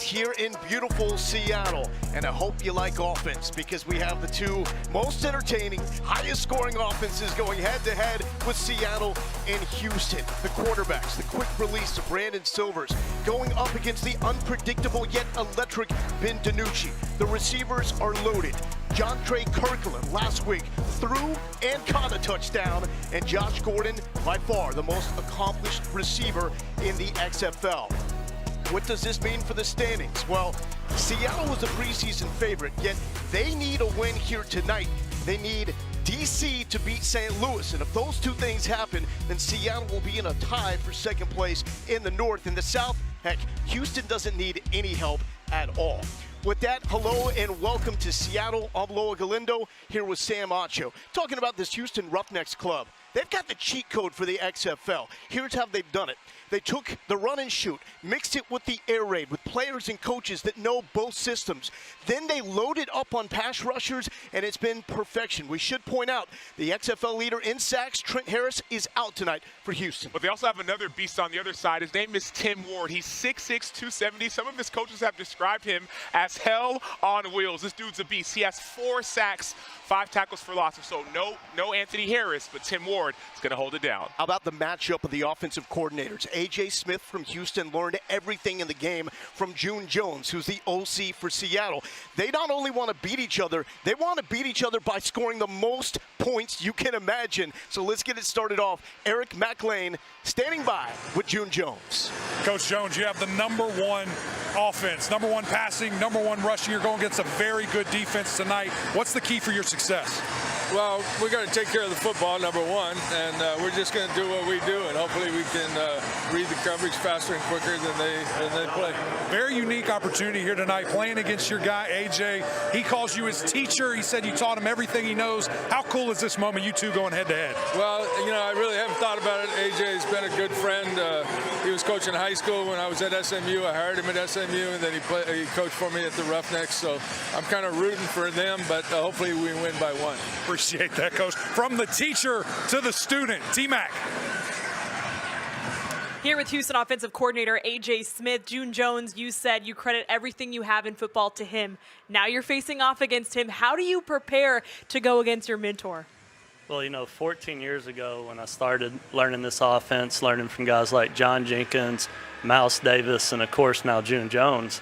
here in beautiful Seattle. And I hope you like offense because we have the two most entertaining, highest scoring offenses going head to head with Seattle and Houston. The quarterbacks, the quick release of Brandon Silvers going up against the unpredictable yet electric Ben DiNucci. The receivers are loaded. John Trey Kirkland last week threw and caught a touchdown, and Josh Gordon, by far the most accomplished receiver in the XFL. What does this mean for the standings? Well, Seattle was a preseason favorite, yet they need a win here tonight. They need DC to beat St. Louis, and if those two things happen, then Seattle will be in a tie for second place in the North. In the South, heck, Houston doesn't need any help at all. With that, hello and welcome to Seattle. I'm Loa Galindo here with Sam Acho, talking about this Houston Roughnecks club. They've got the cheat code for the XFL. Here's how they've done it. They took the run and shoot, mixed it with the air raid, with players and coaches that know both systems. Then they loaded up on pass rushers, and it's been perfection. We should point out the XFL leader in sacks, Trent Harris, is out tonight for Houston. But they also have another beast on the other side. His name is Tim Ward. He's 6'6", 270. Some of his coaches have described him as hell on wheels. This dude's a beast. He has 4 sacks, 5 tackles for loss. So no Anthony Harris, but Tim Ward is going to hold it down. How about the matchup of the offensive coordinators? A.J. Smith from Houston learned everything in the game from June Jones, who's the OC for Seattle. They not only want to beat each other, they want to beat each other by scoring the most points you can imagine. So let's get it started off. Eric McLean standing by with June Jones. Coach Jones, you have the #1 offense, #1 passing, #1 rushing. You're going against a very good defense tonight. What's the key for your success? Well, we got to take care of the football, #1, and we're just going to do what we do, and hopefully we can read the coverage faster and quicker than they play. Very unique opportunity here tonight, playing against your guy, AJ. He calls you his teacher. He said you taught him everything he knows. How cool is this moment, you two going head-to-head? Well, you know, I really haven't thought about it. AJ's been a good friend. He was coaching high school when I was at SMU. I hired him at SMU, and then he coached for me at the Roughnecks. So I'm kind of rooting for them, but hopefully we win by 1. Appreciate that, Coach. From the teacher to the student, T-Mac. Here with Houston offensive coordinator A.J. Smith. June Jones, you said you credit everything you have in football to him. Now you're facing off against him. How do you prepare to go against your mentor? Well, you know, 14 years ago when I started learning this offense, learning from guys like John Jenkins, Mouse Davis, and, of course, now June Jones,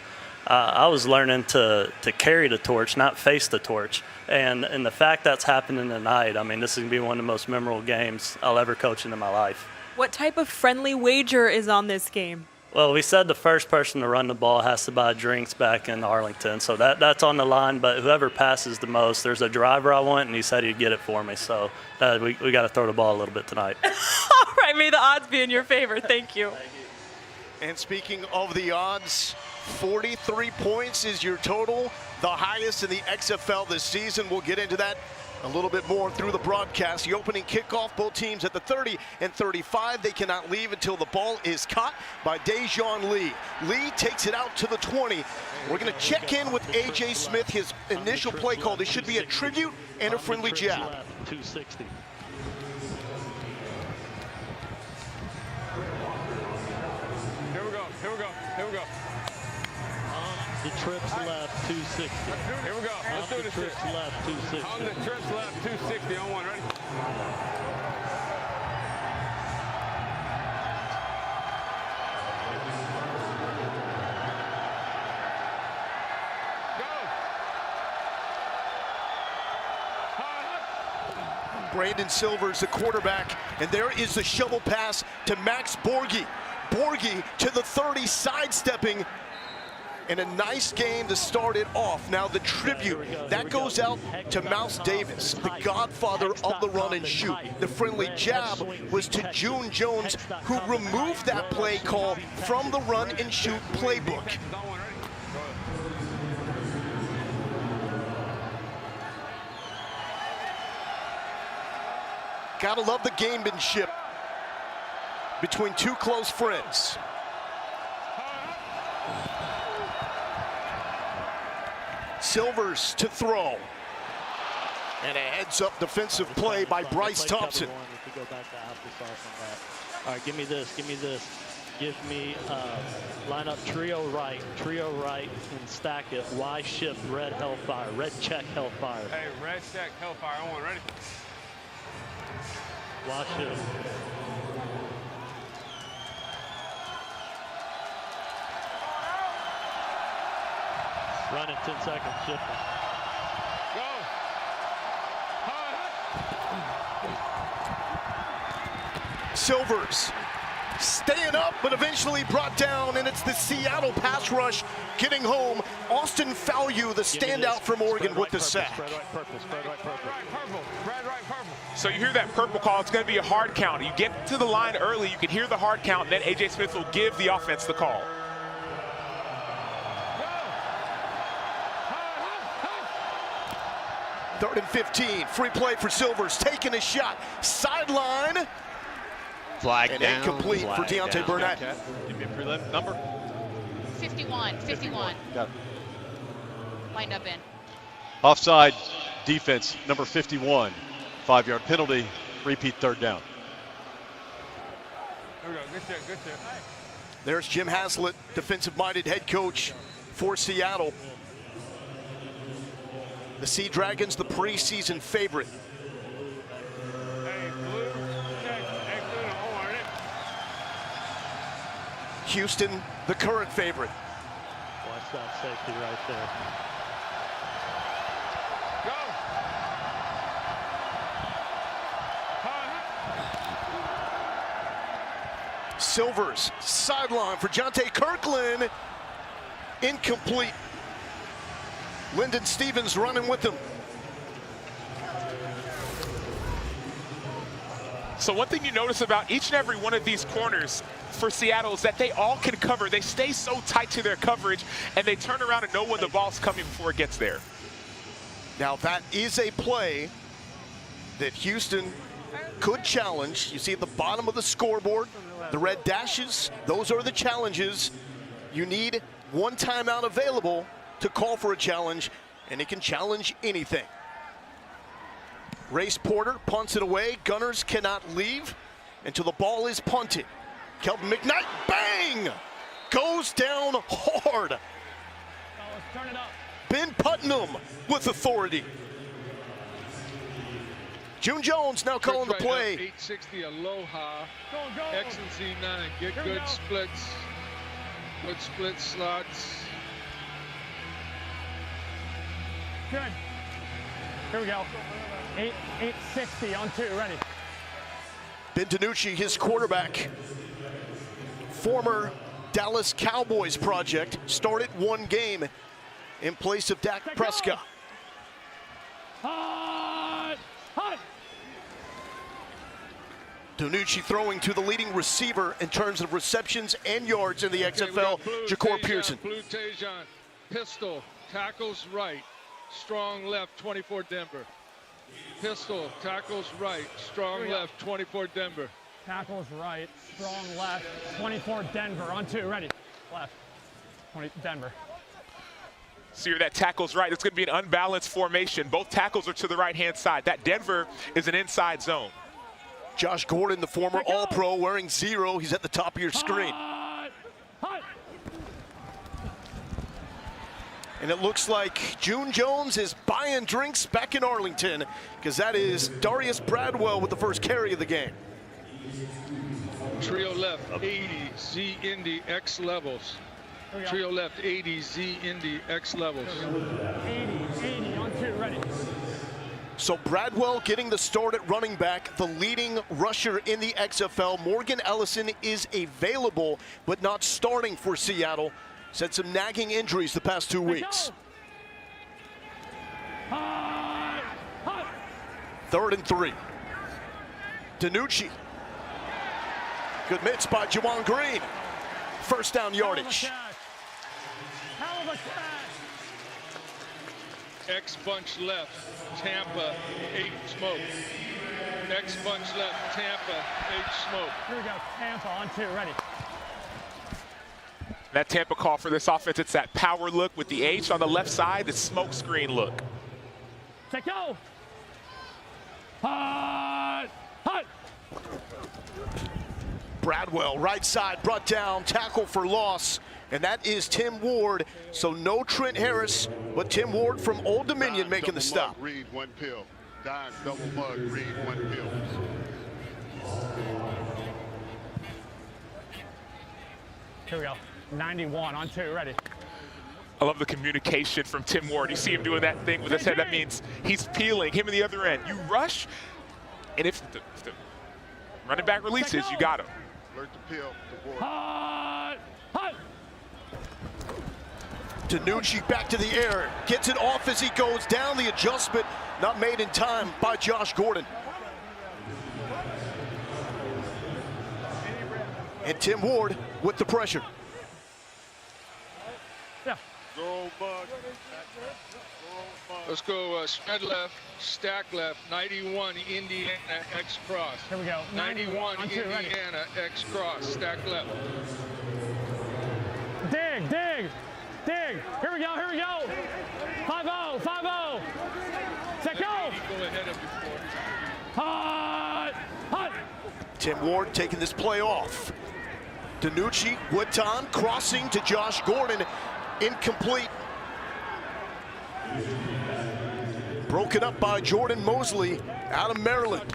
I was learning to carry the torch, not face the torch. And the fact that's happening tonight, I mean, this is going to be one of the most memorable games I'll ever coach in my life. What type of friendly wager is on this game? Well, we said the first person to run the ball has to buy drinks back in Arlington, so that's on the line. But whoever passes the most, there's a driver I want, and he said he'd get it for me. So we got to throw the ball a little bit tonight. All right, may the odds be in your favor. Thank you. Thank you. And speaking of the odds, 43 points is your total, the highest in the XFL this season. We'll get into that a little bit more through the broadcast. The opening kickoff, both teams at the 30 and 35. They cannot leave until the ball is caught by Dejon Lee. Lee takes it out to the 20. We're going to check in with A.J. Smith, his initial play call. This should be a tribute and a friendly jab. 260. Here we go. The trips left 260. Here we go. Let's do The this. trips left 260. On the trips left 260 on 1. Ready? Brandon Silvers, the quarterback, and there is the shovel pass to Max Borghi. Borghi to the 30, sidestepping, and a nice game to start it off. Now the tribute, that goes out to Mouse Davis, the godfather of the run and shoot. The friendly jab was to June Jones, who removed that play call from the run and shoot playbook. Gotta love the gamemanship between two close friends. Silvers to throw. And a heads-up defensive play by Bryce Thompson. All right, give me this. Give me line up trio right, and stack it. Y shift, red Hellfire, red check Hellfire. Hey, red check Hellfire on, ready? Y shift. Run it 10 seconds, shifting. Go. Silvers staying up, but eventually brought down, and it's the Seattle pass rush getting home. Austin Fallu, the standout from Oregon, with the sack. Spread right purple, spread right purple. Red, right, purple. So you hear that purple call, it's going to be a hard count. You get to the line early, you can hear the hard count, then A.J. Smith will give the offense the call. Third and 15, free play for Silvers, taking a shot, sideline, Flag and down. incomplete Flag for Deontay down. Burnett. Give me a prelim number. 51. Got it. Lined up in. Offside defense, number 51. 5-yard penalty, repeat third down. Here we go, good check, good check. There's Jim Haslett, defensive-minded head coach for Seattle. The Sea Dragons, the preseason favorite. Hey, blue, check, excellent, orange. Houston, the current favorite. Watch that safety right there. Go. Silvers, sideline for Jonte Kirkland. Incomplete. Lyndon Stevens running with them. So one thing you notice about each and every one of these corners for Seattle is that they all can cover. They stay so tight to their coverage, and they turn around and know when the ball's coming before it gets there. Now that is a play that Houston could challenge. You see at the bottom of the scoreboard, the red dashes, those are the challenges. You need one timeout available to call for a challenge, and it can challenge anything. Race Porter punts it away. Gunners cannot leave until the ball is punted. Kelvin McKnight, bang! Goes down hard. Turn it up. Ben Putnam with authority. June Jones now calling the play. 860 Aloha. Go, go. X and Z9. Get Here we good go. splits. Good split slots. Good. Here we go. 860 on 2, ready. Ben DiNucci, his quarterback, former Dallas Cowboys project, started one game in place of Dak Prescott. Hot! Hot! DiNucci throwing to the leading receiver in terms of receptions and yards in the XFL, Ja'Cour Pearson. Blue Tejon. Pistol. Tackles right. Strong left. 24 Denver. Pistol. Tackles right. Strong left. 24 Denver. Tackles right, strong left, 24 Denver on 2, ready. Left, 20 Denver. So you're that tackle's right. It's going to be an unbalanced formation. Both tackles are to the right-hand side. That Denver is an inside zone. Josh Gordon, the former All-Pro, wearing 0. He's at the top of your screen. Hot! Hot! And it looks like June Jones is buying drinks back in Arlington, because that is Darius Bradwell with the first carry of the game. Trio left. 80 Z Indy X levels. Trio left. 80 Z Indy X levels. 80 on 2, ready. So Bradwell getting the start at running back, the leading rusher in the XFL. Morgan Ellison is available, but not starting for Seattle. He's had some nagging injuries the past 2 weeks. Hot! Hot! 3rd and 3. DiNucci. Good mid spot, Juwan Green. First down yardage. Hell of a catch! X bunch left. Tampa 8 smoke. X bunch left. Tampa 8 smoke. Here we go, Tampa on 2, ready. That Tampa call for this offense, it's that power look with the H on the left side, the smoke screen look. Take go! Hot! Hot! Bradwell, right side, brought down, tackle for loss, and that is Tim Ward. So no Trent Harris, but Tim Ward from Old Dominion making the stop. Read one pill. Dive double mug, read one pill. Here we go. 91 on 2, ready. I love the communication from Tim Ward. You see him doing that thing with his head. That means he's peeling, him in the other end. You rush, and if the running back releases, you got him. Alert the pill. Hot! Hot! Danucci back to the air, gets it off as he goes down. The adjustment not made in time by Josh Gordon. And Tim Ward with the pressure. Yeah. Go bug. Let's go spread left, stack left, 91 Indiana X cross. Here we go. 91 on 2, ready. Indiana X cross, stack left. Dig, dig, dig. Here we go, here we go. 5-0, 5-0. Set go. Go ahead of you. Hot! Hot! Tim Ward taking this play off. Danucci, Woodton crossing to Josh Gordon, incomplete. Broken up by Jordan Mosley out of Maryland.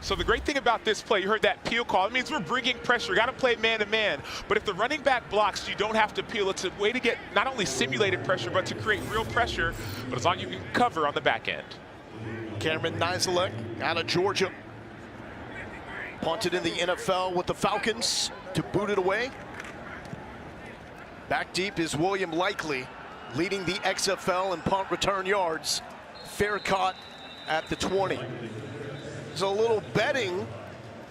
So the great thing about this play, you heard that peel call. It means we're bringing pressure. Got to play man-to-man. But if the running back blocks, you don't have to peel. It's a way to get not only simulated pressure, but to create real pressure. But as long as you can cover on the back end. Cameron Nizelek out of Georgia. Punted in the NFL with the Falcons to boot it away. Back deep is William Likely, leading the XFL in punt return yards. Fair caught at the 20. There's a little betting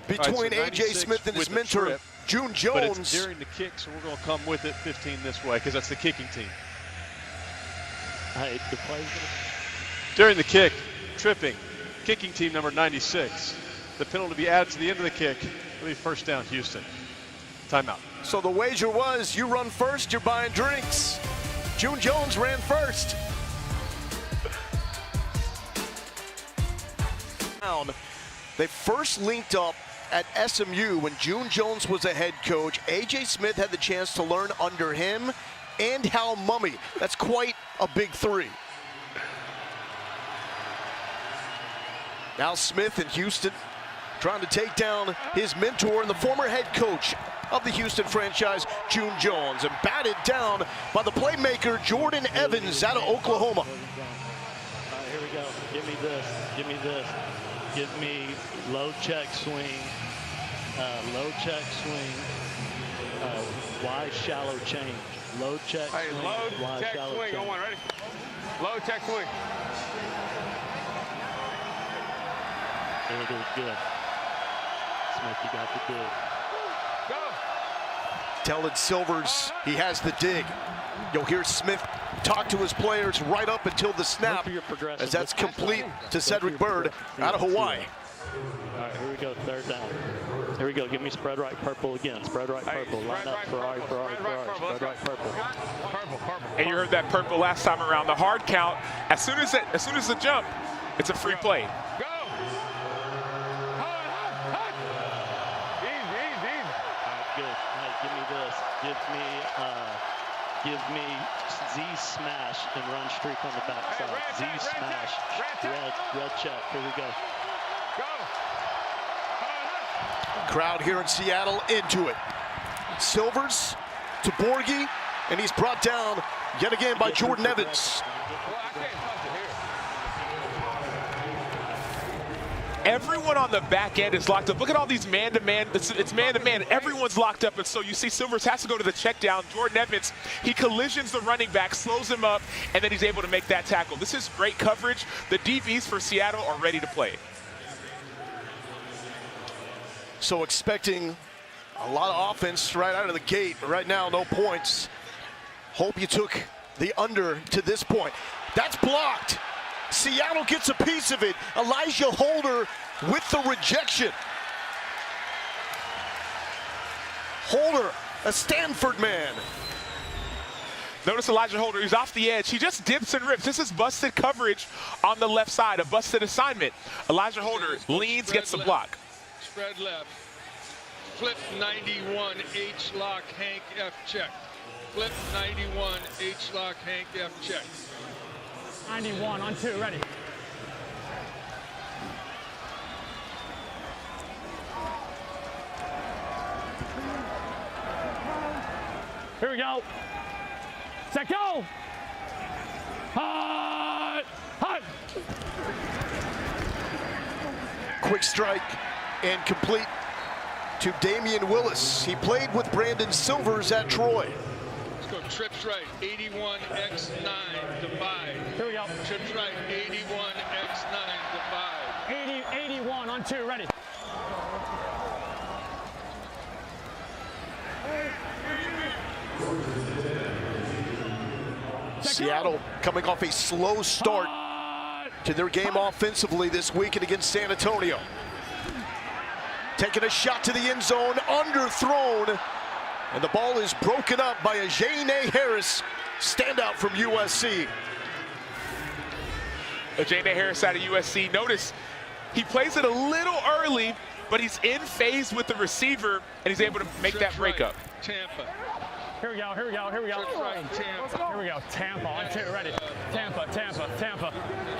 between A.J. Smith and his mentor, June Jones. But it's during the kick, so we're going to come with it 15 this way because that's the kicking team. Hey, the play's During the kick, tripping, kicking team number 96. The penalty to be added to the end of the kick. It'll be first down, Houston. Timeout. So the wager was, you run first, you're buying drinks. June Jones ran first. They first linked up at SMU when June Jones was a head coach. A.J. Smith had the chance to learn under him and Hal Mummy. That's quite a big three. Now Smith in Houston trying to take down his mentor and the former head coach of the Houston franchise, June Jones, and batted down by the playmaker Jordan Evans out of Oklahoma. Here we go. Give me this. Give me this. Give me low check swing. Low check swing. Wide shallow change. Low check swing. Low wide check shallow swing. change. Go on, ready? Low check swing. There it is. Good. Smith, you got the dig. Go. Telling Silvers he has the dig. You'll hear Smith talk to his players right up until the snap, as that's complete to Cedric Bird out of Hawaii. All right, here we go, third down. Here we go, give me spread right purple again. Spread right purple, line up, Ferrari, Ferrari, Ferrari, spread right purple. And you heard that purple last time around. The hard count, as soon as the jump, it's a free play. Go. Good. All right, give me this. Give me Z smash and run streak on the backside. Z smash. Red check. Here we go. Crowd here in Seattle into it. Silvers to Borghi, and he's brought down yet again by Jordan Evans. Everyone on the back end is locked up. Look at all these man-to-man. It's man-to-man. Everyone's locked up, and so you see Silvers has to go to the check down. Jordan Evans, he collisions the running back, slows him up, and then he's able to make that tackle. This is great coverage. The DBs for Seattle are ready to play. So expecting a lot of offense right out of the gate. Right now, no points. Hope you took the under to this point. That's blocked. Seattle gets a piece of it. Elijah Holder with the rejection. Holder, a Stanford man. Notice Elijah Holder, he's off the edge. He just dips and rips. This is busted coverage on the left side, a busted assignment. Elijah Holder leans, gets the block. Spread left. Flip 91, H-lock, Hank, F check. Flip 91, H-lock, Hank, F check. 91 on 2, ready. Here we go. Set, go! Hut! Hut! Quick strike and complete to Damian Willis. He played with Brandon Silvers at Troy. Let's go trips right, 81, X9, divide. Here we go. Trips right, 81, X9, divide. 81 on 2, ready. Seattle coming off a slow start to their game offensively this weekend against San Antonio. Taking a shot to the end zone, underthrown, and the ball is broken up by a Ajane Harris, standout from USC. Ajane Harris out of USC. Notice he plays it a little early, but he's in phase with the receiver, and he's able to make that breakup. Tampa. Here we go, here we go, here we go. Trips right, Tampa. Here we go, Tampa on 2, ready. Tampa, Tampa, Tampa.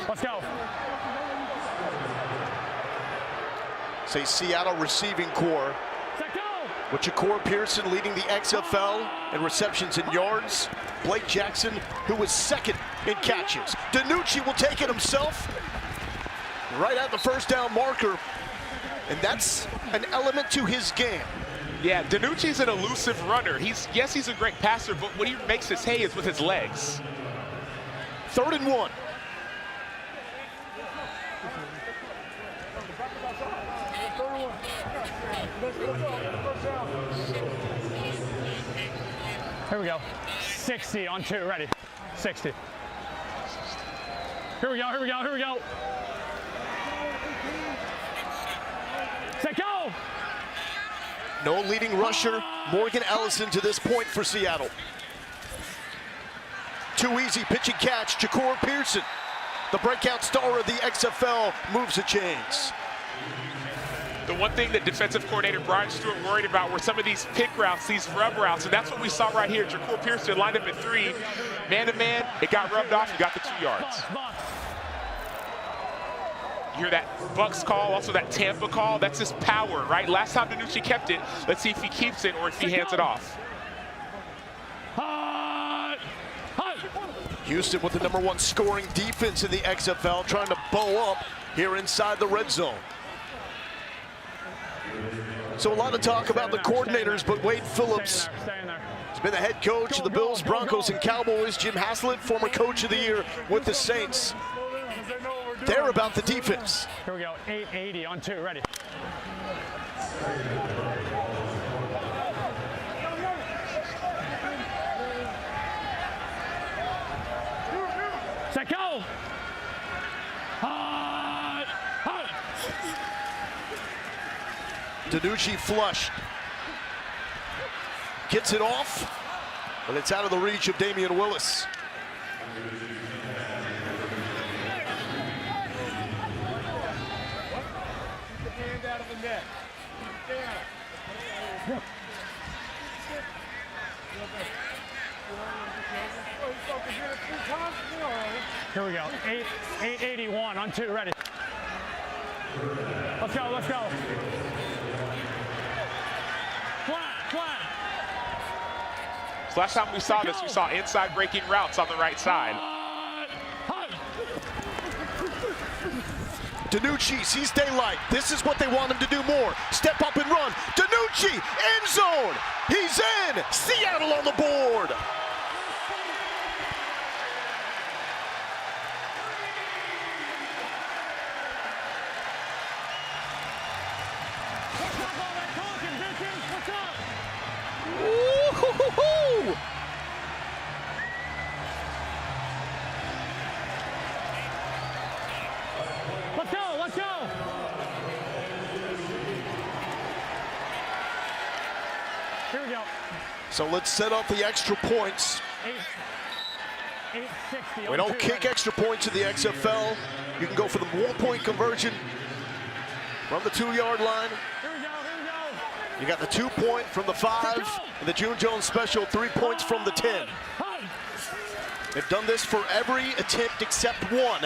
Let's go. Say Seattle receiving core, Set, go! with Jacour Pearson leading the XFL in receptions and yards. Blake Jackson, who was second in catches. DiNucci will take it himself, right at the first down marker, and that's an element to his game. Yeah, DiNucci's an elusive runner. He's a great passer, but what he makes his hay is with his legs. 3rd and 1. Here we go. 60 on 2, ready. 60. Here we go, here we go, here we go. Set, go! No leading rusher, Morgan Ellison to this point for Seattle. Too easy pitch and catch, Jacour Pearson. The breakout star of the XFL moves the chains. The one thing that defensive coordinator Brian Stewart worried about were some of these pick routes, these rub routes, and that's what we saw right here. Jacour Pearson lined up at 3, man-to-man, it got rubbed off, you got the 2 yards. You hear that Bucks call, also that Tampa call, that's his power, right? Last time DiNucci kept it, let's see if he keeps it or if he hands it off. Houston with the #1 scoring defense in the XFL, trying to bow up here inside the red zone. So a lot of talk about the coordinators, but Wade Phillips has been the head coach of the Bills, Broncos, and Cowboys. Jim Haslett, former coach of the year with the Saints. They're about the defense. Here we go, 880 on 2, ready. Set, go! DiNucci flushed. Gets it off, but it's out of the reach of Damian Willis. Out of the net. Here we go. 881 on 2, ready. Let's go, let's go. Flat. So last time we saw this, we saw inside breaking routes on the right side. DiNucci sees daylight. This is what they want him to do more. Step up and run. DiNucci, end zone. He's in. Seattle on the board. Ooh-hoo-hoo-hoo. Let's go! Here we go. So let's set up the extra points. 860. We don't kick extra points in the XFL. You can go for the 1-point conversion from the 2-yard line. Here we go. You got the 2-point from the 5, and the June Jones special 3 points from the 10. They've done this for every attempt except one,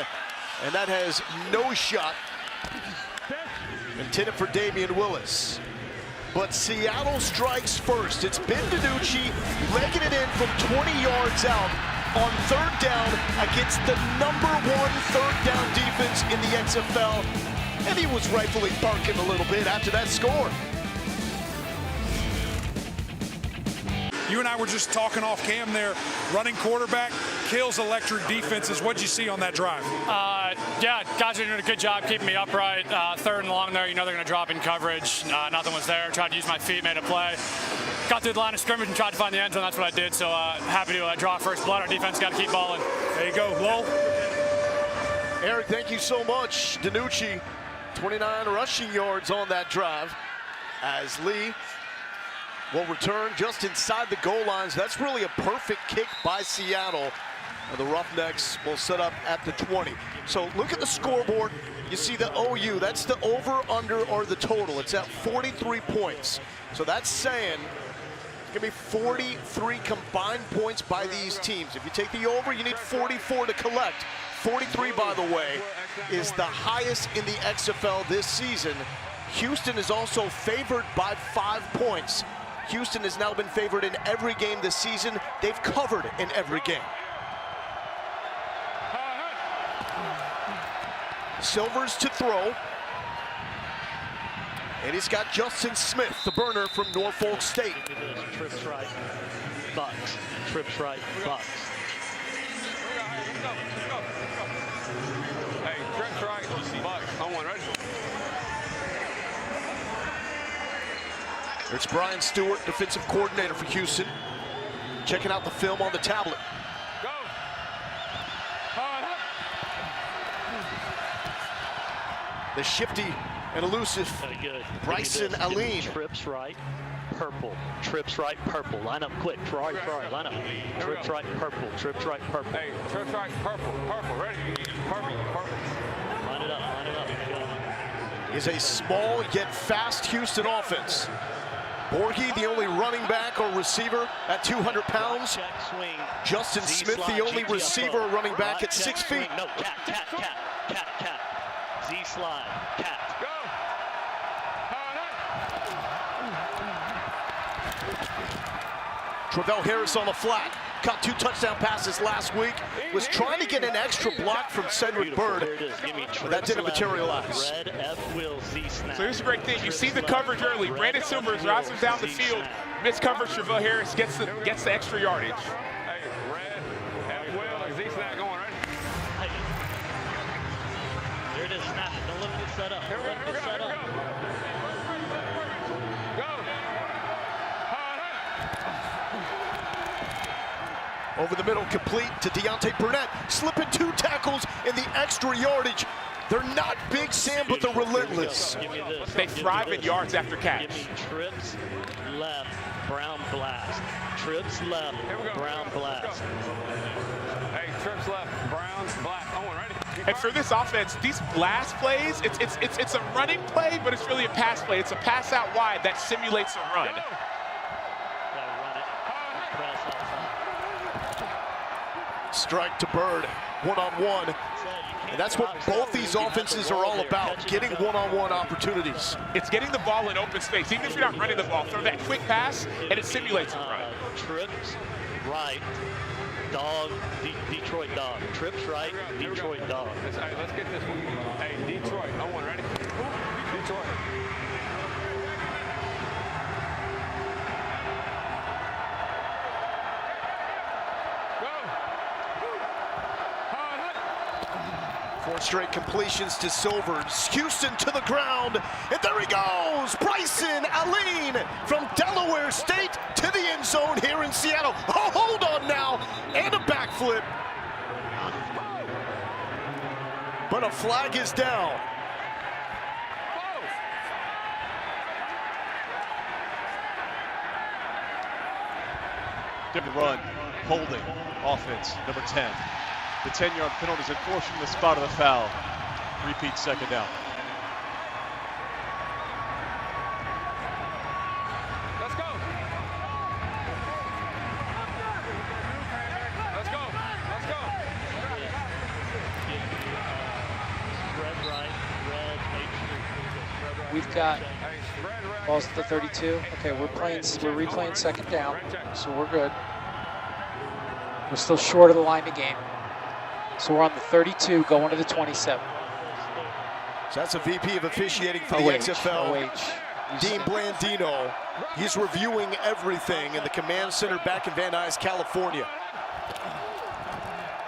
and that has no shot. Intended for Damian Willis. But Seattle strikes first. It's Ben DiNucci legging it in from 20 yards out on 3rd down against the #1 3rd down defense in the XFL. And he was rightfully barking a little bit after that score. You and I were just talking off cam there. Running quarterback kills electric defenses. What'd you see on that drive? Yeah, guys are doing a good job keeping me upright. 3rd and long there, you know they're going to drop in coverage. Nothing was there. Tried to use my feet, made a play. Got through the line of scrimmage and tried to find the end zone. That's what I did. So happy to draw first blood. Our defense got to keep balling. There you go, Lowell. Eric, thank you so much. DiNucci, 29 rushing yards on that drive as Lee will return just inside the goal lines. That's really a perfect kick by Seattle. And the Roughnecks will set up at the 20. So look at the scoreboard. You see the OU. That's the over, under, or the total. It's at 43 points. So that's saying it's going to be 43 combined points by these teams. If you take the over, you need 44 to collect. 43, by the way, is the highest in the XFL this season. Houston is also favored by 5 points. Houston has now been favored in every game this season. They've covered in every game. Silvers to throw. And he's got Justin Smith, the burner from Norfolk State. Trips right, Bucks. Trips right, Bucks. Hey, trips right, Bucks. On one, ready? There's Brian Stewart, defensive coordinator for Houston, checking out the film on the tablet. Go. The shifty and elusive Very good. Bryson Aline. Trips right, purple. Trips right, purple. Line up quick. Ferrari, line up. Trips right, purple. Trips right, purple. Hey, trips right, purple. Ready? Purple. Line it up. Is a small yet fast Houston offense. Borghi, the only running back or receiver at 200 pounds. Check swing. Justin Smith, the only receiver or running back at 6 feet. No, cat. Z slide, cat. Go. Travell Harris on the flat. Caught 2 touchdown passes last week. Was trying to get an extra block from Cedric Bird. But that didn't materialize. Red F will Z snap. So here's a great thing. You see the coverage early. Brandon Silvers rises down the field. Missed coverage. Travell Harris gets the extra yardage. Hey, red F will Z snap going, ready? Hey. There it is, snap it. Don't let it get set up. Here we go. Over the middle, complete to Deontay Burnett. Slipping 2 tackles in the extra yardage. They're not big, Sam, but they're relentless. They thrive in yards after catch. Give me trips left, Brown blast. Trips left, Brown blast. Hey, trips left, Brown, black. On one, ready? And for this offense, these blast plays, it's a running play, but it's really a pass play. It's a pass out wide that simulates a run. Strike to Bird, one-on-one. And that's what both these offenses are all about, getting one-on-one opportunities. It's getting the ball in open space. Even if you're not running the ball, throw that quick pass, and it simulates a run. Trips right, dog, Detroit dog. Trips right, Detroit dog. Let's get this one. Hey, Detroit, on one, ready? Detroit. Four straight completions to Silvers. Houston to the ground, and there he goes! Bryson Aline from Delaware State to the end zone here in Seattle. Oh, hold on now, and a backflip. But a flag is down. Different run. holding offense, number 10. The 10-yard penalty is enforced from the spot of the foul. Repeat second down. Let's go. Let's go. Let's go. Spread right, red, H3. We've got balls at the 32. Okay, we're replaying second down, so we're good. We're still short of the line of game. So we're on the 32, going to the 27. So that's a VP of officiating for the XFL, Dean Blandino. He's reviewing everything in the command center back in Van Nuys, California.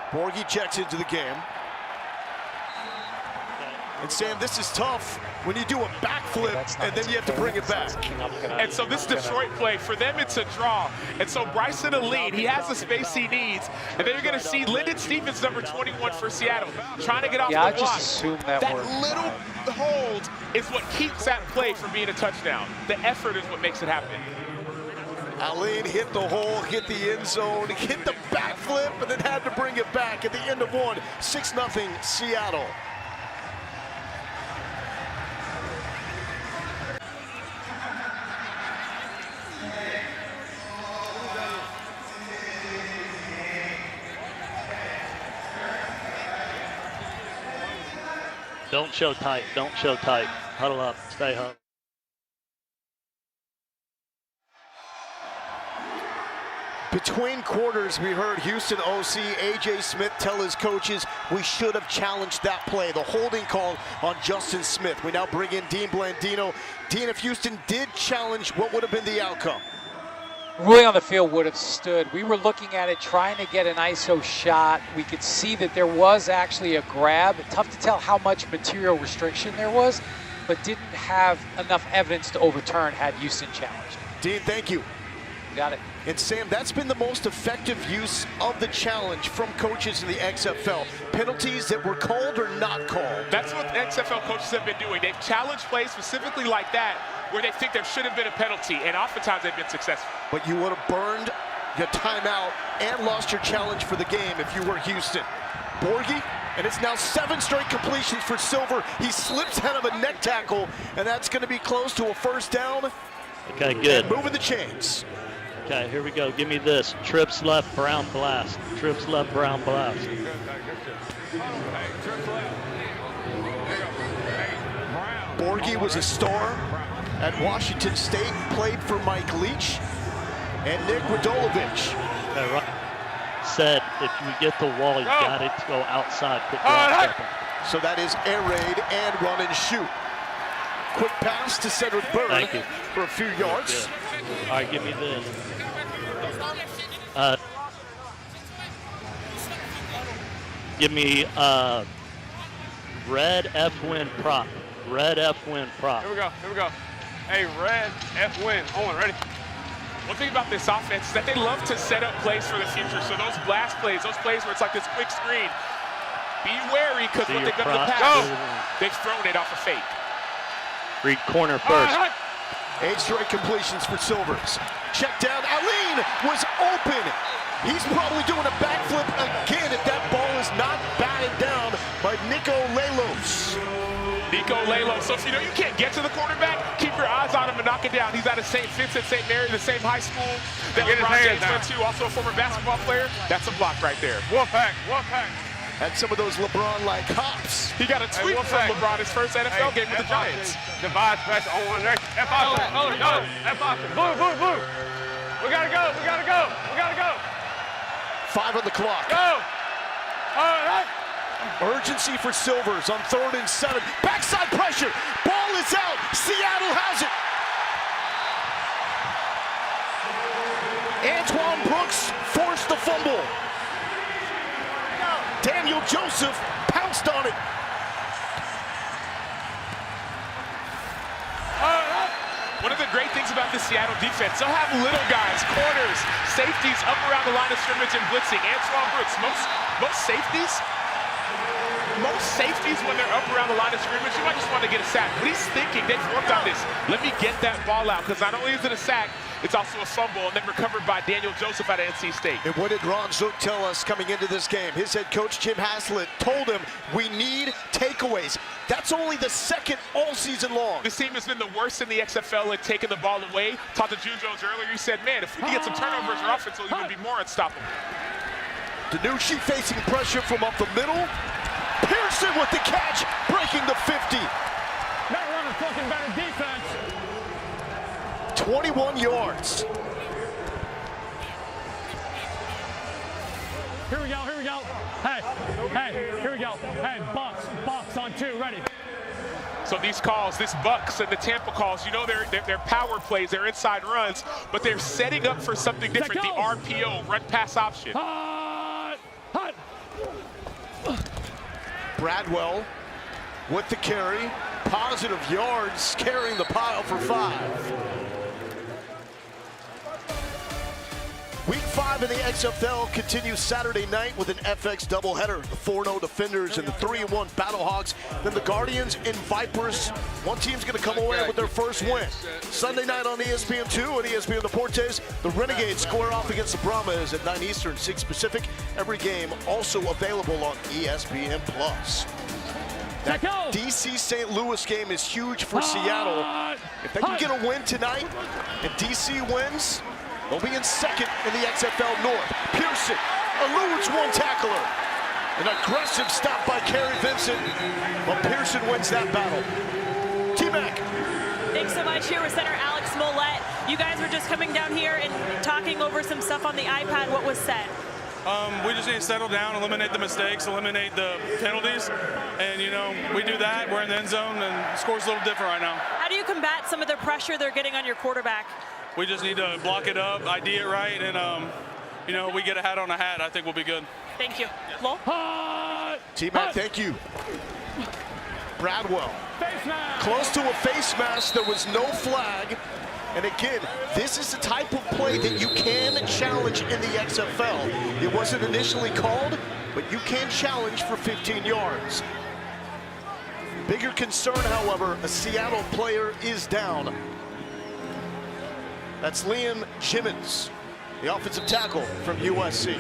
Borgie checks into the game. And Sam, this is tough when you do a backflip and then you have to bring it back. And so this Detroit play, for them it's a draw. And so Bryson a lead, he has the space he needs. And then you're gonna see Lyndon Stevens, number 21 for Seattle, trying to get off the block. I just assumed that little hold is what keeps that play from being a touchdown. The effort is what makes it happen. Aline hit the hole, hit the end zone, hit the backflip, and then had to bring it back at the end of one. 6-0 Seattle. Don't show tight. Don't show tight. Huddle up. Stay huddled. Between quarters, we heard Houston OC A.J. Smith tell his coaches we should have challenged that play, the holding call on Justin Smith. We now bring in Dean Blandino. Dean, if Houston did challenge, what would have been the outcome? Ruling on the field would have stood. We were looking at it, trying to get an ISO shot. We could see that there was actually a grab. Tough to tell how much material restriction there was, but didn't have enough evidence to overturn had Houston challenged. Dean, thank you. Got it. And Sam, that's been the most effective use of the challenge from coaches in the XFL. Penalties that were called or not called. That's what the XFL coaches have been doing. They've challenged plays specifically like that, where they think there should have been a penalty, and oftentimes they've been successful. But you would have burned your timeout and lost your challenge for the game if you were Houston. Borgie, and it's now 7 straight completions for Silver. He slips out of a neck tackle, and that's going to be close to a first down. Okay, good. And moving the chains. Okay, here we go. Give me this. Trips left, Brown blast. Trips left, Brown blast. Borgie was a star at Washington State, played for Mike Leach and Nick Radolovich. Okay, said if you get the wall, you got it to go outside. Quick drop step. So that is air raid and run and shoot. Quick pass to Cedric Byrd for a few yards. All right, give me this. Give me red F-win prop. Red F-win prop. Here we go. Here we go. Hey, red F-win. Owen, ready? One thing about this offense is that they love to set up plays for the future. So those blast plays, those plays where it's like this quick screen, be wary because what they've done in the past, they've thrown it off a fake. Read corner first. 8 straight completions for Silvers. Check down. Aline was open. He's probably doing a backflip again if that ball is not batted down by Nico Lelos. Nico Lelos. So if you know you can't get to the quarterback, keep your eyes on him and knock it down. He's out of St. Vincent, St. Mary, the same high school that LeBron James went to, also a former basketball player. That's a block right there. Wolfpack, Wolfpack. Had some of those LeBron-like hops. He got a tweet from LeBron, his first NFL game with the Giants. Divide special on one there. F option. Go. F option. Blue. We gotta go. We gotta go. 5 on the clock. Go. All right. Urgency for Silvers on 3rd and 7. Backside pressure. Ball is out. Seattle has it. Antoine Brooks forced the fumble. Daniel Joseph pounced on it. One of the great things about the Seattle defense, they'll have little guys, corners, safeties up around the line of scrimmage and blitzing. Antoine Brooks, most safeties when they're up around the line of scrimmage, you might just want to get a sack. But he's thinking, they've worked on this. Let me get that ball out, because not only is it a sack, It's also a fumble and then recovered by Daniel Joseph at NC State. And what did Ron Zook tell us coming into this game? His head coach, Jim Haslett, told him we need takeaways. That's only the second all season long. This team has been the worst in the XFL at taking the ball away. Talked to June Jones earlier. He said, man, if we can get some turnovers, our offense will even be more unstoppable. Danucci facing pressure from up the middle. Pearson with the catch, breaking the 50. Better run a fucking better defense. 21 yards. Here we go, here we go. Hey, here we go. Hey, Bucks on 2, ready. So these calls, this Bucks and the Tampa calls, you know they're power plays, they're inside runs, but they're setting up for something different, the RPO, run pass option. Bradwell with the carry, positive yards, carrying the pile for 5. Week 5 in the XFL continues Saturday night with an FX doubleheader. The 4-0 Defenders and the 3-1 Battlehawks. Then the Guardians and Vipers. One team's going to come away with their first win. Sunday night on ESPN2 and ESPN Deportes, the Renegades square off against the Brahmas at 9 Eastern, 6 Pacific. Every game also available on ESPN+. That DC St. Louis game is huge for Seattle. If they can get a win tonight and DC wins, they'll be in second in the XFL North. Pearson eludes one tackler. An aggressive stop by Kerry Vincent, but Pearson wins that battle. T-Mac. Thanks so much. Here with center Alex Mollett. You guys were just coming down here and talking over some stuff on the iPad. What was said? We just need to settle down, eliminate the mistakes, eliminate the penalties. And, you know, we do that. We're in the end zone, and the score's a little different right now. How do you combat some of the pressure they're getting on your quarterback? We just need to block it up, ID it right, and, you know, we get a hat on a hat. I think we'll be good. Thank you. Lowell? T-Mac, thank you. Bradwell. Close to a face mask. There was no flag. And again, this is the type of play that you can challenge in the XFL. It wasn't initially called, but you can challenge for 15 yards. Bigger concern, however, a Seattle player is down. That's Liam Jimmins, the offensive tackle from USC.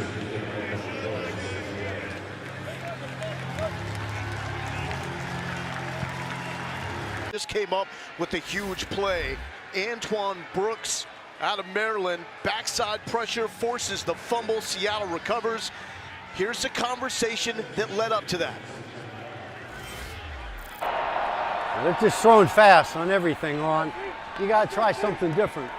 Just came up with a huge play. Antoine Brooks out of Maryland, backside pressure forces the fumble. Seattle recovers. Here's the conversation that led up to that. They're just throwing fast on everything, Ron. You got to try something different.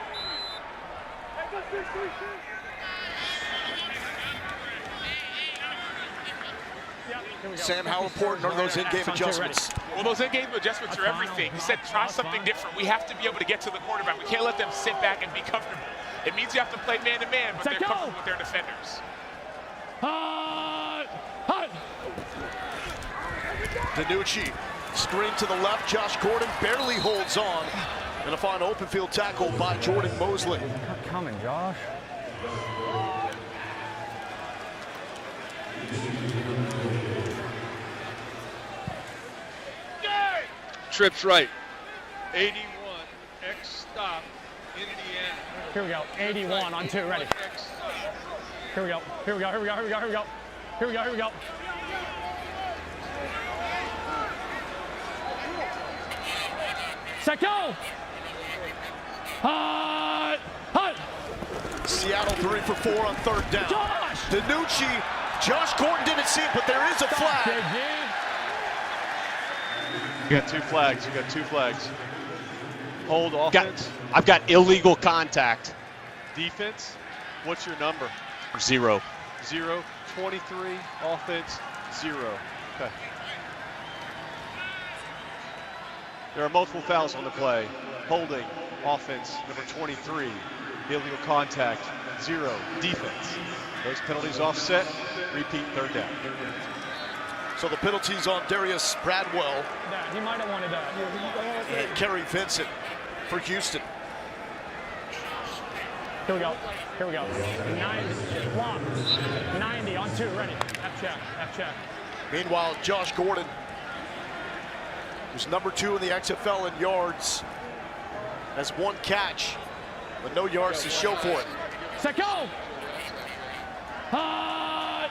Sam, how important are those in-game adjustments? Well, those in-game adjustments are everything. He said try something different. We have to be able to get to the quarterback. We can't let them sit back and be comfortable. It means you have to play man-to-man, but they're comfortable with their defenders. Danucci, screen to the left. Josh Gordon barely holds on. And a fine open field tackle by Jordan Mosley. Not coming, Josh. Trips right. 81, X stop, Indiana. Here we go, 81 on 2, ready. Here we go, here we go, here we go, here we go, here we go. Here we go, here we go. Set go! Seattle 3 for 4 on third down. Danucci, Josh Gordon didn't see it, but there is a flag. You got 2 flags. You got 2 flags. Hold offense. I've got illegal contact. Defense. What's your number? 0. 0. 23. Offense. 0. Okay. There are multiple fouls on the play. Holding. Offense. Number 23. Illegal contact. 0. Defense. Those penalties offset. Repeat third down. So the penalties on Darius Bradwell. He might have wanted that. And Kerry Vincent for Houston. Here we go. Here we go. 90. Block. 90 on 2. Ready. F check. F check. Meanwhile, Josh Gordon, who's number 2 in the XFL in yards, has 1 catch. but no yards to show for it. Set, go! Hut!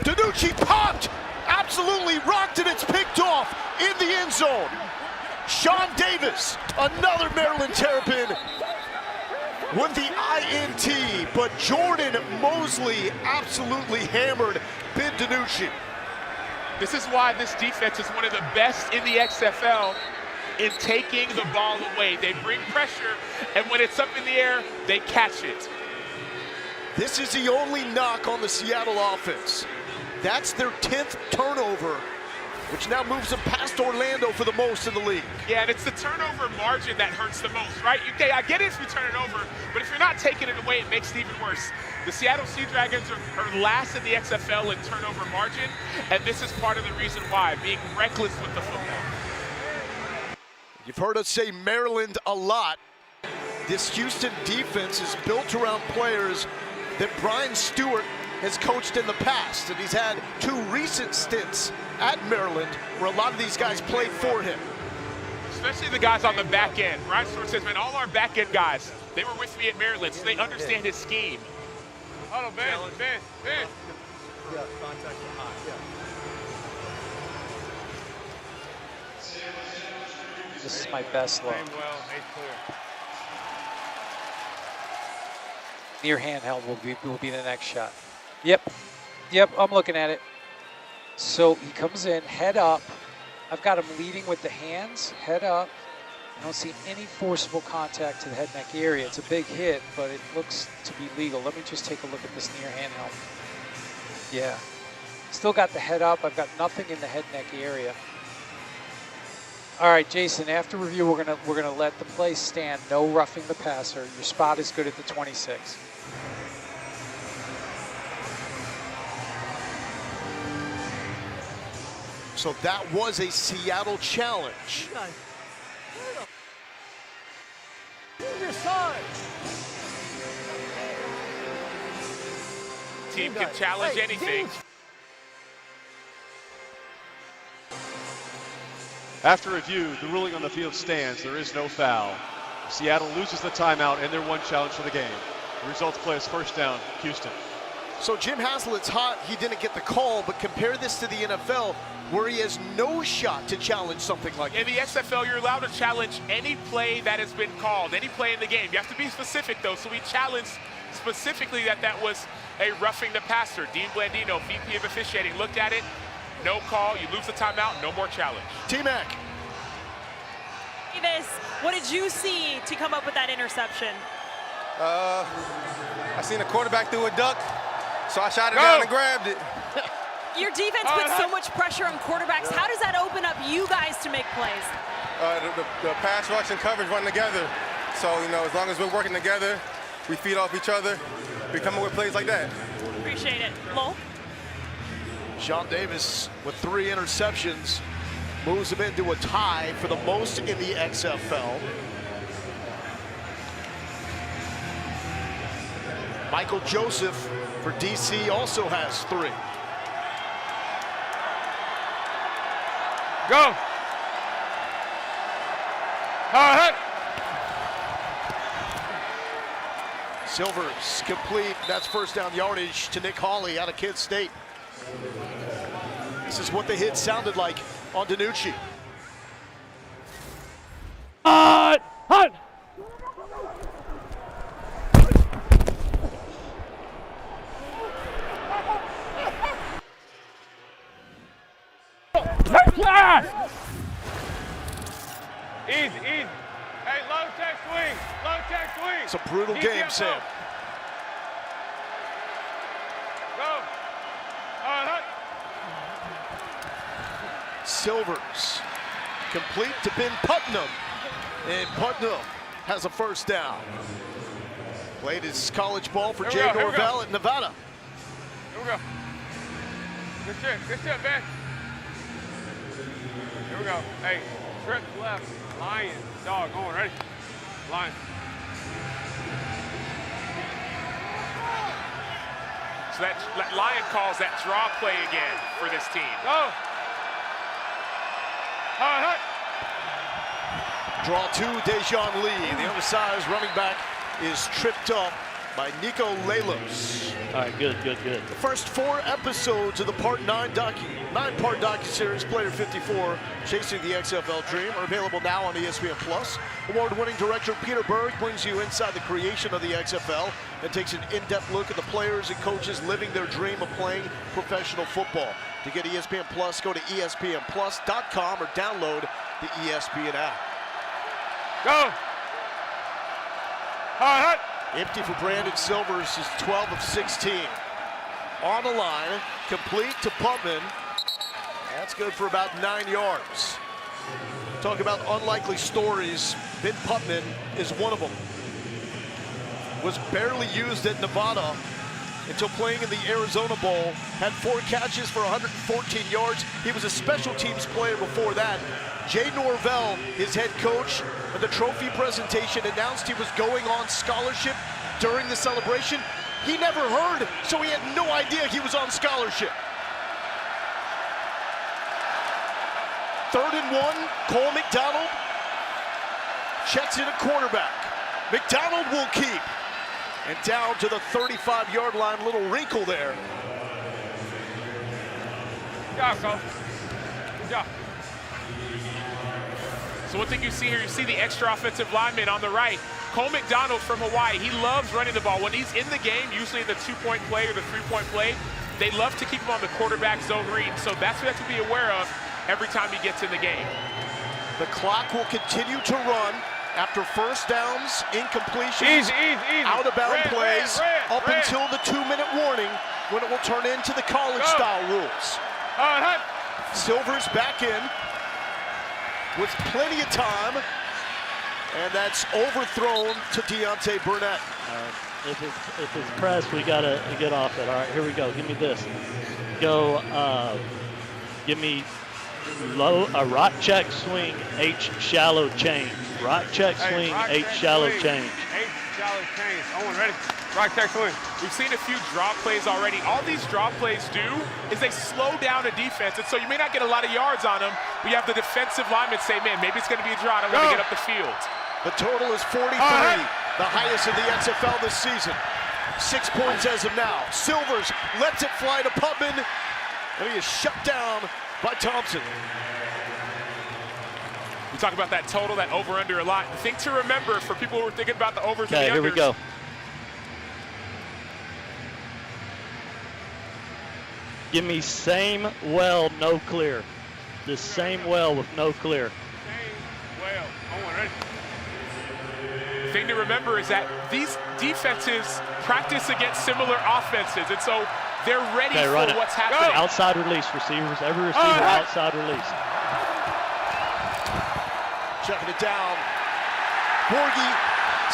DiNucci popped, absolutely rocked, and it's picked off in the end zone. Sean Davis, another Maryland Terrapin with the INT, but Jordan Mosley absolutely hammered Ben DiNucci. This is why this defense is one of the best in the XFL in taking the ball away. They bring pressure, and when it's up in the air, they catch it. This is the only knock on the Seattle offense. That's their 10th turnover, which now moves them past Orlando for the most in the league. Yeah, and it's the turnover margin that hurts the most, right? Okay, I get it if you turn it over, but if you're not taking it away, it makes it even worse. The Seattle Sea Dragons are last in the XFL in turnover margin, and this is part of the reason why, being reckless with the football. You've heard us say Maryland a lot. This Houston defense is built around players that Brian Stewart has coached in the past, and he's had 2 recent stints at Maryland where a lot of these guys played for him. Especially the guys on the back end. Brian Stewart says, man, all our back end guys, they were with me at Maryland, so they understand his scheme. Hold on, Ben. Yeah, contact high. This is my best look. Near handheld will be the next shot. Yep, I'm looking at it. So he comes in, head up. I've got him leading with the hands, head up. I don't see any forcible contact to the head neck area. It's a big hit, but it looks to be legal. Let me just take a look at this near handheld. Yeah, still got the head up. I've got nothing in the head neck area. All right, Jason, after review, we're gonna let the play stand. No roughing the passer. Your spot is good at the 26. So that was a Seattle challenge. Team can challenge anything. After review, the ruling on the field stands. There is no foul. Seattle loses the timeout and their 1 challenge for the game. The results play as first down, Houston. So Jim Haslett's hot. He didn't get the call, but compare this to the NFL where he has no shot to challenge something like that. In the XFL, you're allowed to challenge any play that has been called, any play in the game. You have to be specific, though, so we challenged specifically that was a roughing the passer. Dean Blandino, VP of officiating, looked at it. No call, you lose the timeout, no more challenge. T-Mac. Davis, what did you see to come up with that interception? I seen a quarterback through a duck, so I shot it down and grabbed it. Your defense puts so much pressure on quarterbacks. How does that open up you guys to make plays? The pass rush and coverage run together. So, as long as we're working together, we feed off each other, we come up with plays like that. Appreciate it. Lowell? Sean Davis with 3 interceptions moves him into a tie for the most in the XFL. Michael Joseph for DC also has 3. Go. Silvers complete. That's first down yardage to Nick Hawley out of Kent State. This is what the hit sounded like on DiNucci. Hut! Easy. Hey, low check swing. It's a brutal game, Sam. Go. Silvers complete to Ben Putnam, and Putnam has a first down. Played his college ball for Jay Norvell at Nevada. Here we go. Good shit, Ben. Here we go. Hey, trip left, lion, dog, on, ready? Lion. So that Lion calls that draw play again for this team. Go. Draw two, Dejon Lee. The undersized running back is tripped up by Nico Lalos. All right, good. The first 4 episodes of the nine-part docuseries Player 54, Chasing the XFL Dream, are available now on ESPN+. Award-winning director Peter Berg brings you inside the creation of the XFL and takes an in-depth look at the players and coaches living their dream of playing professional football. To get ESPN+, go to espnplus.com or download the ESPN app. Go! All right. Empty for Brandon Silvers, is 12 of 16. On the line, complete to Putman. That's good for about 9 yards. Talk about unlikely stories. Ben Putman is one of them. Was barely used at Nevada until playing in the Arizona Bowl. Had 4 catches for 114 yards. He was a special teams player before that. Jay Norvell, his head coach, at the trophy presentation announced he was going on scholarship during the celebration. He never heard, so he had no idea he was on scholarship. 3rd and 1, Cole McDonald checks in a quarterback. McDonald will keep. And down to the 35-yard line, little wrinkle there. Good job, Cole. Good job. So one thing you see here, you see the extra offensive lineman on the right. Cole McDonald from Hawaii, he loves running the ball. When he's in the game, usually in the 2-point play or the 3-point play, they love to keep him on the quarterback zone read. So that's what you have to be aware of every time he gets in the game. The clock will continue to run after first downs, incompletions, out-of-bound plays, up until the 2-minute warning when it will turn into the college-style rules. Silver's back in with plenty of time, and that's overthrown to Deontay Burnett. If it's pressed, we got to get off it. All right, here we go. Give me this. Go, give me a rock check swing, H shallow change. Rock check swing, H shallow change. H shallow change. Owen, ready? Rock check swing. We've seen a few draw plays already. All these draw plays do is they slow down a defense, and so you may not get a lot of yards on them, but you have the defensive linemen say, man, maybe it's going to be a draw. I don't want to get up the field. The total is 43, the highest in the XFL this season. 6 points as of now. Silvers lets it fly to Putman, and he is shut down by Thompson. We talk about that total, that over-under a lot. The thing to remember for people who are thinking about the overs and the unders. Here we go. Give me same well, no clear. The same well with no clear. Same well. Owen, ready? The thing to remember is that these defenses practice against similar offenses, and so they're ready for what's happening. Go. Outside release, receivers. Every receiver outside release. Checking it down. Borgie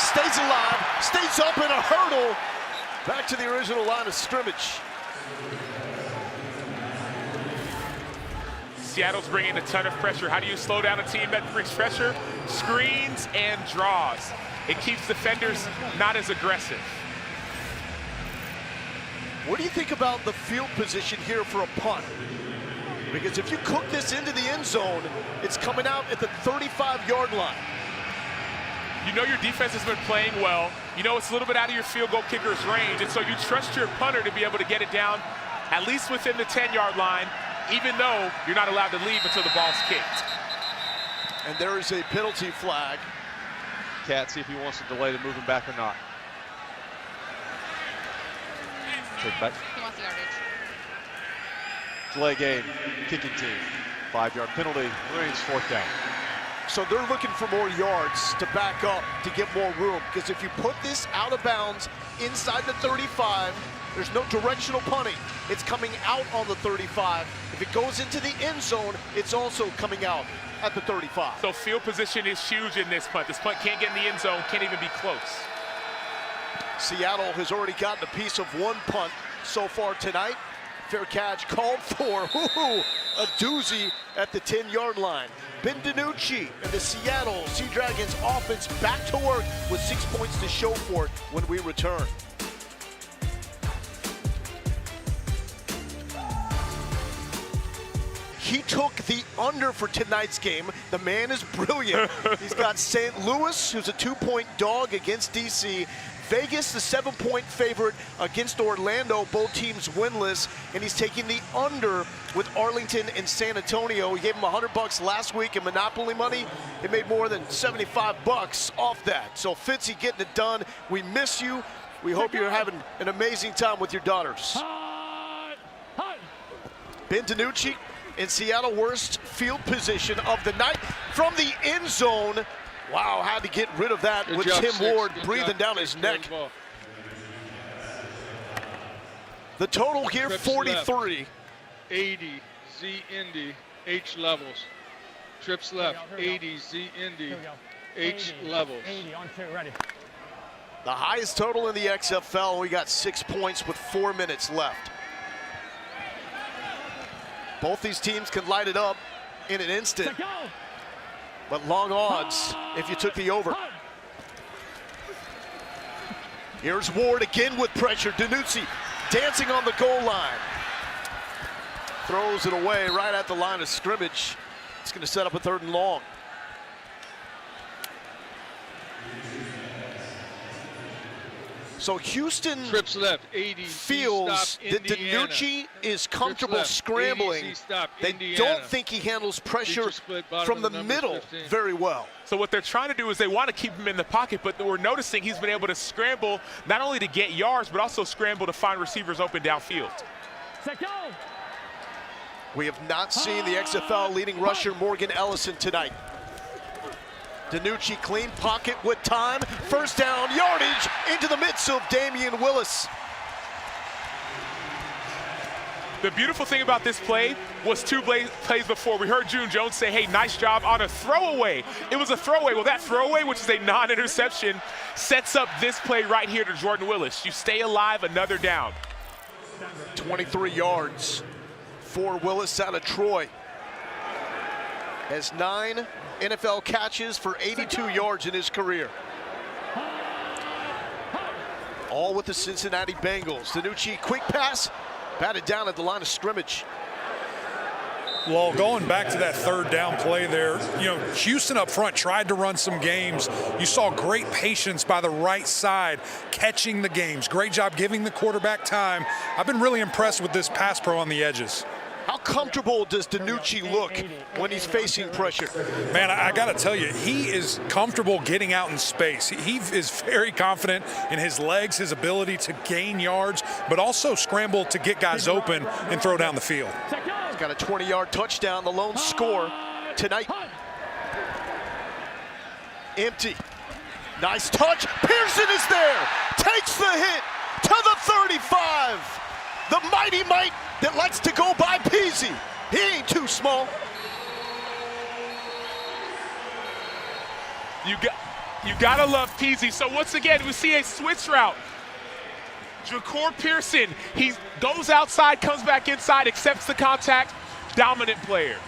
stays alive, stays up in a hurdle. Back to the original line of scrimmage. Seattle's bringing a ton of pressure. How do you slow down a team that brings pressure? Screens and draws. It keeps defenders not as aggressive. What do you think about the field position here for a punt? Because if you cook this into the end zone, it's coming out at the 35-yard line. You know your defense has been playing well. You know it's a little bit out of your field goal kicker's range, and so you trust your punter to be able to get it down at least within the 10-yard line, even though you're not allowed to leave until the ball's kicked. And there is a penalty flag. Cat, see if he wants to delay the moving back or not. Take back. He wants the yardage. Delay game, kicking team. 5-yard penalty, remains 4th down. So they're looking for more yards to back up to get more room, because if you put this out of bounds inside the 35, there's no directional punting. It's coming out on the 35. If it goes into the end zone, it's also coming out at the 35. So field position is huge in this punt. This punt can't get in the end zone, can't even be close. Seattle has already gotten a piece of one punt so far tonight. Fair catch called for. A doozy at the 10-yard line. Ben DiNucci and the Seattle Sea Dragons offense back to work with 6 points to show for it when we return. he took the under for tonight's game. The man is brilliant. He's got St. Louis, who's a 2-point dog against DC. Vegas, the 7-point favorite against Orlando, both teams winless, and he's taking the under with Arlington and San Antonio. He gave him $100 last week in Monopoly money. He made more than $75 off that. So Fitzy getting it done. We miss you. We hope you're having an amazing time with your daughters. Ben DiNucci in Seattle, worst field position of the night from the end zone. Wow, had to get rid of that with Tim Ward breathing down his neck. The total here, 43. 80, Z Indy, H levels. Trips left, 80, Z Indy, H levels. 80 on 2, ready. The highest total in the XFL. We got 6 points with 4 minutes left. Both these teams can light it up in an instant. But long odds if you took the over. Here's Ward again with pressure. DiNucci dancing on the goal line. Throws it away right at the line of scrimmage. It's going to set up a 3rd and long. So Houston trips left, 80, feels that DiNucci is comfortable scrambling. They don't think he handles pressure from the middle very well. So what they're trying to do is they want to keep him in the pocket, but we're noticing he's been able to scramble not only to get yards, but also scramble to find receivers open downfield. We have not seen the XFL leading rusher Morgan Ellison tonight. DiNucci clean pocket with time. 1st down, yardage into the midst of Damian Willis. The beautiful thing about this play was 2 plays before. We heard June Jones say, hey, nice job on a throwaway. It was a throwaway. Well, that throwaway, which is a non-interception, sets up this play right here to Jordan Willis. You stay alive, another down. 23 yards for Willis out of Troy. Has 9 NFL catches for 82 yards in his career. All with the Cincinnati Bengals. DiNucci, quick pass, batted down at the line of scrimmage. Well, going back to that 3rd down play there, Houston up front tried to run some games. You saw great patience by the right side, catching the games. Great job giving the quarterback time. I've been really impressed with this pass pro on the edges. How comfortable does DiNucci look when he's facing pressure? Man, I got to tell you, he is comfortable getting out in space. He is very confident in his legs, his ability to gain yards, but also scramble to get guys open and throw down the field. He's got a 20-yard touchdown, the lone score tonight. Empty. Nice touch. Pearson is there. Takes the hit to the 35. The mighty might that likes to go by Peasy. He ain't too small. You gotta love Peasy. So once again, we see a switch route. Ja'Cour Pearson, he goes outside, comes back inside, accepts the contact, dominant player.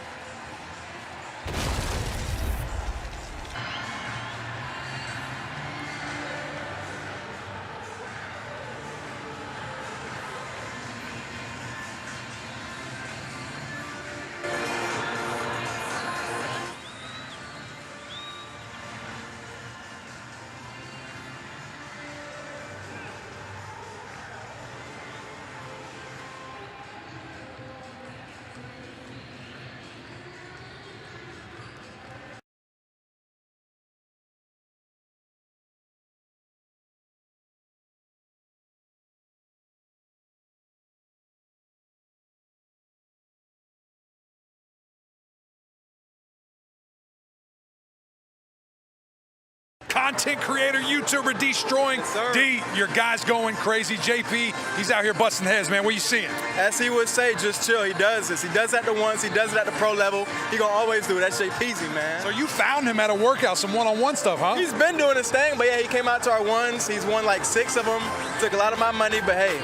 Content creator, YouTuber, destroying. D, your guy's going crazy. JP, he's out here busting heads, man. What you seeing? As he would say, just chill. He does this. He does it at the ones. He does it at the pro level. He gonna always do it. That's JPeasy, man. So you found him at a workout, some one-on-one stuff, huh? He's been doing his thing, but yeah, he came out to our ones. He's won like 6 of them. Took a lot of my money, but hey,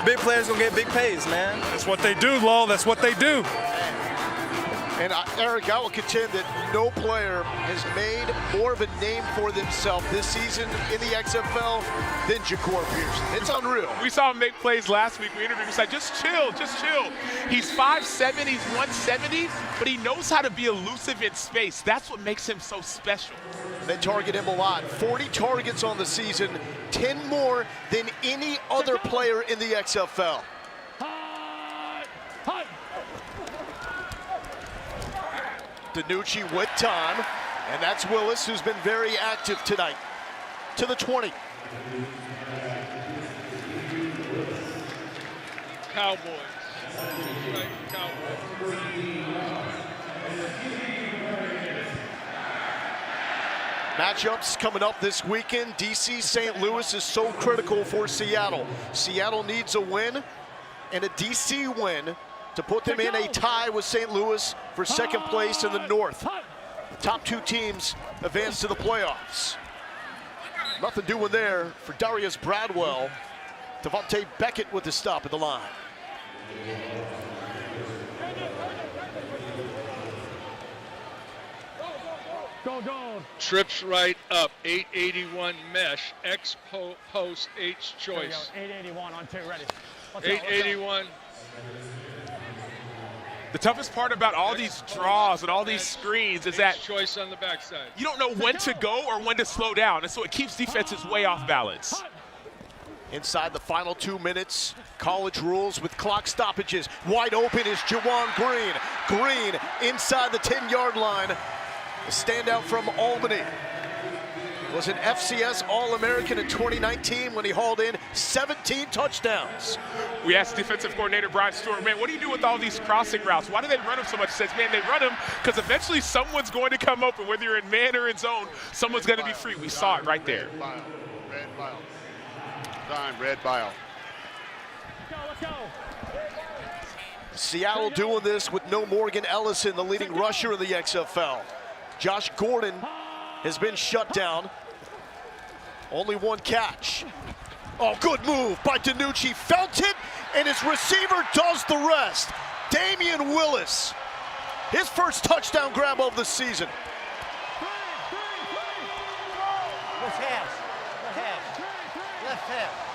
big players gonna get big pays, man. That's what they do, Lowell. That's what they do. And Eric, I will contend that no player has made more of a name for themselves this season in the XFL than Ja'Cour Pearson. It's unreal. We saw him make plays last week. We interviewed him. He said, just chill, just chill. He's 5'7", he's 170, but he knows how to be elusive in space. That's what makes him so special. They target him a lot. 40 targets on the season, 10 more than any other player in the XFL. DiNucci with time, and that's Willis, who's been very active tonight. To the 20. Cowboys. Right, Cowboys. Matchups coming up this weekend. DC St. Louis is so critical for Seattle. Seattle needs a win and a DC win to put them in a tie with St. Louis for second place in the North. The top two teams advance to the playoffs. Nothing doing there for Darius Bradwell. Devontae Beckett with the stop at the line. Go. Trips right up. 881 mesh. X post H choice. 881 on 2. Ready. 881. The toughest part about all these draws and all these screens is that choice on the backside. You don't know when to go or when to slow down, and so it keeps defenses way off balance. Inside the final 2 minutes, college rules with clock stoppages. Wide open is Juwan Green. Green inside the 10-yard line. A standout from Albany. Was an FCS All-American in 2019 when he hauled in 17 touchdowns. We asked defensive coordinator Brian Stewart, man, what do you do with all these crossing routes? Why do they run them so much? He says, man, they run them because eventually someone's going to come open, whether you're in man or in zone, someone's going to be free. We saw it right there. Red bile. Time, red bile. Let's go. Seattle doing this with no Morgan Ellison, the leading rusher in the XFL. Josh Gordon has been shut down. Only one catch. Oh, good move by DiNucci. Felt it, and his receiver does the rest. Damian Willis, his first touchdown grab of the season. Left half. Left half.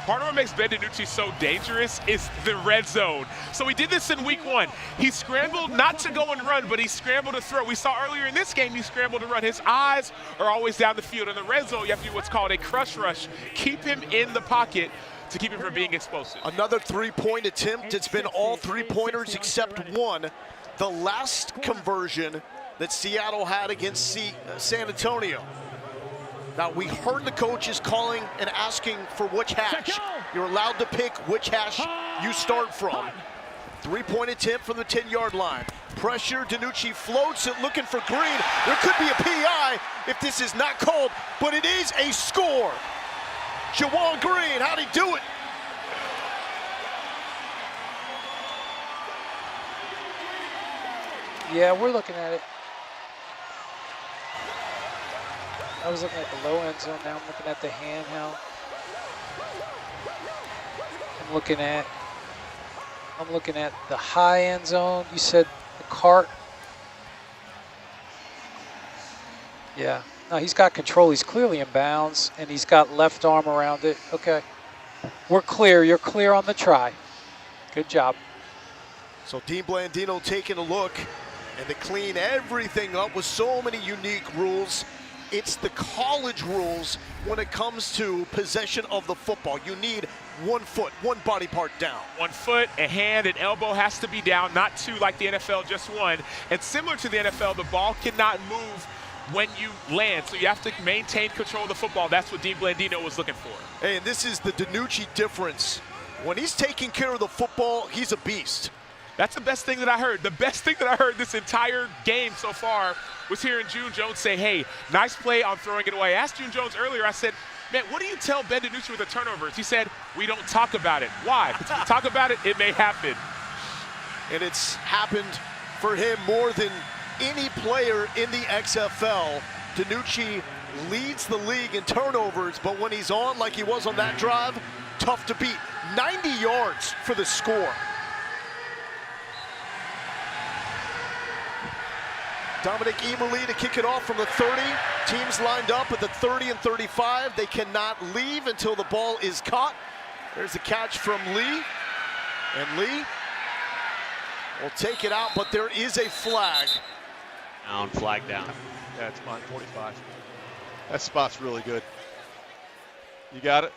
Part of what makes Ben DiNucci so dangerous is the red zone. So he did this in week 1. He scrambled not to go and run, but he scrambled to throw. We saw earlier in this game he scrambled to run. His eyes are always down the field. In the red zone, you have to do what's called a crush rush. Keep him in the pocket to keep him from being explosive. Another three-point attempt. It's been all three-pointers except one. The last conversion that Seattle had against San Antonio. Now, we heard the coaches calling and asking for which hash. You're allowed to pick which hash you start from. Three-point attempt from the 10-yard line. Pressure, DiNucci floats it, looking for Green. There could be a PI if this is not called, but it is a score. Juwan Green, how'd he do it? Yeah, we're looking at it. I was looking at the low end zone, now I'm looking at the handheld. I'm looking at the high end zone. You said the cart. Yeah, no, he's got control. He's clearly in bounds, and he's got left arm around it. Okay, we're clear. You're clear on the try. Good job. So Dean Blandino taking a look, and to clean everything up with so many unique rules. It's the college rules when it comes to possession of the football. You need 1 foot, one body part down. 1 foot, a hand, an elbow has to be down, not two like the NFL, just one. And similar to the NFL, the ball cannot move when you land, so you have to maintain control of the football. That's what Dean Blandino was looking for. Hey, and this is the DiNucci difference. When he's taking care of the football, he's a beast. That's the best thing that I heard. The best thing that I heard this entire game so far was hearing June Jones say, hey, nice play on throwing it away. I asked June Jones earlier, I said, man, what do you tell Ben DiNucci with the turnovers? He said, we don't talk about it. Why? Because if we talk about it, it may happen. And it's happened for him more than any player in the XFL. DiNucci leads the league in turnovers, but when he's on like he was on that drive, tough to beat. 90 yards for the score. Dominic Eberle to kick it off from the 30. Teams lined up at the 30 and 35. They cannot leave until the ball is caught. There's the catch from Lee. And Lee will take it out, but there is a flag. Flag down. Yeah, it's mine, 45. That spot's really good. You got it?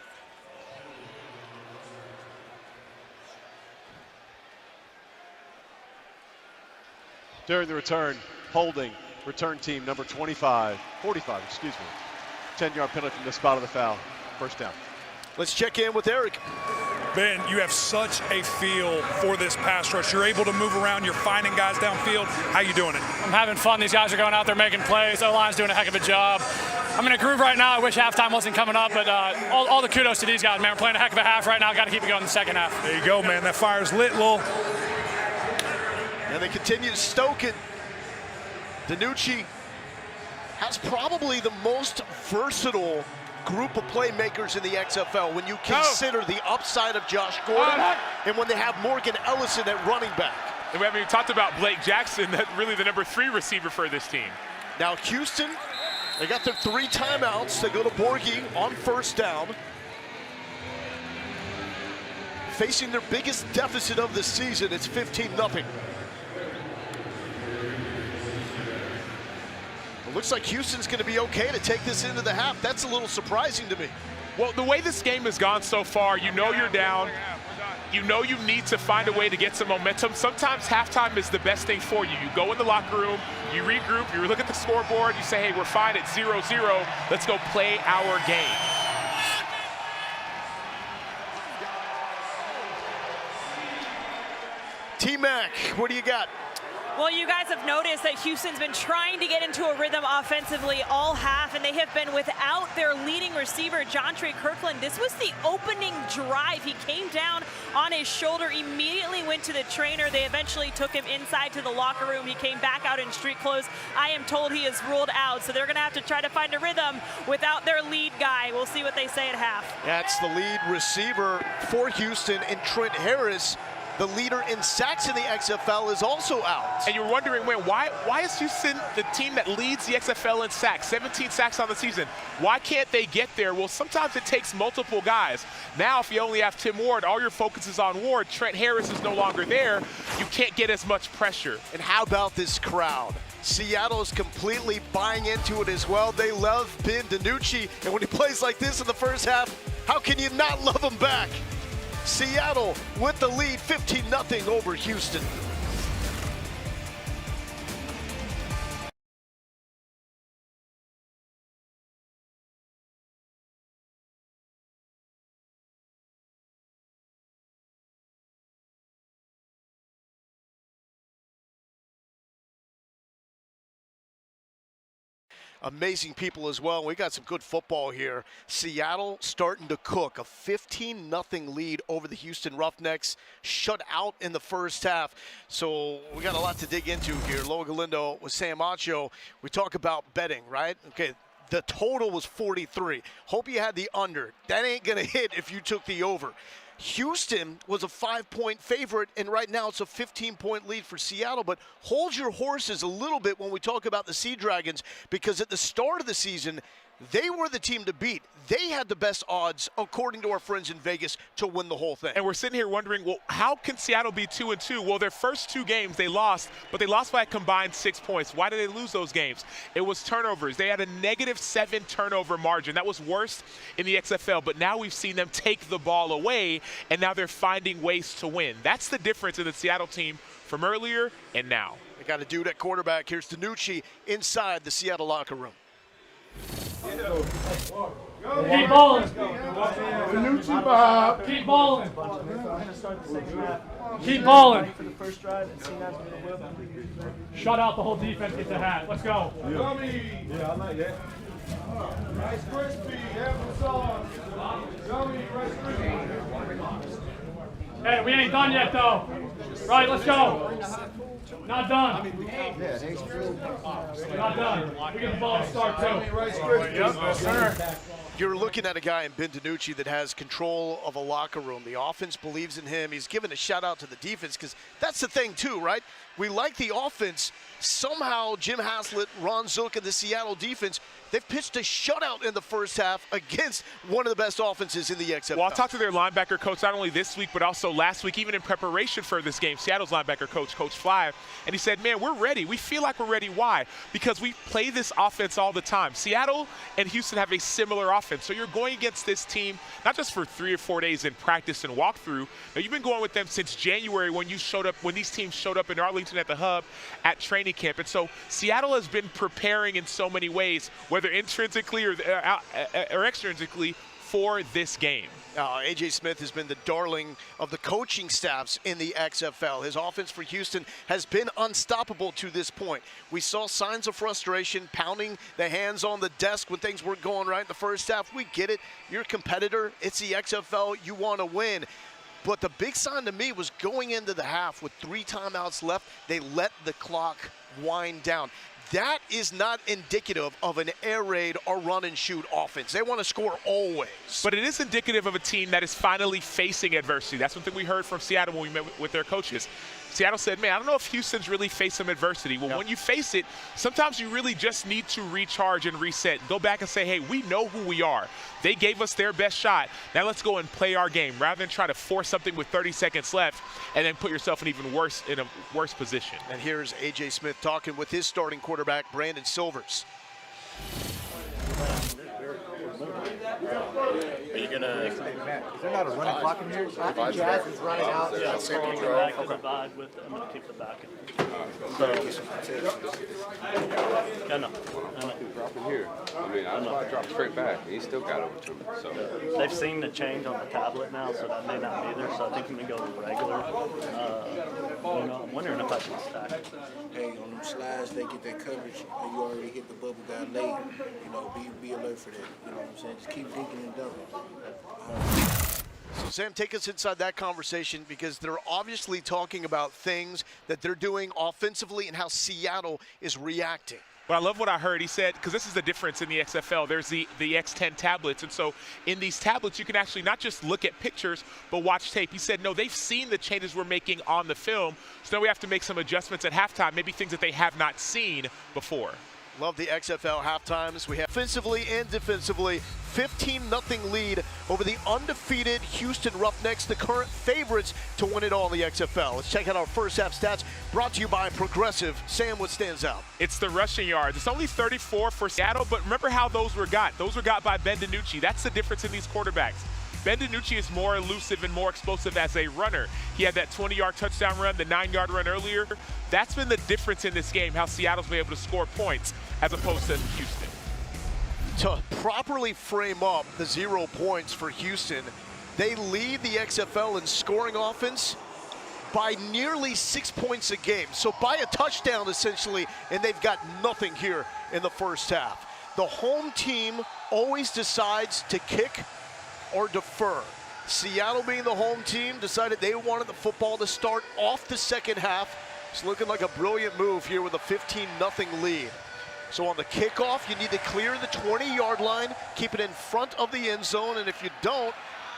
During the return, holding, return team number 45, excuse me. 10-yard penalty from the spot of the foul. First down. Let's check in with Eric. Ben, you have such a feel for this pass rush. You're able to move around. You're finding guys downfield. How you doing it? I'm having fun. These guys are going out there making plays. O-line's doing a heck of a job. I'm in a groove right now. I wish halftime wasn't coming up, but all the kudos to these guys, man. We're playing a heck of a half right now. Got to keep it going in the second half. There you go, man. That fire's lit, Lil. And they continue to stoke it. DiNucci has probably the most versatile group of playmakers in the XFL when you consider the upside of Josh Gordon and when they have Morgan Ellison at running back. And we haven't even talked about Blake Jackson, that's really the number 3 receiver for this team. Now Houston, they got their 3 timeouts. They go to Borghi on first down. Facing their biggest deficit of the season, it's 15-0. Looks like Houston's going to be okay to take this into the half. That's a little surprising to me. Well, the way this game has gone so far, you know you're down. You know you need to find a way to get some momentum. Sometimes halftime is the best thing for you. You go in the locker room, you regroup, you look at the scoreboard, you say, hey, we're fine at 0-0. Let's go play our game. T-Mac, what do you got? Well, you guys have noticed that Houston's been trying to get into a rhythm offensively all half, and they have been without their leading receiver, Jontre Kirkland. This was the opening drive. He came down on his shoulder, immediately went to the trainer. They eventually took him inside to the locker room. He came back out in street clothes. I am told he is ruled out, so they're going to have to try to find a rhythm without their lead guy. We'll see what they say at half. That's the lead receiver for Houston, and Trent Harris, the leader in sacks in the XFL, is also out. And you're wondering, why is Houston the team that leads the XFL in sacks? 17 sacks on the season. Why can't they get there? Well, sometimes it takes multiple guys. Now, if you only have Tim Ward, all your focus is on Ward. Trent Harris is no longer there. You can't get as much pressure. And how about this crowd? Seattle's completely buying into it as well. They love Ben DiNucci, and when he plays like this in the first half, how can you not love him back? Seattle with the lead, 15-0 over Houston. Amazing people as well. We got some good football here. Seattle starting to cook. A 15-0 lead over the Houston Roughnecks, shut out in the first half. So we got a lot to dig into here. Loa Galindo with Sam Acho. We talk about betting, right? Okay, the total was 43. Hope you had the under. That ain't going to hit if you took the over. Houston was a 5-point favorite, and right now it's a 15-point lead for Seattle. But hold your horses a little bit when we talk about the Sea Dragons, because at the start of the season, they were the team to beat. They had the best odds, according to our friends in Vegas, to win the whole thing. And we're sitting here wondering, well, how can Seattle be 2-2? Well, their first 2 games they lost, but they lost by a combined 6 points. Why did they lose those games? It was turnovers. They had a -7 turnover margin. That was worst in the XFL, but now we've seen them take the ball away, and now they're finding ways to win. That's the difference in the Seattle team from earlier and now. They got a dude at quarterback. Here's DiNucci inside the Seattle locker room. Keep balling. Keep balling. Keep balling. Shut out the whole defense. Get the hat. Let's go. Yeah, I like that. Rice crispy, applesauce. Yummy, Rice crispy. Hey, we ain't done yet though. Right, let's go. Not done. Not done. We get the ball to start too. Yes, sir. You're looking at a guy in Ben DiNucci that has control of a locker room. The offense believes in him. He's given a shout out to the defense, because that's the thing too, right? we like the offense. Somehow Jim Haslett, Ron Zook, and the Seattle defense, they've pitched a shutout in the first half against one of the best offenses in the XFL. Well, I talked to their linebacker coach not only this week, but also last week, even in preparation for this game, Seattle's linebacker coach, Coach Fly, and he said, man, we're ready. We feel like we're ready. Why? Because we play this offense all the time. Seattle and Houston have a similar offense. So you're going against this team, not just for 3 or 4 days in practice and walkthrough. Now, you've been going with them since January when these teams showed up in Arlington at the Hub at training camp. And so Seattle has been preparing in so many ways, whether intrinsically or extrinsically, for this game. A.J. Smith has been the darling of the coaching staffs in the XFL. His offense for Houston has been unstoppable to this point. We saw signs of frustration, pounding the hands on the desk when things weren't going right in the first half. We get it. You're a competitor. It's the XFL. You want to win. But the big sign to me was going into the half with 3 timeouts left, they let the clock wind down. That is not indicative of an air raid or run and shoot offense. They want to score always. But it is indicative of a team that is finally facing adversity. That's one thing we heard from Seattle when we met with their coaches. Seattle said, man, I don't know if Houston's really faced some adversity. Well, when you face it, sometimes you really just need to recharge and reset. Go back and say, hey, we know who we are. They gave us their best shot. Now let's go and play our game rather than try to force something with 30 seconds left and then put yourself in a worse position. And here's A.J. Smith talking with his starting quarterback, Brandon Silvers. Are you gonna? Is there not a running clock in here? I think Jazz is running out. Yeah, so I'm going to divide with, I'm going to keep the back. So, I know. Drop him here. I mean, I probably drop straight back. He still got over to me. So they've seen the change on the tablet now, so that may not be there. So I think I'm going to go regular. I'm wondering if I should stack it. Hey, on them slides, they get that coverage, and you already hit the bubble guy late. Be alert for that. You know what I'm saying? Just keep thinking and dumping. So, Sam, take us inside that conversation because they're obviously talking about things that they're doing offensively and how Seattle is reacting. But I love what I heard. He said, because this is the difference in the XFL, there's the X10 tablets. And so in these tablets, you can actually not just look at pictures, but watch tape. He said, no, they've seen the changes we're making on the film. So now we have to make some adjustments at halftime, maybe things that they have not seen before. Love the XFL halftimes. We have offensively and defensively 15-0 lead over the undefeated Houston Roughnecks, the current favorites to win it all in the XFL. Let's check out our first half stats brought to you by Progressive. Sam, what stands out? It's the rushing yards. It's only 34 for Seattle, but remember how those were got. Those were got by Ben DiNucci. That's the difference in these quarterbacks. Ben DiNucci is more elusive and more explosive as a runner. He had that 20-yard touchdown run, the 9-yard run earlier. That's been the difference in this game, how Seattle's been able to score points as opposed to Houston. To properly frame up the 0 points for Houston, they lead the XFL in scoring offense by nearly 6 points a game. So by a touchdown, essentially, and they've got nothing here in the first half. The home team always decides to kick or defer. Seattle, being the home team, decided they wanted the football to start off the second half. It's looking like a brilliant move here with a 15-0 lead. So on the kickoff, you need to clear the 20-yard line, keep it in front of the end zone, and if you don't,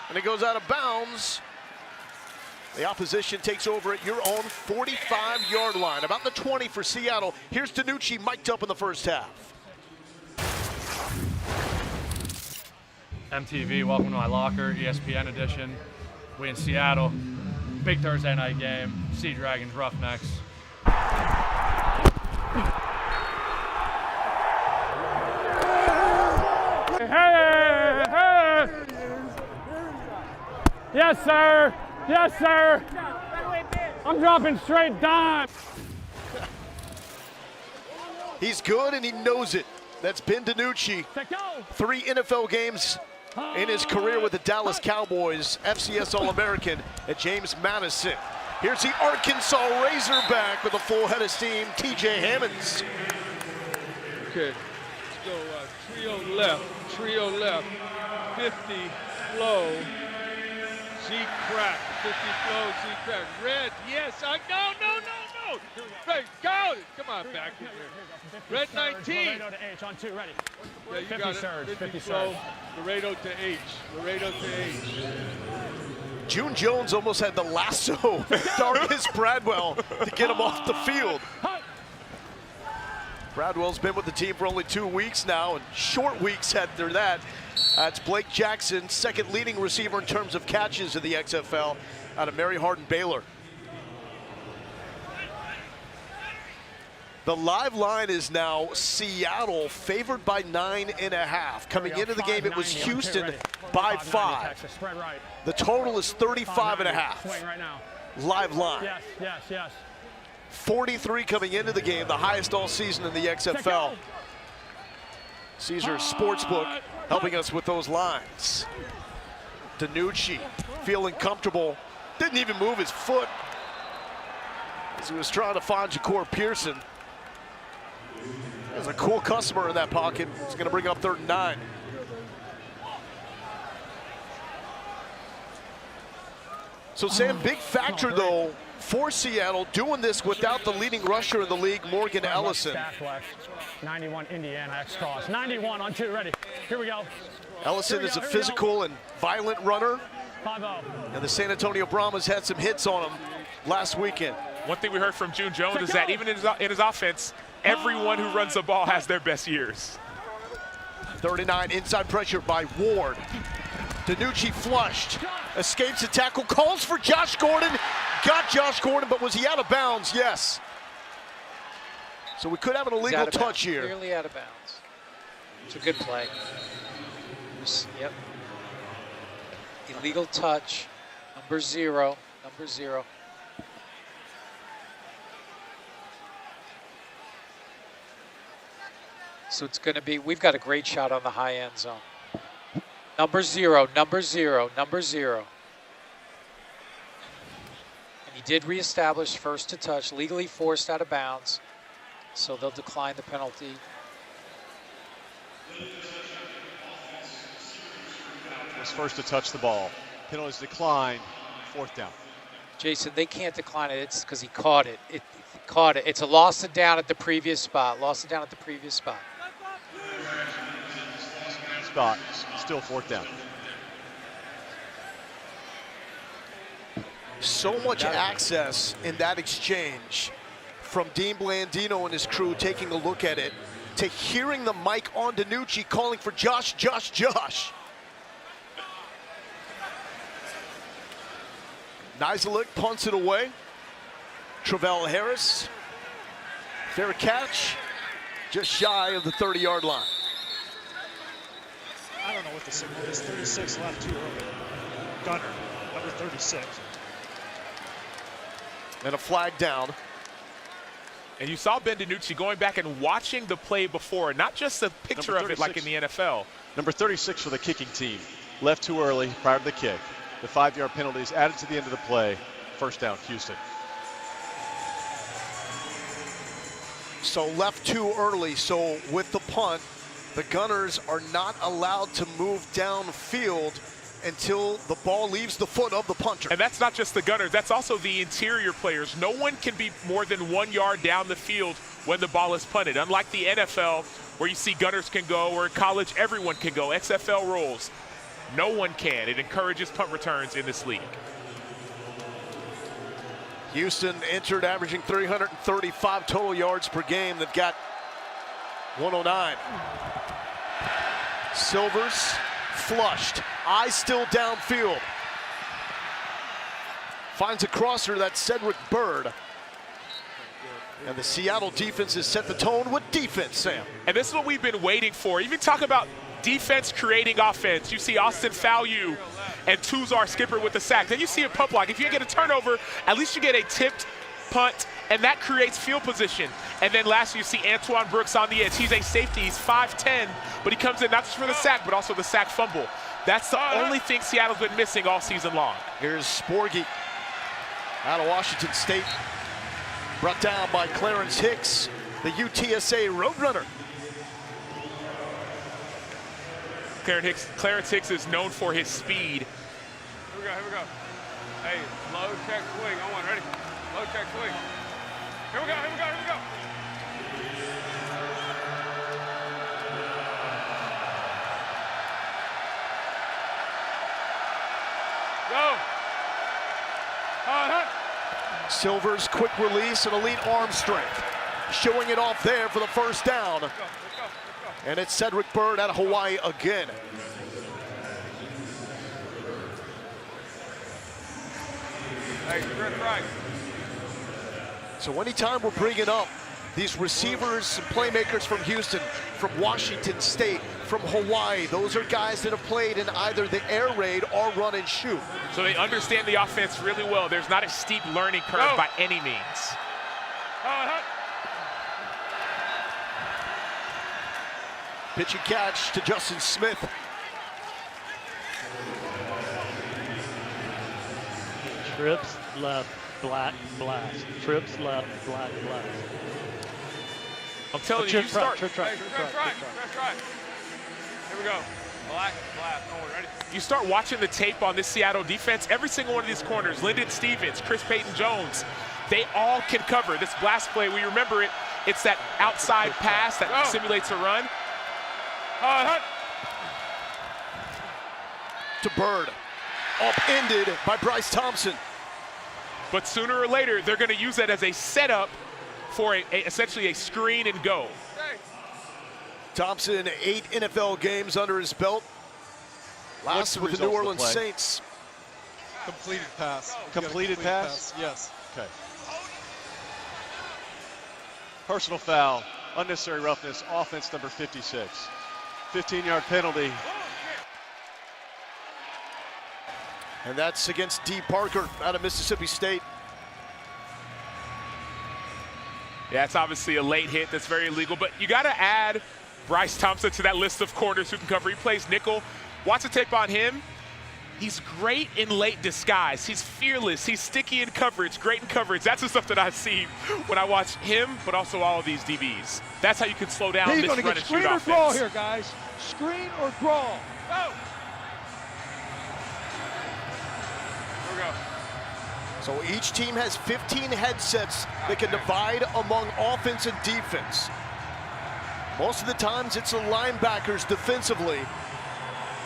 and it goes out of bounds, the opposition takes over at your own 45-yard line, about the 20 for Seattle. Here's DiNucci mic'd up in the first half. MTV, welcome to my locker, ESPN edition. We in Seattle, big Thursday night game, Sea Dragons, Roughnecks. Hey! Yes, sir! Yes, sir! I'm dropping straight dime! He's good and he knows it. That's Ben DiNucci. 3 NFL games in his career with the Dallas Cowboys, FCS All-American at James Madison. Here's the Arkansas Razorback with a full head of steam, TJ Hammonds. Okay, let's go trio left, 50 flow, Z crack, 50 flow, Z crack, red, yes, no, Red, go, come on, back in here. Red 19. Laredo to H on 2, ready. Yeah, you 50 got it. surge, 50 flow, surge. Laredo to H, June Jones almost had the lasso Darkest Bradwell to get him off the field. Bradwell's been with the team for only 2 weeks now, and short weeks after that. It's Blake Jackson, second leading receiver in terms of catches in the XFL out of Mary Hardin Baylor. The live line is now Seattle favored by 9.5. Coming into the game, it was Houston by 5. The total is 35.5. Live line. Yes, yes, yes. 43 coming into the game, the highest all season in the XFL. Caesars Sportsbook helping us with those lines. DiNucci feeling comfortable, didn't even move his foot as he was trying to find Ja'Cour Pearson. There's a cool customer in that pocket. He's going to bring up 3rd and 9. So Sam, big factor though for Seattle doing this without the leading rusher in the league, Morgan Ellison. 91 Indiana X cross. 91 on 2, ready. Here we go. Ellison is a physical and violent runner. 5-0. And the San Antonio Brahmas had some hits on him last weekend. One thing we heard from June Jones is that even in his offense, everyone who runs the ball has their best years. 39 inside pressure by Ward. DiNucci flushed, escapes the tackle, calls for Josh Gordon. Got Josh Gordon, but was he out of bounds? Yes. So we could have an illegal touch here. Clearly out of bounds. It's a good play. Yep. Illegal touch. Number 0. Number 0. So it's going to be, we've got a great shot on the high end zone. Number 0, number 0, number 0. And he did reestablish first to touch, legally forced out of bounds. So they'll decline the penalty. Was first to touch the ball. Penalties declined, 4th down. Jason, they can't decline it. It's because he caught it. He caught it. It's a loss it down at the previous spot. Lost it down at the previous spot. Spot, still 4th down. So much access in that exchange from Dean Blandino and his crew taking a look at it to hearing the mic on DiNucci calling for Josh, Josh, Josh. Nizilik punts it away. Travell Harris, fair catch, just shy of the 30-yard line. I don't know what the signal is. 36 left too early. Gunner, number 36. And a flag down. And you saw Ben DiNucci going back and watching the play before, not just a picture of it like in the NFL. Number 36 for the kicking team. Left too early prior to the kick. The 5-yard penalty is added to the end of the play. 1st down, Houston. So left too early. So with the punt, the Gunners are not allowed to move downfield until the ball leaves the foot of the punter. And that's not just the Gunners, that's also the interior players. No one can be more than 1 yard down the field when the ball is punted. Unlike the NFL, where you see Gunners can go, or in college, everyone can go. XFL rules, no one can. It encourages punt returns in this league. Houston entered averaging 335 total yards per game. They've got 109. Silvers flushed, eyes still downfield. Finds a crosser, that's Cedric Bird. And the Seattle defense has set the tone with defense, Sam. And this is what we've been waiting for. Even talk about defense creating offense. You see Austin Fallu and Tuzar Skipper with the sack. Then you see a punt block. If you get a turnover, at least you get a tipped punt, and that creates field position. And then last you see Antoine Brooks on the edge. He's a safety, he's 5'10", but he comes in not just for the sack, but also the sack fumble. That's the only thing Seattle's been missing all season long. Here's Sporgy out of Washington State. Brought down by Clarence Hicks, the UTSA Roadrunner. Clarence Hicks is known for his speed. Here we go. Hey, low check swing. On one, ready? Low check swing. Here we go. Go. Silver's quick release and elite arm strength. Showing it off there for the first down. And it's Cedric Byrd out of Hawaii again. So anytime we're bringing up these receivers and playmakers from Houston, from Washington State, from Hawaii, those are guys that have played in either the air raid or run and shoot. So they understand the offense really well. There's not a steep learning curve by any means. Pitch and catch to Justin Smith. Trips left, black, blast. Trips left, black, blast. I'm telling you, you start. Trip try. Here we go. Black, blast. Ready? You start watching the tape on this Seattle defense. Every single one of these corners, Lyndon Stevens, Chris Payton-Jones, they all can cover. This blast play, we remember it. It's that outside pass that simulates a run. To Byrd. Upended by Bryce Thompson. But sooner or later, they're going to use that as a setup for essentially a screen and go. Thompson, 8 NFL games under his belt. Last with the New Orleans Saints. Completed pass. Completed pass? Yes. Okay. Personal foul, unnecessary roughness, offense number 56. 15-yard penalty. And that's against D. Parker out of Mississippi State. Yeah, it's obviously a late hit that's very illegal, but you got to add Bryce Thompson to that list of corners who can cover. He plays nickel. Watch the tape on him. He's great in late disguise. He's fearless. He's sticky in coverage, great in coverage. That's the stuff that I see when I watch him, but also all of these DBs. That's how you can slow down this run and shoot offense. Screen or draw here, guys. Screen or draw. Go. So each team has 15 headsets that can divide among offense and defense. Most of the times it's the linebackers defensively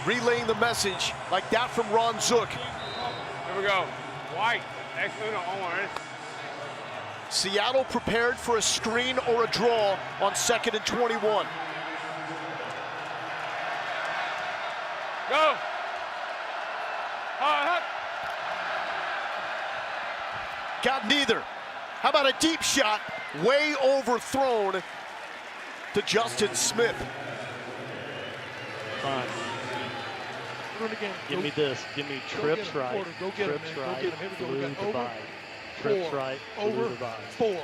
relaying the message, like that from Ron Zook. Here we go. White. Seattle prepared for a screen or a draw on 2nd and 21. Go. Got neither. How about a deep shot, way overthrown to Justin Smith. Fine. Give me this. Give me trips right. Trips right. Blue divide. Trips right. Blue divide. 4.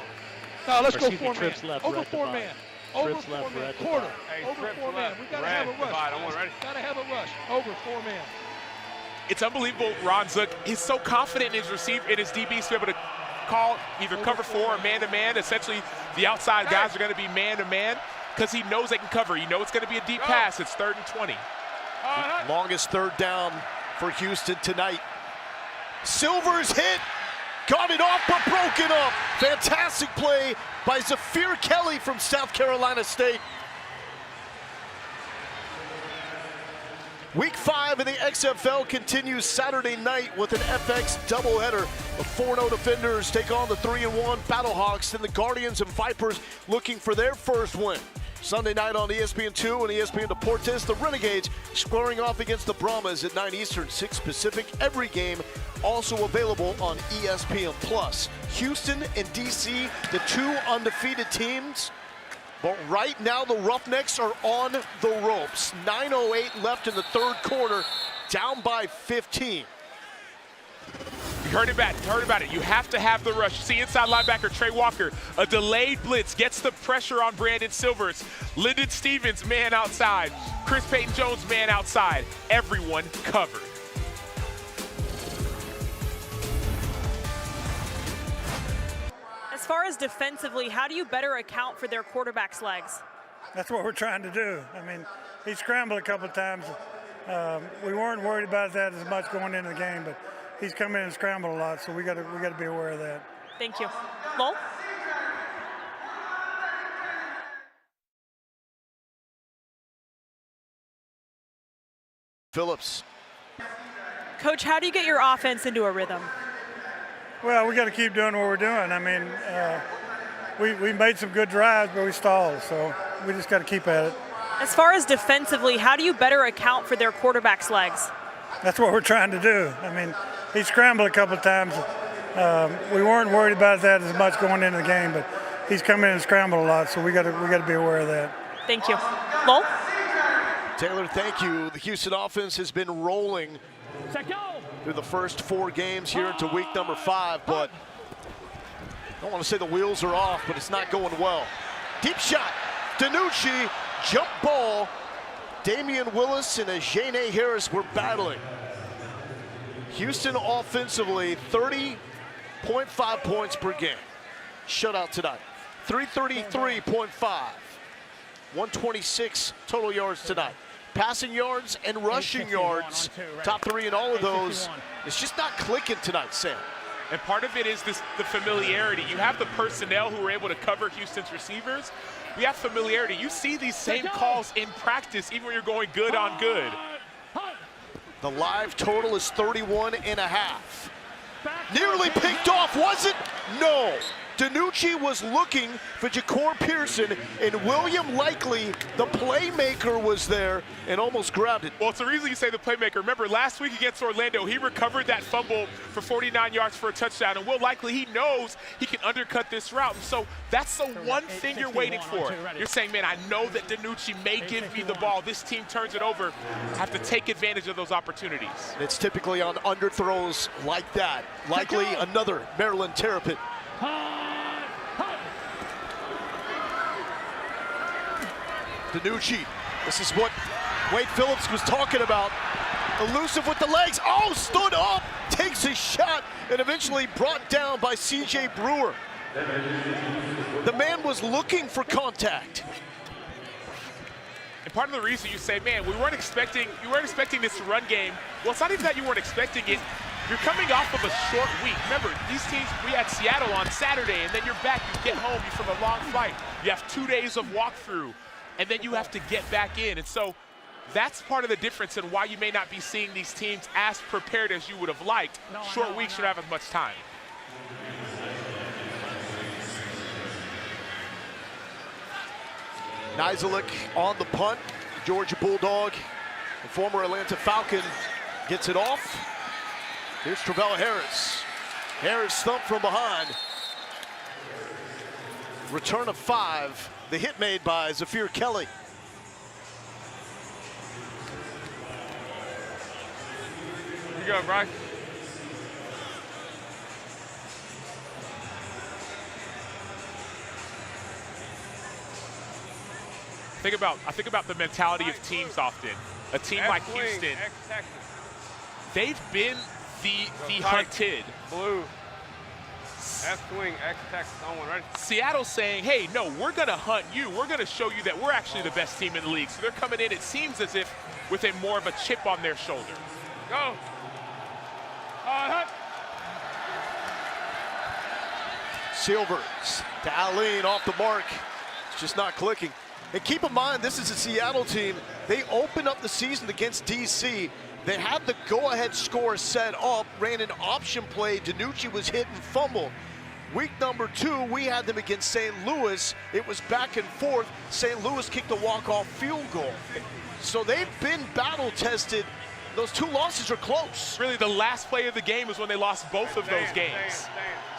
Now let's go 4 man. Trips left. Over red 4 divide. man. Over Trips 4 left. man. Red Quarter. divide. Over 4 man. We gotta have a rush. Gotta have a rush. Over 4 man. It's unbelievable, Ron Zook. He's so confident in his DBs to be able to call either cover 4 or man-to-man. Essentially, the outside guys are going to be man-to-man because he knows they can cover. You know it's going to be a deep pass. It's 3rd and 20. Longest 3rd down for Houston tonight. Silver's hit. Got it off, but broken up. Fantastic play by Zafir Kelly from South Carolina State. Week 5 in the XFL continues Saturday night with an FX doubleheader. The 4-0 defenders take on the 3-1 Battlehawks, and the Guardians and Vipers looking for their first win. Sunday night on ESPN2 and ESPN Deportes, the Renegades squaring off against the Brahmas at 9 Eastern, 6 Pacific. Every game also available on ESPN+. Houston and DC, the 2 undefeated teams. But right now, the Roughnecks are on the ropes. 9:08 left in the 3rd quarter, down by 15. You heard about it. You have to have the rush. See inside linebacker Trey Walker, a delayed blitz, gets the pressure on Brandon Silvers. Lyndon Stevens, man outside. Chris Payton-Jones, man outside. Everyone covered. As far as defensively, how do you better account for their quarterback's legs? That's what we're trying to do. I mean, he scrambled a couple of times. We weren't worried about that as much going into the game, but he's come in and scrambled a lot, so we got to be aware of that. Thank you. Lowell? Phillips. Coach, how do you get your offense into a rhythm? Well, we got to keep doing what we're doing. I mean, we made some good drives, but we stalled, so we just got to keep at it. As far as defensively, how do you better account for their quarterback's legs? That's what we're trying to do. I mean, he scrambled a couple of times. We weren't worried about that as much going into the game, but he's come in and scrambled a lot, so we got to be aware of that. Thank you. Lowell? Taylor, thank you. The Houston offense has been rolling through the first 4 games here into week number 5, but I don't want to say the wheels are off, but it's not going well. Deep shot, DiNucci, jump ball. Damian Willis and Ajene Harris were battling. Houston offensively, 30.5 points per game. Shutout tonight. 333.5. 126 total yards tonight. Passing yards and rushing yards, top 3 in all of those. It's just not clicking tonight, Sam. And part of it is the familiarity. You have the personnel who are able to cover Houston's receivers. We have familiarity. You see these same calls in practice, even when you're going good on good. The live total is 31.5. Nearly picked off, was it? No. DiNucci was looking for Ja'Cour Pearson, and William Likely, the playmaker, was there and almost grabbed it. Well, it's the reason you say the playmaker. Remember, last week against Orlando, he recovered that fumble for 49 yards for a touchdown, and Will Likely, he knows he can undercut this route. And so that's the one thing you're waiting for. You're saying, man, I know that DiNucci may give me the ball. This team turns it over. I have to take advantage of those opportunities. And it's typically on underthrows like that. Likely another Maryland Terrapin. DiNucci, this is what Wade Phillips was talking about. Elusive with the legs, oh, stood up, takes a shot, and eventually brought down by C.J. Brewer. The man was looking for contact. And part of the reason you say, man, you weren't expecting this run game. Well, it's not even that you weren't expecting it. You're coming off of a short week. Remember, these teams, we had Seattle on Saturday, and then you're back, you get home, you're from a long flight. You have 2 days of walkthrough, and then you have to get back in. And so that's part of the difference in why you may not be seeing these teams as prepared as you would have liked. Short weeks, you don't have as much time. Nizilik on the punt. Georgia Bulldog, the former Atlanta Falcon, gets it off. Here's Travella Harris. Harris thumped from behind. Return of 5. The hit made by Zafir Kelly. You go, Bryce. I think about the mentality of teams often. A team like Houston, they've been the hunted. Blue. F-swing, X-Texas on one, ready? Seattle's saying, hey, no, we're going to hunt you. We're going to show you that we're actually the best team in the league. So they're coming in, it seems as if, with a more of a chip on their shoulder. Go. Hunt. Silvers to Allen off the mark. It's just not clicking. And keep in mind, this is a Seattle team. They opened up the season against DC. They had the go-ahead score set up, ran an option play. DiNucci was hit and fumbled. Week number 2, we had them against St. Louis. It was back and forth. St. Louis kicked a walk-off field goal. So they've been battle-tested. Those 2 losses are close. Really, the last play of the game is when they lost both of those games.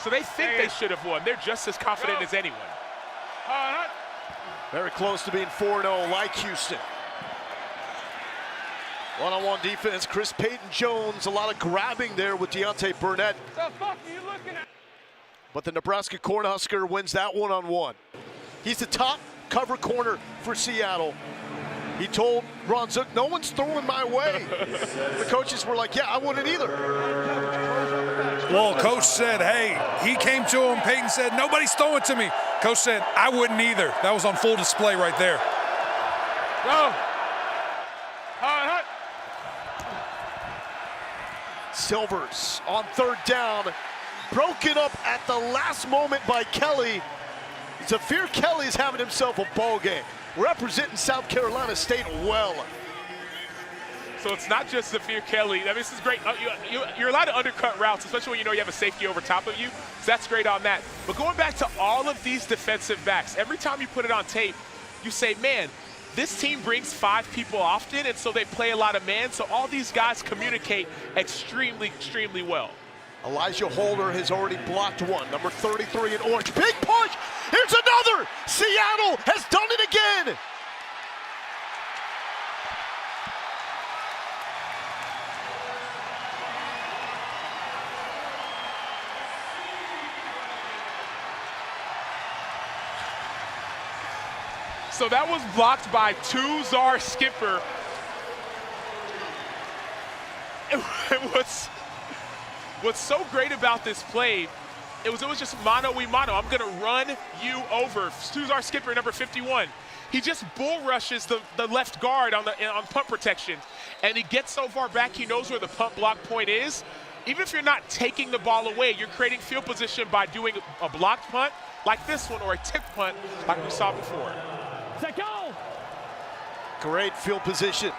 So they think they should have won. They're just as confident as anyone. Very close to being 4-0 like Houston. One-on-one defense, Chris Payton-Jones, a lot of grabbing there with Deontay Burnett. The fuck are you looking at? But the Nebraska Cornhusker wins that one-on-one. He's the top cover corner for Seattle. He told Ron Zook, no one's throwing my way. The coaches were like, yeah, I wouldn't either. Well, coach said, hey, he came to him. Peyton said, nobody's throwing to me. Coach said, I wouldn't either. That was on full display right there. Go. Silvers on 3rd down, broken up at the last moment by Kelly. Zafir Kelly is having himself a ball game, representing South Carolina State well. So it's not just Zafir Kelly. I mean, this is great. You're allowed to undercut routes, especially when you know you have a safety over top of you. So that's great on that. But going back to all of these defensive backs, every time you put it on tape, you say, man, this team brings 5 people often, and so they play a lot of man. So all these guys communicate extremely, extremely well. Elijah Holder has already blocked one. Number 33 in orange. Big push. Here's another. Seattle has done it again. So that was blocked by Tuzar Skipper. What's so great about this play, it was just mano-a-mano. I'm gonna run you over. Tuzar Skipper, number 51. He just bull rushes the left guard on punt protection. And he gets so far back, he knows where the punt block point is. Even if you're not taking the ball away, you're creating field position by doing a blocked punt like this one or a tip punt like we saw before. Set go! Great field position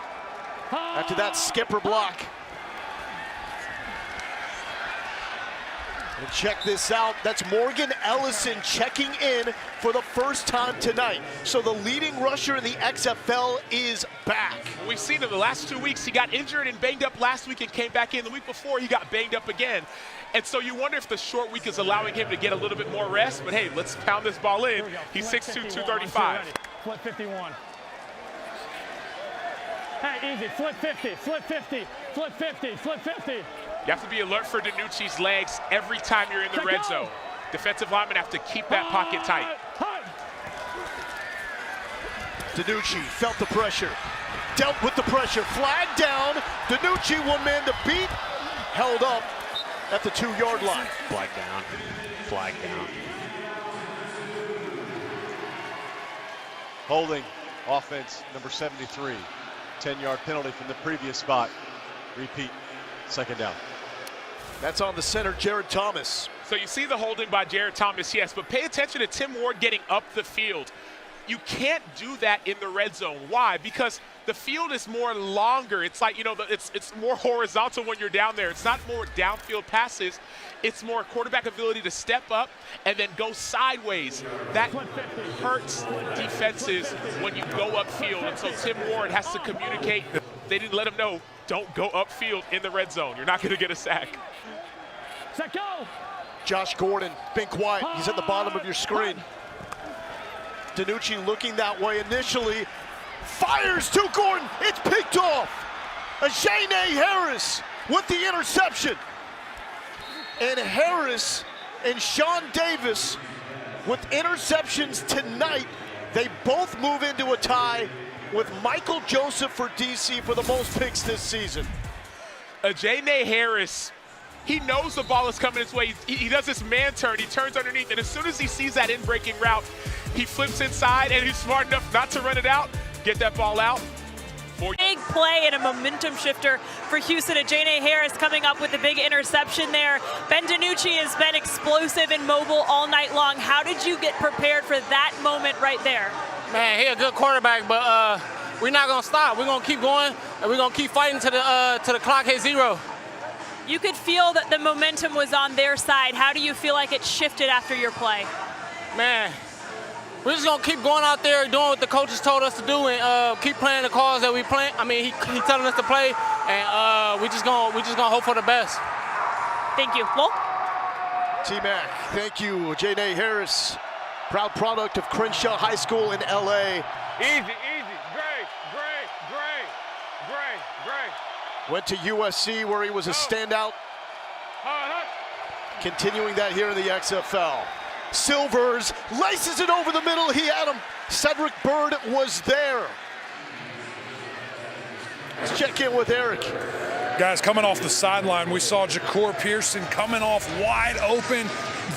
after that Skipper block. And check this out, that's Morgan Ellison checking in for the first time tonight. So the leading rusher in the XFL is back. We've seen him the last 2 weeks. He got injured and banged up last week and came back in. The week before, he got banged up again. And so you wonder if the short week is allowing him to get a little bit more rest. But hey, let's pound this ball in. He's 6'2", 235. Flip 51. Hey, easy. Flip 50, flip 50, flip 50, flip 50. You have to be alert for DiNucci's legs every time you're in the red zone. Defensive linemen have to keep that pocket tight. DiNucci felt the pressure, dealt with the pressure, flag down. DiNucci, one man to beat, held up at the 2-yard line. Flag down, flag down. Holding, offense, number 73. 10-yard penalty from the previous spot. Repeat, second down. That's on the center, Jared Thomas. So you see the holding by Jared Thomas, yes, but pay attention to Tim Ward getting up the field. You can't do that in the red zone. Why? Because the field is more longer. It's like, you know, it's more horizontal when you're down there. It's not more downfield passes. It's more quarterback ability to step up and then go sideways. That hurts defenses when you go upfield. And so Tim Ward has to communicate. They didn't let him know, don't go upfield in the red zone. You're not going to get a sack. Set go! Josh Gordon, been quiet. He's at the bottom of your screen. DiNucci looking that way initially. Fires to Gordon. It's picked off. Ajane Harris with the interception. And Harris and Sean Davis with interceptions tonight. They both move into a tie with Michael Joseph for DC for the most picks this season. Ajane Harris, he knows the ball is coming his way. He does this man turn. He turns underneath, and as soon as he sees that in-breaking route, he flips inside, and he's smart enough not to run it out, get that ball out. Big play and a momentum shifter for Houston. Ajane Harris coming up with a big interception there. Ben DiNucci has been explosive and mobile all night long. How did you get prepared for that moment right there? Man, he's a good quarterback, but we're not gonna stop. We're gonna keep going, and we're gonna keep fighting to the clock hits 0. You could feel that the momentum was on their side. How do you feel like it shifted after your play? Man, we're just gonna keep going out there doing what the coaches told us to do and keep playing the calls that we play. I mean, he's telling us to play, and we just gonna hope for the best. Thank you. Lowell? T-Mac, thank you. Ajane Harris, proud product of Crenshaw High School in LA. Easy, great. Went to USC where he was a standout. Continuing that here in the XFL. Silvers laces it over the middle. He had him. Cedric Bird was there. Let's check in with Eric. Guys, coming off the sideline, we saw Ja'Cour Pearson coming off wide open,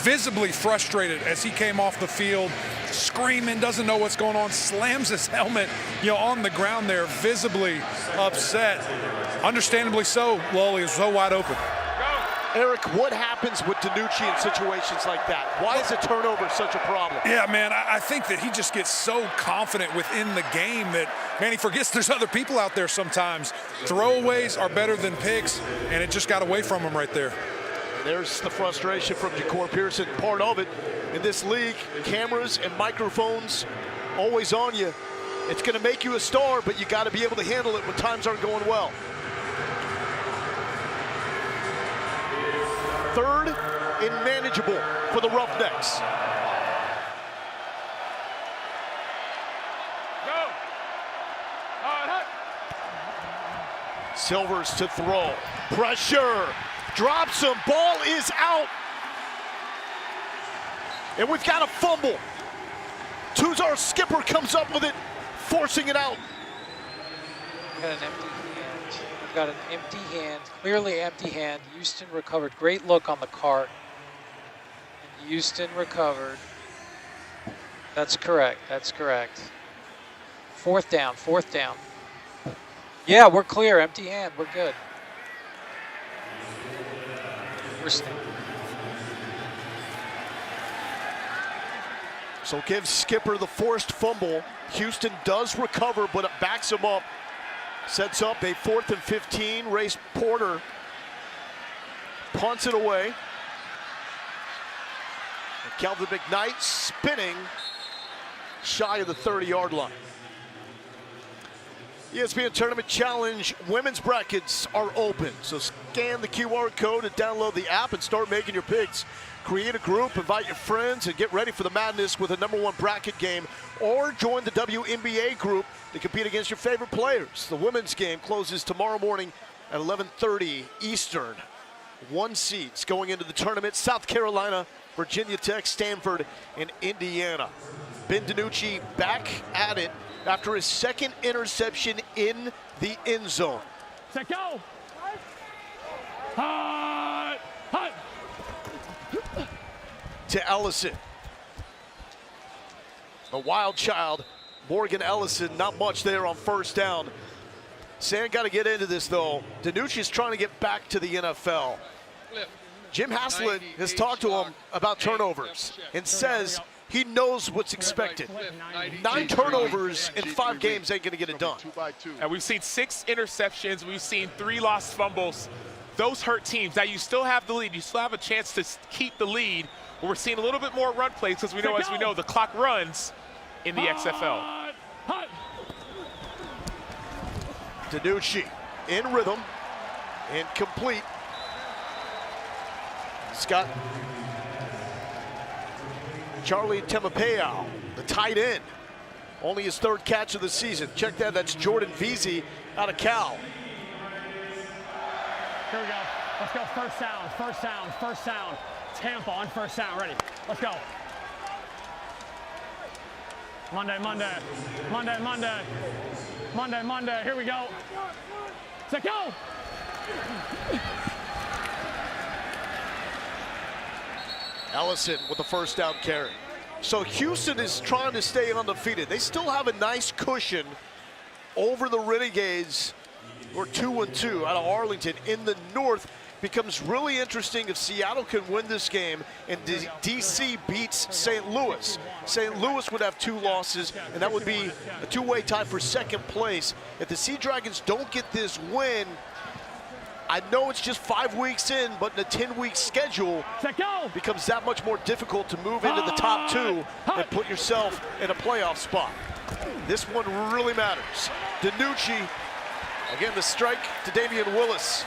visibly frustrated as he came off the field, screaming, doesn't know what's going on, slams his helmet, on the ground there, visibly upset. Understandably so, Lowell, he was so wide open. Eric, what happens with DiNucci in situations like that? Why is a turnover such a problem? Yeah, man, I think that he just gets so confident within the game that, man, he forgets there's other people out there sometimes. Throwaways are better than picks, and it just got away from him right there. There's the frustration from Ja'Cour Pearson. Part of it in this league, cameras and microphones always on you. It's going to make you a star, but you got to be able to handle it when times aren't going well. Third and manageable for the Roughnecks. Go. Silvers to throw. Pressure. Drops him. Ball is out. And we've got a fumble. Tuzar skipper comes up with it, forcing it out. Got an empty hand, clearly empty hand. Houston recovered. Great look on the cart. And Houston recovered. That's correct. That's correct. Fourth down. Fourth down. Yeah, we're clear. Empty hand. We're good. So gives Skipper the forced fumble. Houston does recover, but it backs him up. Sets up a 4th and 15. Race Porter punts it away. And Kelvin McKnight spinning shy of the 30-yard line. ESPN Tournament Challenge women's brackets are open. So scan the QR code and download the app and start making your picks. Create a group, invite your friends, and get ready for the madness with a #1 bracket game, or join the WNBA group to compete against your favorite players. The women's game closes tomorrow morning at 11:30 Eastern. 1 seeds going into the tournament: South Carolina, Virginia Tech, Stanford, and Indiana. Ben DiNucci back at it after his second interception in the end zone. Set, go. Hut. Hut. To Ellison. A wild child, Morgan Ellison, not much there on first down. Sam got to get into this though. DiNucci's trying to get back to the NFL. Jim Haslett has talked to him about turnovers and says he knows what's expected. 9 turnovers in 5 games ain't going to get it done. And we've seen 6 interceptions. We've seen 3 lost fumbles. Those hurt teams. Now you still have the lead. You still have a chance to keep the lead. We're seeing a little bit more run plays because we know, as we know, the clock runs in the XFL. DiNucci in rhythm, incomplete. Scott Charlie Temapeo, the tight end, only his 3rd catch of the season. Check that, that's Jordan Veazey out of Cal. Here we go. Let's go. First sound. First sound. First sound. Tampa on first down. Ready. Let's go. Monday, Monday. Monday, Monday. Monday, Monday. Here we go. Set, go. Ellison with the first down carry. So Houston is trying to stay undefeated. They still have a nice cushion over the Renegades, who are 2-2 out of Arlington in the North. Becomes really interesting if Seattle can win this game and DC beats St. Louis. St. Louis would have 2 losses, and that would be a 2-way tie for 2nd place. If the Sea Dragons don't get this win, I know it's just 5 weeks in, but in a 10-week schedule, becomes that much more difficult to move into the top 2 and put yourself in a playoff spot. This one really matters. DiNucci, again, the strike to Damian Willis.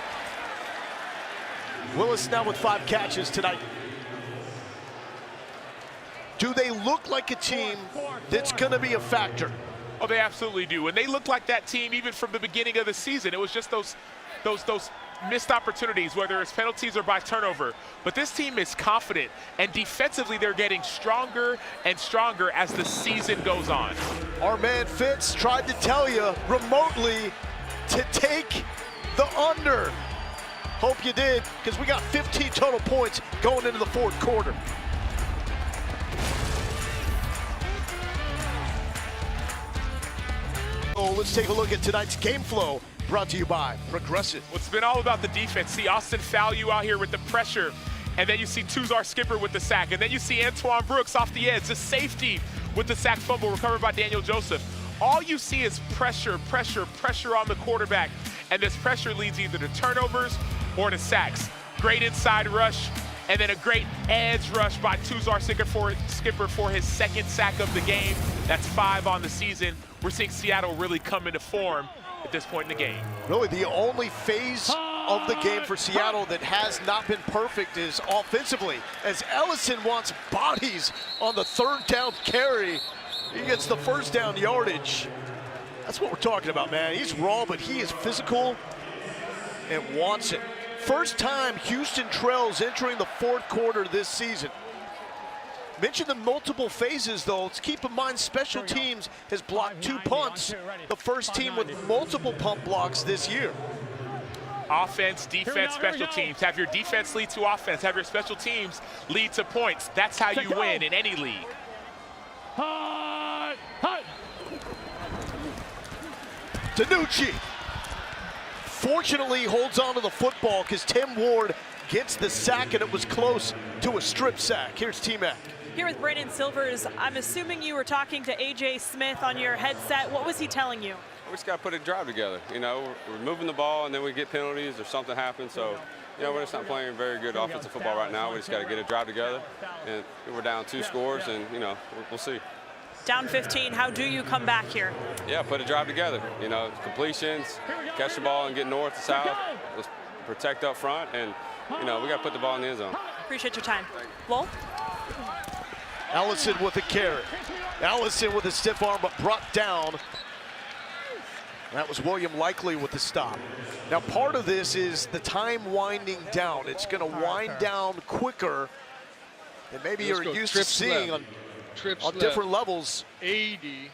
Willis now with 5 catches tonight. Do they look like a team that's going to be a factor? Oh, they absolutely do. And they look like that team even from the beginning of the season. It was just those missed opportunities, whether it's penalties or by turnover. But this team is confident, and defensively they're getting stronger and stronger as the season goes on. Our man Fitz tried to tell you remotely to take the under. Hope you did, because we got 15 total points going into the 4th quarter. Oh, let's take a look at tonight's game flow brought to you by Progressive. Well, it's been all about the defense. See Austin Falu out here with the pressure, and then you see Tuzar Skipper with the sack, and then you see Antoine Brooks off the edge, the safety with the sack fumble recovered by Daniel Joseph. All you see is pressure, pressure, pressure on the quarterback, and this pressure leads either to turnovers or to sacks. Great inside rush, and then a great edge rush by Tuzar Skipper for his second sack of the game. That's 5 on the season. We're seeing Seattle really come into form at this point in the game. Really, the only phase of the game for Seattle that has not been perfect is offensively, as Ellison wants bodies on the 3rd down carry. He gets the 1st down yardage. That's what we're talking about, man. He's raw, but he is physical and wants it. First time Houston trails entering the 4th quarter this season. Mention the multiple phases, though. Let's keep in mind special teams has blocked 2 punts. The first team with multiple punt blocks this year. Offense, defense, special teams. Have your defense lead to offense. Have your special teams lead to points. That's how you win in any league. DiNucci fortunately holds on to the football because Tim Ward gets the sack, and it was close to a strip sack. Here's T-Mac. Here with Brandon Silvers, I'm assuming you were talking to A.J. Smith on your headset. What was he telling you? We just got to put a drive together. You know, we're moving the ball, and then we get penalties or something happens. So, you know, we're just not playing very good offensive football right now. We just got to get a drive together. And we're down 2 scores, and, you know, we'll see. Down 15, how do you come back here? Yeah, put a drive together. You know, completions, catch the ball and get north to south, just protect up front, and, you know, we got to put the ball in the end zone. Appreciate your time. Lowell? Ellison with a carry. Ellison with a stiff arm, but brought down. That was William Likely with the stop. Now, part of this is the time winding down. It's going to wind down quicker than maybe you're used to seeing on different levels. 80,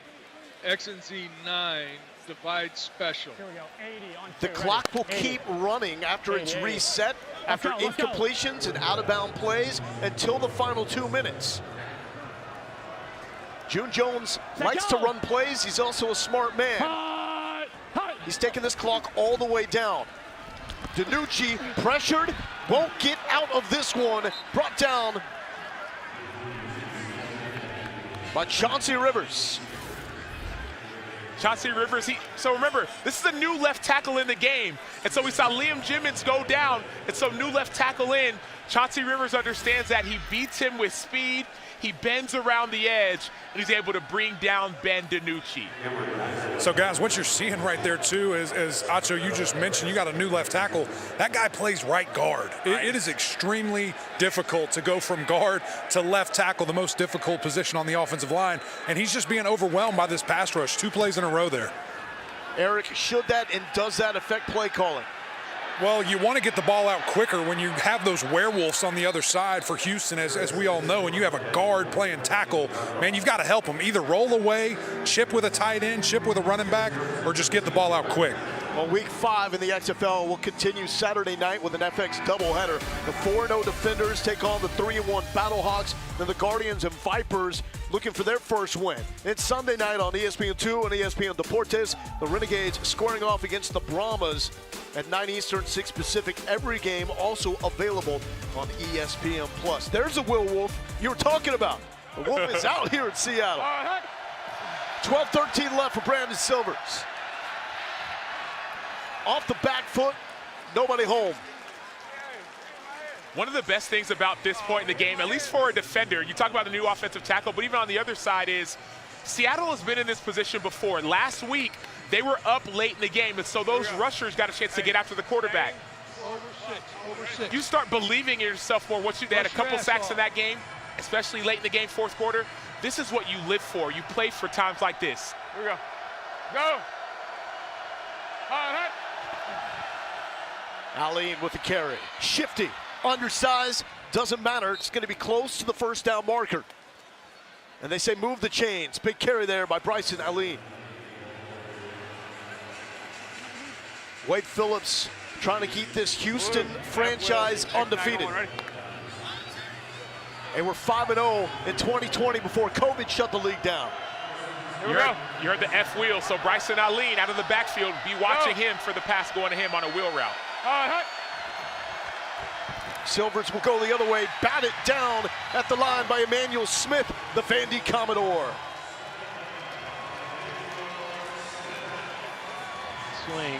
X and Z 9, divide special. Here we go, 80 on The clock will keep running after it's reset, after incompletions and out-of-bound plays until the final 2 minutes. June Jones likes to run plays. He's also a smart man. He's taking this clock all the way down. DiNucci pressured, won't get out of this one. Brought down by Chauncey Rivers. Chauncey Rivers, so remember, this is a new left tackle in the game. And so we saw Liam Jimmins go down, and so new left tackle in. Chauncey Rivers understands that. He beats him with speed. He bends around the edge, and he's able to bring down Ben DiNucci. So, guys, what you're seeing right there, too, is, as Acho, you just mentioned, you got a new left tackle. That guy plays right guard. It is extremely difficult to go from guard to left tackle, the most difficult position on the offensive line, and he's just being overwhelmed by this pass rush. 2 plays in a row there. Eric, should that and does that affect play calling? Well, you want to get the ball out quicker when you have those werewolves on the other side for Houston, as we all know, and you have a guard playing tackle. Man, you've got to help them. Either roll away, chip with a tight end, chip with a running back, or just get the ball out quick. Well, week 5 in the XFL will continue Saturday night with an FX doubleheader. The 4-0 Defenders take on the 3-1 Battlehawks, then the Guardians and Vipers looking for their first win. It's Sunday night on ESPN2 and ESPN Deportes. The Renegades squaring off against the Brahmas at 9 Eastern, 6 Pacific. Every game also available on ESPN+. There's a Will Wolf you were talking about. The Wolf is out here in Seattle. 12-13 left for Brandon Silvers. Off the back foot, nobody home. One of the best things about this point in the game, at least for a defender, you talk about the new offensive tackle, but even on the other side is Seattle has been in this position before. Last week, they were up late in the game, and so those rushers got a chance to get after the quarterback. Over six. You start believing in yourself more once they had a couple sacks in that game, especially late in the game, 4th quarter. This is what you live for. You play for times like this. Here we go. Go. Aline with the carry. Shifty, undersized, doesn't matter. It's going to be close to the 1st down marker. And they say move the chains. Big carry there by Bryson Aline. Wade Phillips trying to keep this Houston franchise undefeated. And we're 5-0 in 2020 before COVID shut the league down. You heard the F wheel, so Bryson Allen out of the backfield, be watching him for the pass going to him on a wheel route. Silvers will go the other way, bat it down at the line by Emmanuel Smith, the Vandy Commodore. Swing.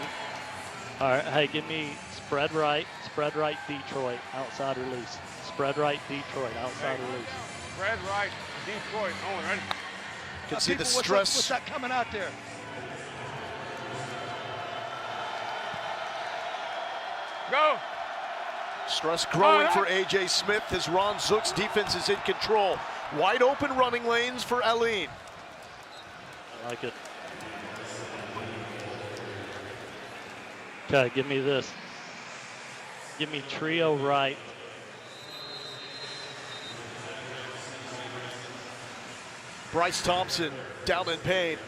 All right, hey, give me spread right, Detroit, outside release. Spread right, Detroit, outside release. Spread right, Detroit. Owen, ready? You can see the stress. What's that coming out there? Go. Stress growing for A.J. Smith as Ron Zook's defense is in control. Wide open running lanes for Allen. I like it. Okay, give me this. Give me trio right. Bryce Thompson down in pain.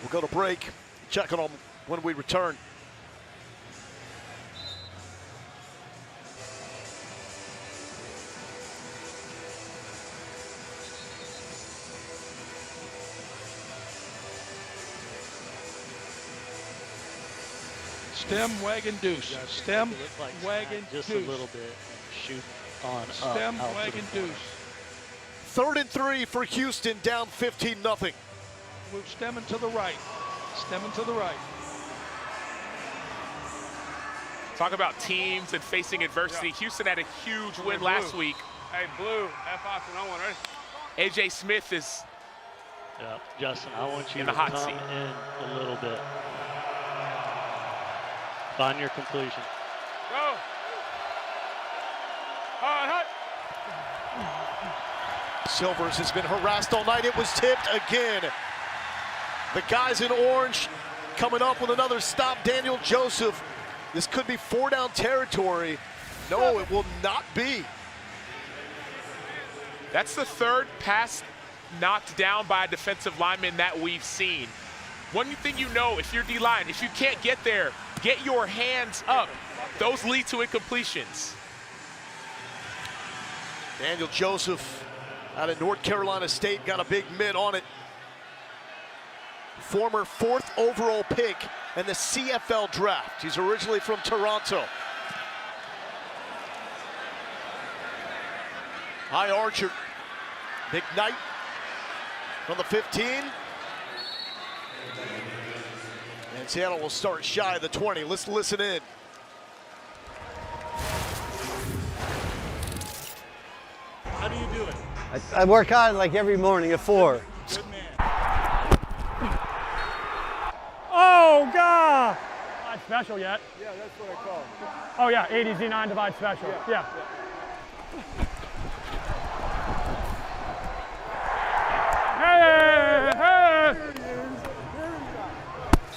We'll go to break. Check on him when we return. Stem, wagon, deuce. Stem, wagon, just deuce. a little bit. Shoot on Stem, up, wagon, deuce. 3rd and 3 for Houston, down 15-0. Move stemming to the right. Stemming to the right. Talk about teams and facing adversity. Houston had a huge win last week. Hey, blue, F option, Owen, ready? A.J. Smith is Justin, I want you in the to hot come seat. in a little bit. Find your conclusion. Go. Hot. Silvers has been harassed all night. It was tipped again. The guys in orange coming up with another stop. Daniel Joseph. This could be 4-down territory. No, it will not be. That's the 3rd pass knocked down by a defensive lineman that we've seen. One thing you know, if you're D-line, if you can't get there, get your hands up. Those lead to incompletions. Daniel Joseph out of North Carolina State got a big mid on it. Former 4th overall pick in the CFL draft. He's originally from Toronto. High Archer. Big night from the 15. And Seattle will start shy of the 20. Let's listen in. How do you do it? I work out like every morning at 4. Oh, God! Divide special yet? Yeah, that's what I call it. Oh, yeah, 80Z9 divide special. Yeah. Hey!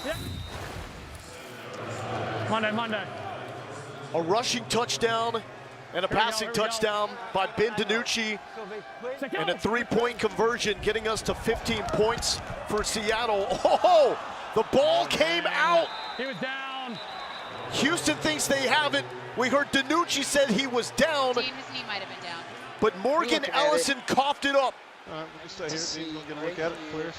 Yeah. Monday. A rushing touchdown and a passing touchdown by Ben DiNucci, and a 3-point conversion getting us to 15 points for Seattle. Oh, the ball came out. He was down. Houston thinks they have it. We heard DiNucci said he was down, James, he might have been down. but Morgan Ellison coughed it up. All right, we'll just stay here. Dean's going to get a look at it. Clears.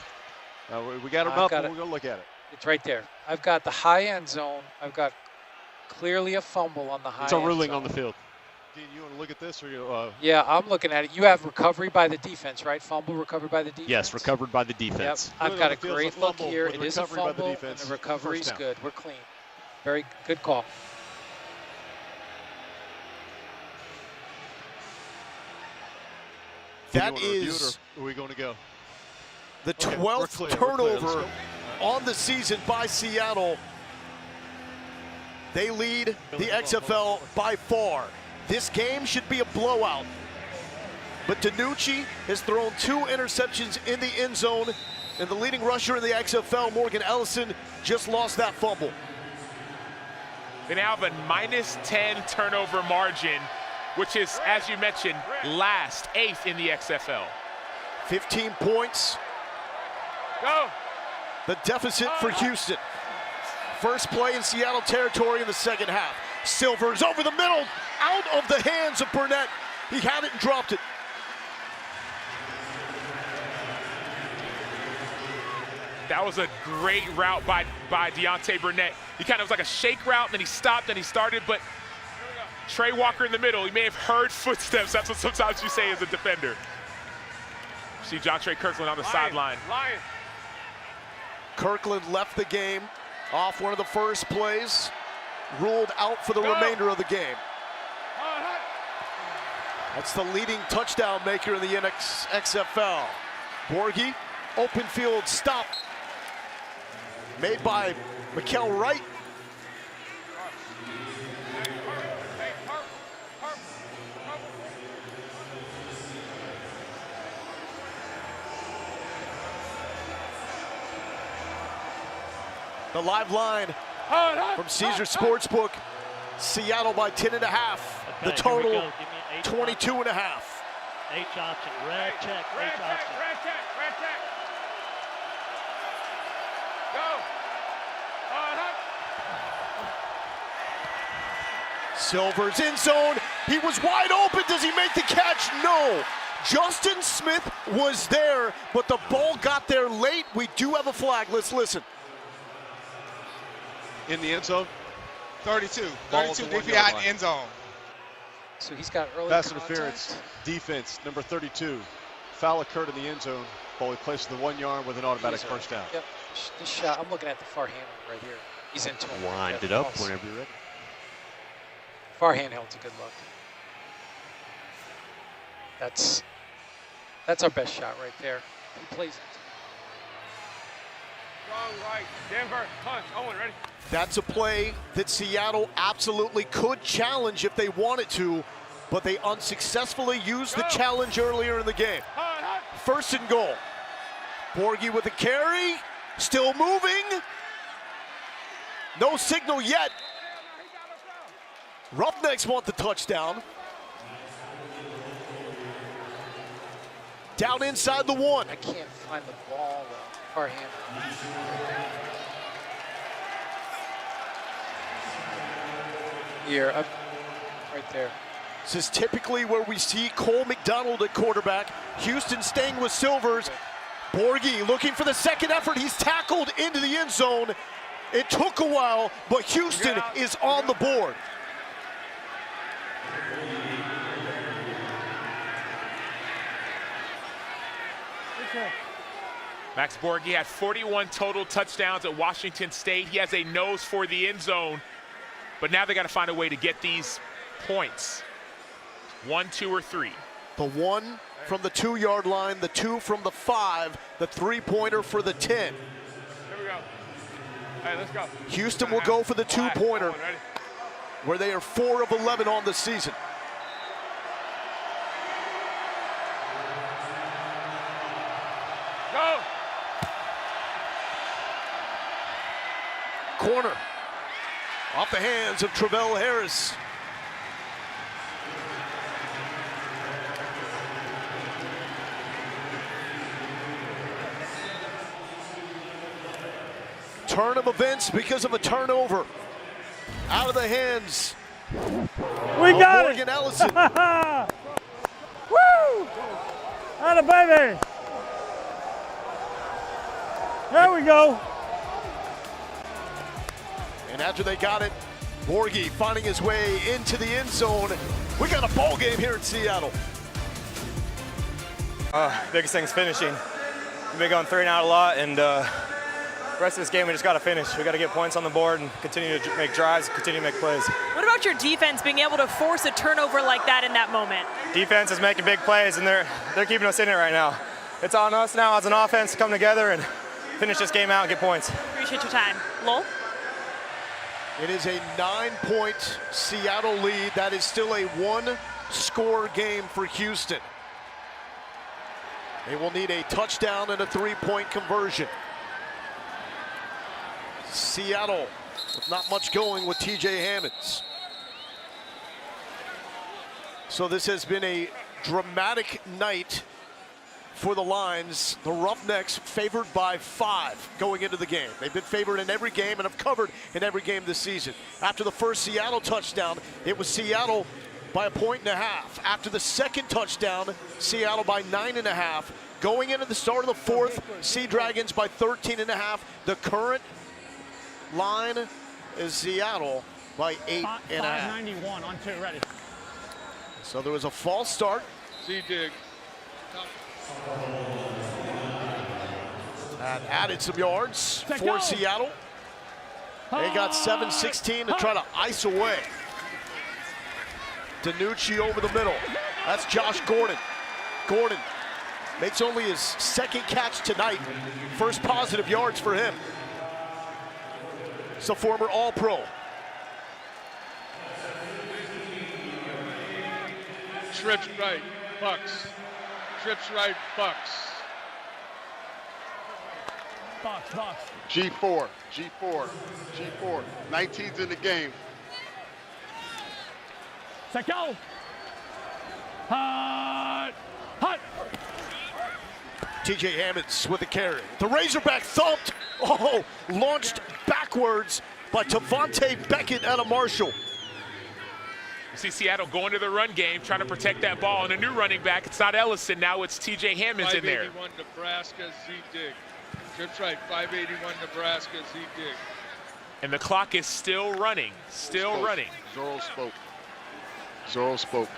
We got him up, and we're going to look at it. It's right there. I've got the high end zone. I've got clearly a fumble on the high end zone. It's a ruling on the field. Dean, you want to look at this, or you? Yeah, I'm looking at it. You have recovery by the defense, right? Fumble recovered by the defense? Yes, recovered by the defense. Yep. I've got a great look here. It is a fumble, and the recovery's good. We're clean. Very good call. That is are we going to go? The 12th turnover on the season by Seattle. They lead the XFL by far. This game should be a blowout. But DiNucci has thrown 2 interceptions in the end zone, and the leading rusher in the XFL, Morgan Ellison, just lost that fumble. They now have a -10 turnover margin, which is, as you mentioned, last, 8th in the XFL. 15 points. Go. The deficit for Houston. First play in Seattle territory in the second half. Silvers over the middle, out of the hands of Burnett. He had it and dropped it. That was a great route by Deontay Burnett. He kind of was like a shake route, then he stopped, then he started, but Trey Walker in the middle, he may have heard footsteps. That's what sometimes you say as a defender. See Jontre Kirkland on the sideline. Kirkland left the game off one of the first plays, ruled out for the remainder of the game. That's the leading touchdown maker in the XFL. Borghi, open field stop made by Mikel Wright. The live line from Caesar Sportsbook, Seattle by 10.5. The total, 22.5. H option, red check, H option. Red check. Go. Silver's in zone. He was wide open. Does he make the catch? No. Justin Smith was there, but the ball got there late. We do have a flag. Let's listen. In the end zone. 32 Ball deep at the behind 1-yard line. the end zone. So he's got early Pass contact. interference, defense, number 32. Foul occurred in the end zone. Ball placed to the 1 yard with an automatic first down. Yep, this shot, I'm looking at the far handle right here. He's into him. Wind it up whenever you're ready. Far handheld's a good look. That's our best shot right there. He plays it. Strong right, Denver, punch, Owen, ready? That's a play that Seattle absolutely could challenge if they wanted to, but they unsuccessfully used the challenge earlier in the game. First and goal. Borghi with a carry, still moving. No signal yet. Roughnecks want the touchdown. Down inside the 1. I can't find the ball though. Far handle. Here, up right there. This is typically where we see Cole McDonald at quarterback. Houston staying with Silvers. Borghi looking for the second effort. He's tackled into the end zone. It took a while, but Houston is on the board. Max Borghi had 41 total touchdowns at Washington State. He has a nose for the end zone, but now they got to find a way to get these points. 1, 2, or 3. The 1 from the 2-yard line, the 2 from the 5, the 3-pointer for the 10. Here we go. Hey, let's go. Houston will go for the 2-pointer, where they are 4 of 11 on the season. Go. Corner off the hands of Travell Harris. Turn of events because of a turnover. Out of the hands. We got Morgan it. Ellison. Woo! Atta baby. There we go. And after they got it, Borghi finding his way into the end zone. We got a ball game here in Seattle. Biggest thing is finishing. We've been going 3 and out a lot, and the rest of this game we just got to finish. We got to get points on the board and continue to make drives, continue to make plays. What about your defense being able to force a turnover like that in that moment? Defense is making big plays, and they're keeping us in it right now. It's on us now as an offense to come together and finish this game out and get points. Appreciate your time. Lowell? It is a 9-point Seattle lead. That is still a 1-score game for Houston. They will need a touchdown and a 3-point conversion. Seattle with not much going with TJ Hammonds. So this has been a dramatic night for the Lions. The Roughnecks favored by 5 going into the game. They've been favored in every game and have covered in every game this season. After the first Seattle touchdown, it was Seattle by 1.5 points. After the second touchdown, Seattle by 9.5. Going into the start of the fourth, Sea Dragons by 13.5. The current line is Seattle by 8.5. 591 on 2, ready. So there was a false start. Z-dig. And added some yards for Seattle. They got 7-16 to try to ice away. DiNucci over the middle. That's Josh Gordon. Gordon makes only his second catch tonight. First positive yards for him. It's a former All-Pro. Trips right, Bucks. Trips right, Bucks. Box. G4, G4, G4. 19's in the game. Set, go. Hut. TJ Hammonds with the carry. The Razorback thumped. Oh, launched backwards by Tavante Beckett out of Marshall. You see Seattle going to the run game, trying to protect that ball. And a new running back, it's not Ellison, now it's TJ Hammonds in there. 581 Nebraska, Z-dig. Trips right, 581 Nebraska, Z-dig. And the clock is still running, running. Zorro spoke.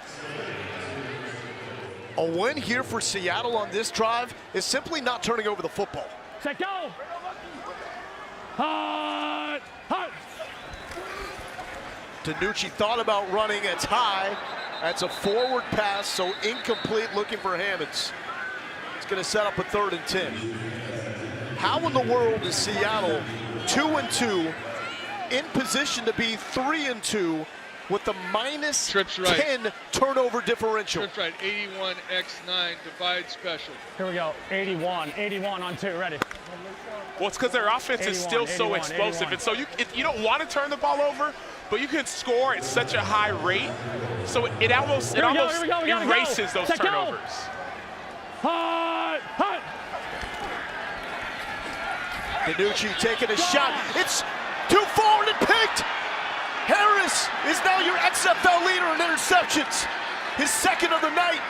A win here for Seattle on this drive is simply not turning over the football. Set, go. Hut. DiNucci thought about running. It's high. That's a forward pass, so incomplete, looking for Hammonds. It's going to set up a 3rd and 10. How in the world is Seattle 2-2 in position to be 3-2 with the minus 10 turnover differential? Trips right, 81 X9 divide special. Here we go. 81 on 2, ready. Well, it's because their offense is still so explosive. 81. And so you don't want to turn the ball over, but you can score at such a high rate. So it almost erases those turnovers. Hut. DiNucci taking a shot. It's too forward and picked. Harris is now your XFL leader in interceptions. His 2nd of the night.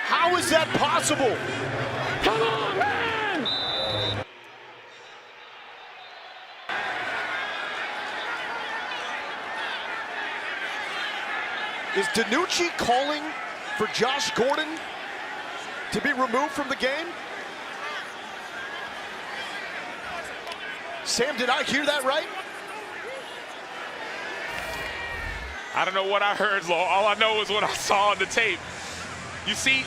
How is that possible? Come on, man! Is DiNucci calling for Josh Gordon to be removed from the game? Sam, did I hear that right? I don't know what I heard, Lo. All I know is what I saw on the tape. You see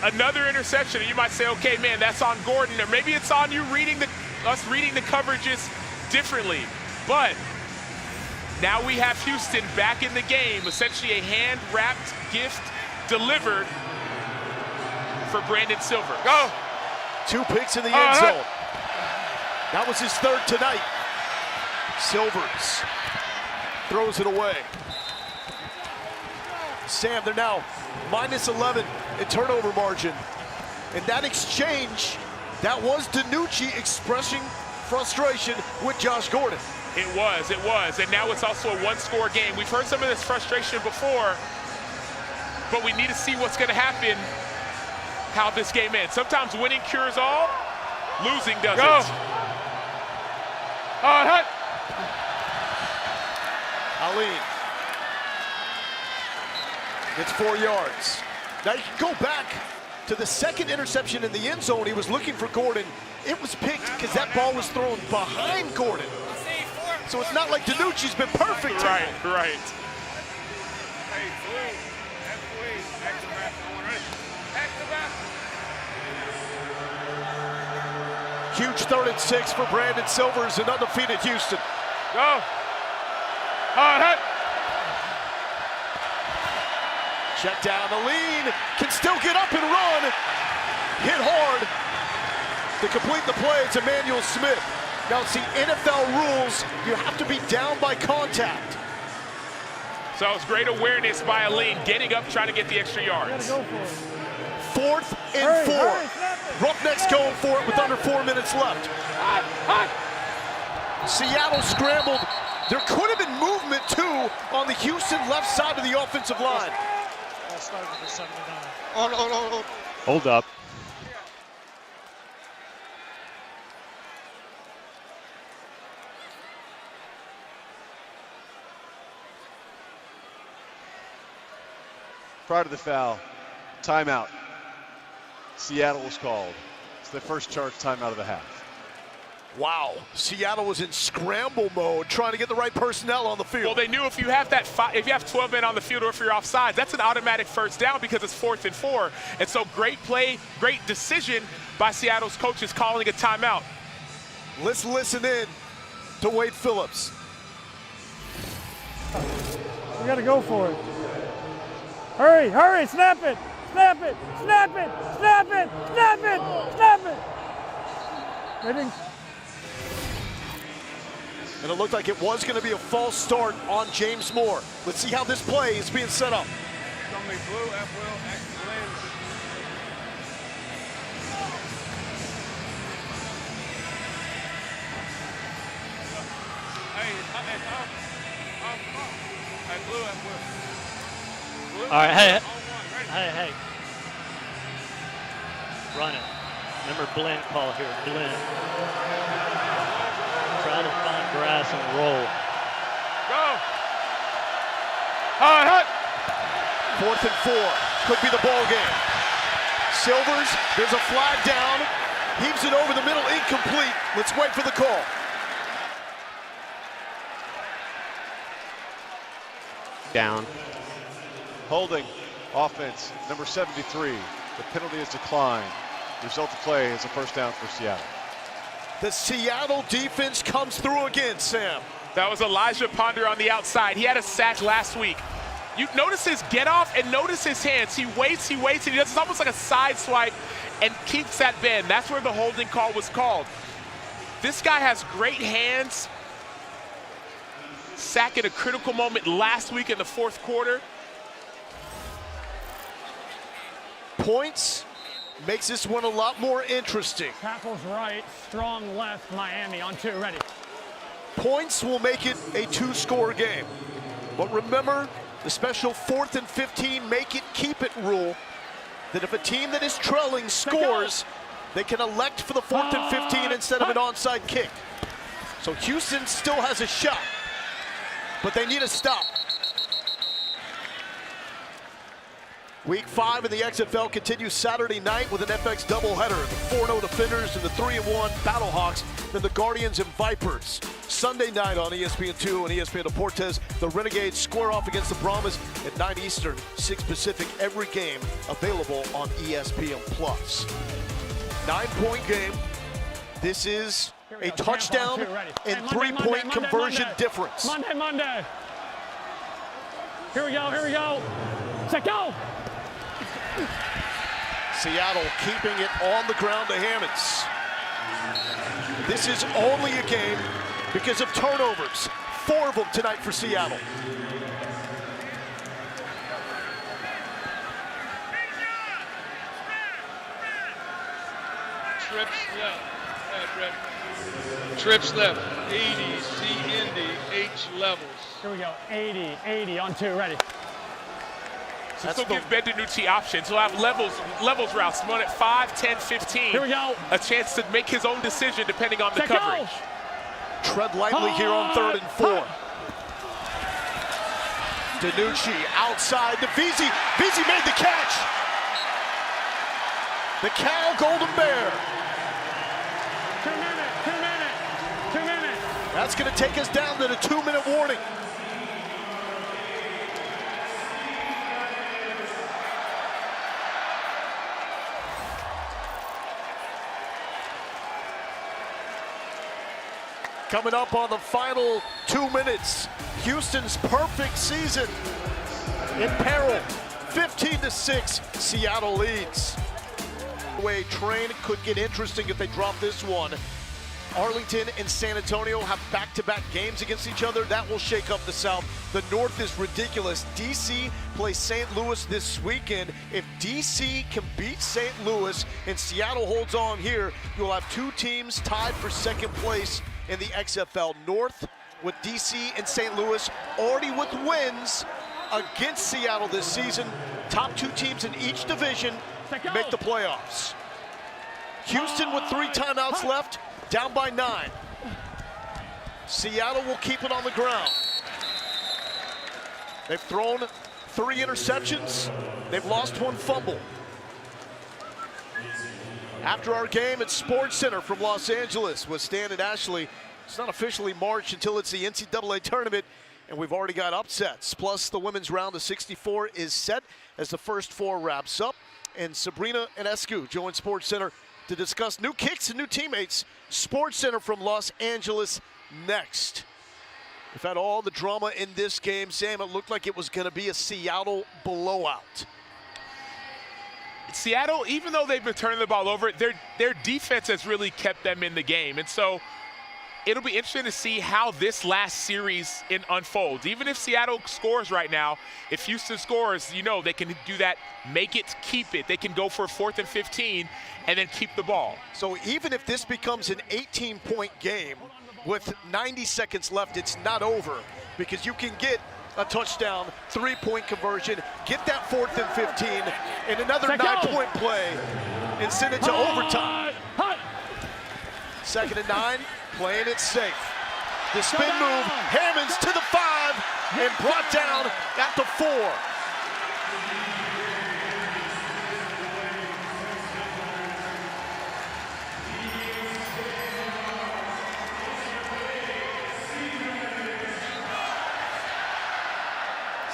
another interception, and you might say, okay, man, that's on Gordon, or maybe it's on you us reading the coverages differently. But now we have Houston back in the game, essentially a hand-wrapped gift delivered for Brandon Silver. Go! 2 picks in the end zone. That was his 3rd tonight. Silvers throws it away. Sam, they're now minus 11 in turnover margin. In that exchange, that was DiNucci expressing frustration with Josh Gordon. It was, and now it's also a 1-score game. We've heard some of this frustration before, but we need to see what's gonna happen, how this game ends. Sometimes winning cures all, losing doesn't. Go! Hut! Aline gets 4 yards. Now you can go back to the 2nd interception in the end zone. He was looking for Gordon. It was picked because that ball was thrown behind Gordon. So it's not like DiNucci's been perfect. Right. Huge 3rd and 6 for Brandon Silvers and undefeated Houston. Go. Hut. Check down the lean, can still get up and run. Hit hard to complete the play. It's Emmanuel Smith. Now see, NFL rules, you have to be down by contact. So it was great awareness by Aline, getting up, trying to get the extra yards. 4th and 4. Roughnecks going for it with under 4 minutes left. Seattle scrambled. There could have been movement too on the Houston left side of the offensive line. All started with the 79. Hold up. Prior to the foul, timeout. Seattle was called. It's their first charge timeout of the half. Wow, Seattle was in scramble mode, trying to get the right personnel on the field. Well, they knew if you have if you have 12 men on the field or if you're offsides, that's an automatic first down because it's 4th and 4. And so great play, great decision by Seattle's coaches calling a timeout. Let's listen in to Wade Phillips. We got to go for it. Hurry, hurry, snap it, snap it, snap it, snap it, snap it, snap it. Ready? And it looked like it was going to be a false start on James Moore. Let's see how this play is being set up. Somebody blue, F-Will, X-Blend. Hey, blue, F-Will. All right, hey. Run it. Remember blend call here, blend. Try to find grass and roll. Go. All right. 4th and 4, could be the ball game. Silvers, there's a flag down, heaves it over the middle, incomplete. Let's wait for the call. Down. Holding, offense, number 73. The penalty is declined. Result of play is a first down for Seattle. The Seattle defense comes through again, Sam. That was Elijah Ponder on the outside. He had a sack last week. You notice his get off and notice his hands. He waits, and he does it's almost like a side swipe and keeps that bend. That's where the holding call was called. This guy has great hands. Sack at a critical moment last week in the 4th quarter. Points makes this one a lot more interesting. Tackles right, strong left, Miami on 2, ready. Points will make it a 2-score game. But remember the special 4th and 15 make it keep it rule, that if a team that is trailing scores, they can elect for the 4th and 15 instead of an onside kick. So Houston still has a shot, but they need a stop. Week 5 in the XFL continues Saturday night with an FX doubleheader. The 4-0 Defenders and the 3-1 Battlehawks, then the Guardians and Vipers. Sunday night on ESPN2 and ESPN Deportes, the Renegades square off against the Brahmas at 9 Eastern, 6 Pacific, every game available on ESPN+. 9-point game. This is a touchdown and 3-point conversion difference. Monday. Here we go. Set, go. Seattle keeping it on the ground to Hammonds. This is only a game because of turnovers. 4 of them tonight for Seattle. Trips left. 80, C, Indy, H levels. Here we go, 80 on 2, ready. So still give Ben DiNucci options. He'll have levels routes. One at 5, 10, 15. Here we go. A chance to make his own decision depending on the coverage. Tread lightly here on 3rd and 4. DiNucci outside to Veazey. Veazey made the catch. The Cal Golden Bear. 2 minutes. That's going to take us down to the 2-minute warning. Coming up on the final 2 minutes, Houston's perfect season in peril. 15-6, Seattle leads. Way train could get interesting if they drop this one. Arlington and San Antonio have back-to-back games against each other. That will shake up the South. The North is ridiculous. DC plays St. Louis this weekend. If DC can beat St. Louis and Seattle holds on here, you'll have 2 teams tied for 2nd place in the XFL North, with DC and St. Louis already with wins. against Seattle this season. Top 2 teams in each division make the playoffs. Houston with 3 timeouts left, down by 9. Seattle will keep it on the ground. They've thrown 3 interceptions. They've lost 1 fumble. After our game at Sports Center from Los Angeles with Stan and Ashley, it's not officially March until it's the NCAA tournament, and we've already got upsets. Plus, the women's round of 64 is set as the first 4 wraps up. And Sabrina and Escu join Sports Center to discuss new kicks and new teammates. Sports Center from Los Angeles next. We've had all the drama in this game. Sam, it looked like it was going to be a Seattle blowout. Seattle, even though they've been turning the ball over, their defense has really kept them in the game. And so it'll be interesting to see how this last series unfolds. Even if Seattle scores right now, if Houston scores, you know, they can do that, make it, keep it. They can go for 4th and 15 and then keep the ball. So even if this becomes an 18-point game with 90 seconds left, it's not over, because you can get a touchdown, 3-point conversion, get that 4th and 15, and another 9-point play, and send it to overtime. 2nd and 9, playing it safe. The spin move, Hammonds to the 5, and brought down at the 4.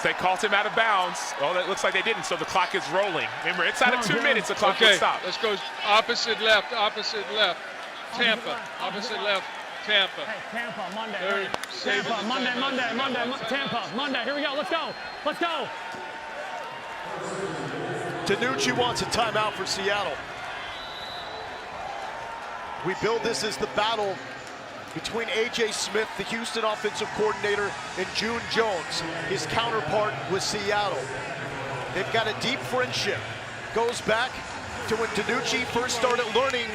They called him out of bounds. Well, that looks like they didn't, so the clock is rolling. Remember, inside of 2 minutes, the clock will stop. Let's go opposite left, Tampa, opposite left, Tampa. Hey, Tampa, Monday. Tampa, Monday, Tampa, Monday. Here we go, let's go. DiNucci wants a timeout for Seattle. We build this as the battle between A.J. Smith, the Houston offensive coordinator, and June Jones, his counterpart with Seattle. They've got a deep friendship. Goes back to when DiNucci first started learning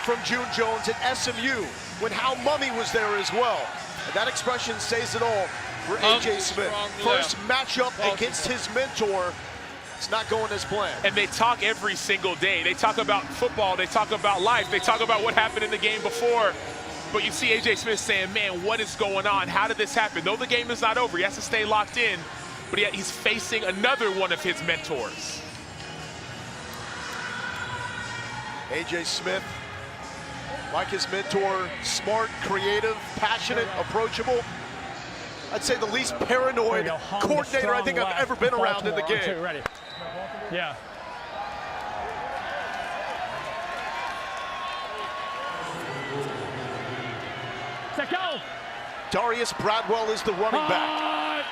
from June Jones at SMU, when Hal Mummy was there as well. And that expression says it all for A.J. Smith. First matchup against his mentor. It's not going as planned. And they talk every single day. They talk about football, they talk about life, they talk about what happened in the game before. But you see A.J. Smith saying, man, what is going on? How did this happen? Though the game is not over, he has to stay locked in, but yet he's facing another one of his mentors. A.J. Smith, like his mentor, smart, creative, passionate, approachable. I'd say the least paranoid coordinator I think I've ever been around in the game. Ready. Yeah. Set go. Darius Bradwell is the running back.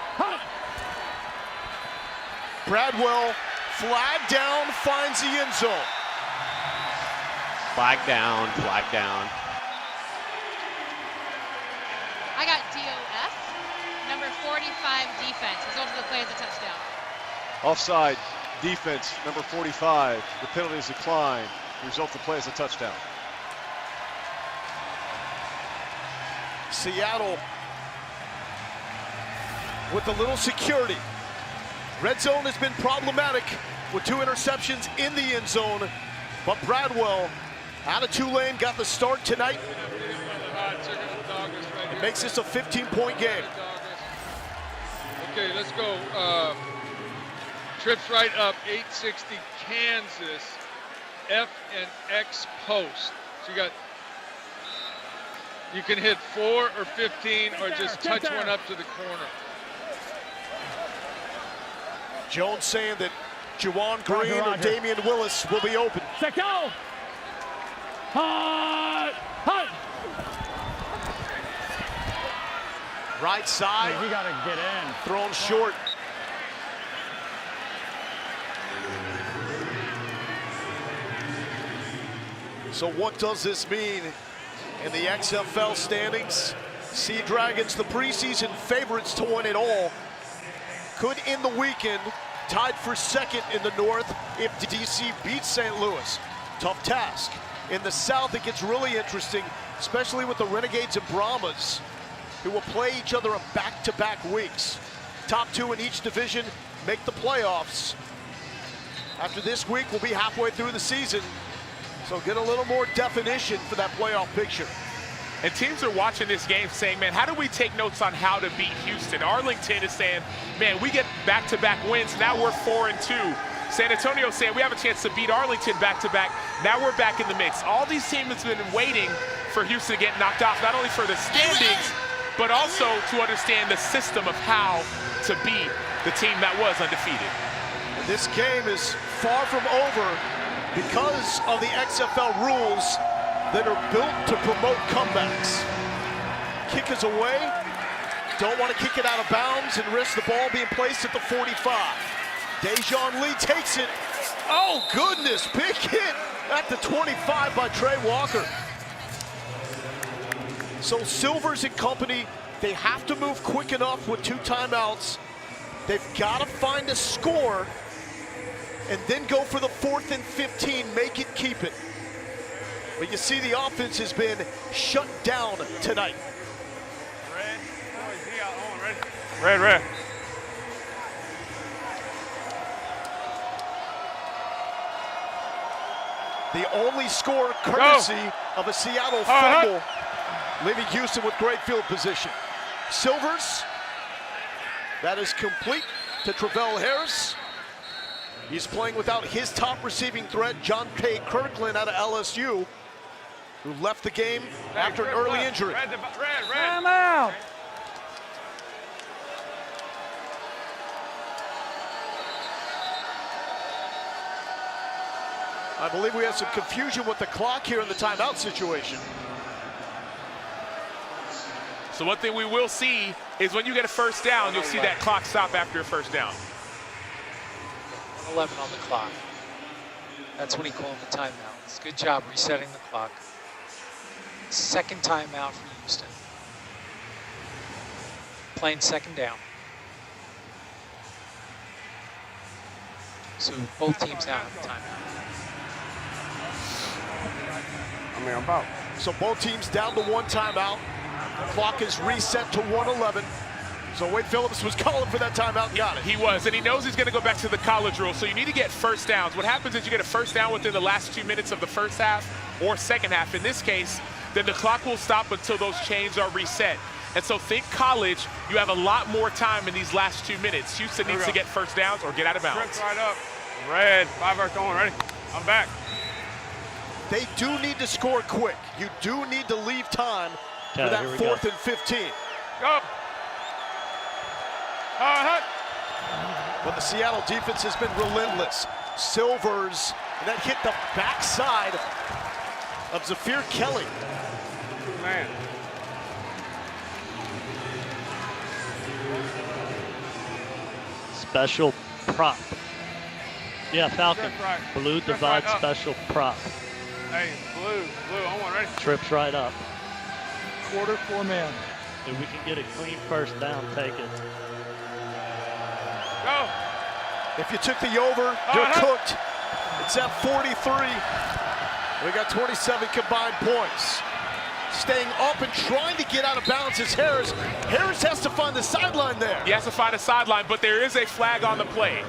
Bradwell, flag down, finds the end zone. Flag down, flag down. I got DOF, number 45 defense. Result of the play is a touchdown. Offside defense, number 45. The penalty is declined. The result of the play is a touchdown. Seattle with a little security. Red zone has been problematic with 2 interceptions in the end zone, but Bradwell out of Tulane got the start tonight. It makes this a 15-point game. Okay, let's go. Trips right up, 860 Kansas, F and X post. So you can hit 4 or 15 or just touch one up to the corner. Jones saying that Juwan Green or Damian Willis will be open. Set go. Right side. You gotta get in. Thrown short. So what does this mean in the XFL standings? Sea Dragons, the preseason favorites to win it all, could end the weekend tied for 2nd in the North if DC beats St. Louis. Tough task. In the South, it gets really interesting, especially with the Renegades and Brahmas, who will play each other in back-to-back weeks. top 2 in each division make the playoffs. After this week, we'll be halfway through the season. So get a little more definition for that playoff picture. And teams are watching this game saying, man, how do we take notes on how to beat Houston? Arlington is saying, man, we get back-to-back wins. Now we're 4-2. San Antonio saying we have a chance to beat Arlington back-to-back. Now we're back in the mix. All these teams have been waiting for Houston to get knocked off, not only for the standings, but also to understand the system of how to beat the team that was undefeated. And this game is far from over because of the XFL rules that are built to promote comebacks. Kick is away. Don't want to kick it out of bounds and risk the ball being placed at the 45. Dejon Lee takes it. Oh, goodness, big hit at the 25 by Trey Walker. So Silvers and company, they have to move quick enough with 2 timeouts. They've got to find a score and then go for the 4th and 15, make it, keep it. But you see the offense has been shut down tonight. Red. The only score courtesy of a Seattle fumble, leaving Houston with great field position. Silvers, that is complete to Travell Harris. He's playing without his top receiving threat, John Pay Kirkland out of LSU, who left the game after an early injury. Red. Time out. I believe we have some confusion with the clock here in the timeout situation. So one thing we will see is when you get a first down, you'll see that clock stop after a first down. 11 on the clock. That's when he called the timeouts. Good job resetting the clock. Second timeout for Houston. Playing second down. So both teams now have a timeout. I'm out. So both teams down to 1 timeout. The clock is reset to 1:11. So Wade Phillips was calling for that timeout and got it. He was, and he knows he's going to go back to the college rule. So you need to get first downs. What happens is you get a first down within the last 2 minutes of the first half or second half. In this case, then the clock will stop until those chains are reset. And so think college, you have a lot more time in these last 2 minutes. Houston needs to get first downs or get out of bounds. Trips right up. Red, 5-yard going, ready? I'm back. They do need to score quick. You do need to leave time for that 4th and 15. Go. But the Seattle defense has been relentless. Silvers, and that hit the backside of Zafir Kelly. Man. Special prop. Yeah, Falcon. Right. Blue Trips divide right special prop. Hey, blue, on one, ready? Trips right up. Quarter 4 man. If we can get a clean first down, take it. Go. If you took the over, you're cooked. It's at 43. We got 27 combined points. Staying up and trying to get out of bounds is Harris. Harris has to find the sideline there. He has to find a sideline, but there is a flag on the play.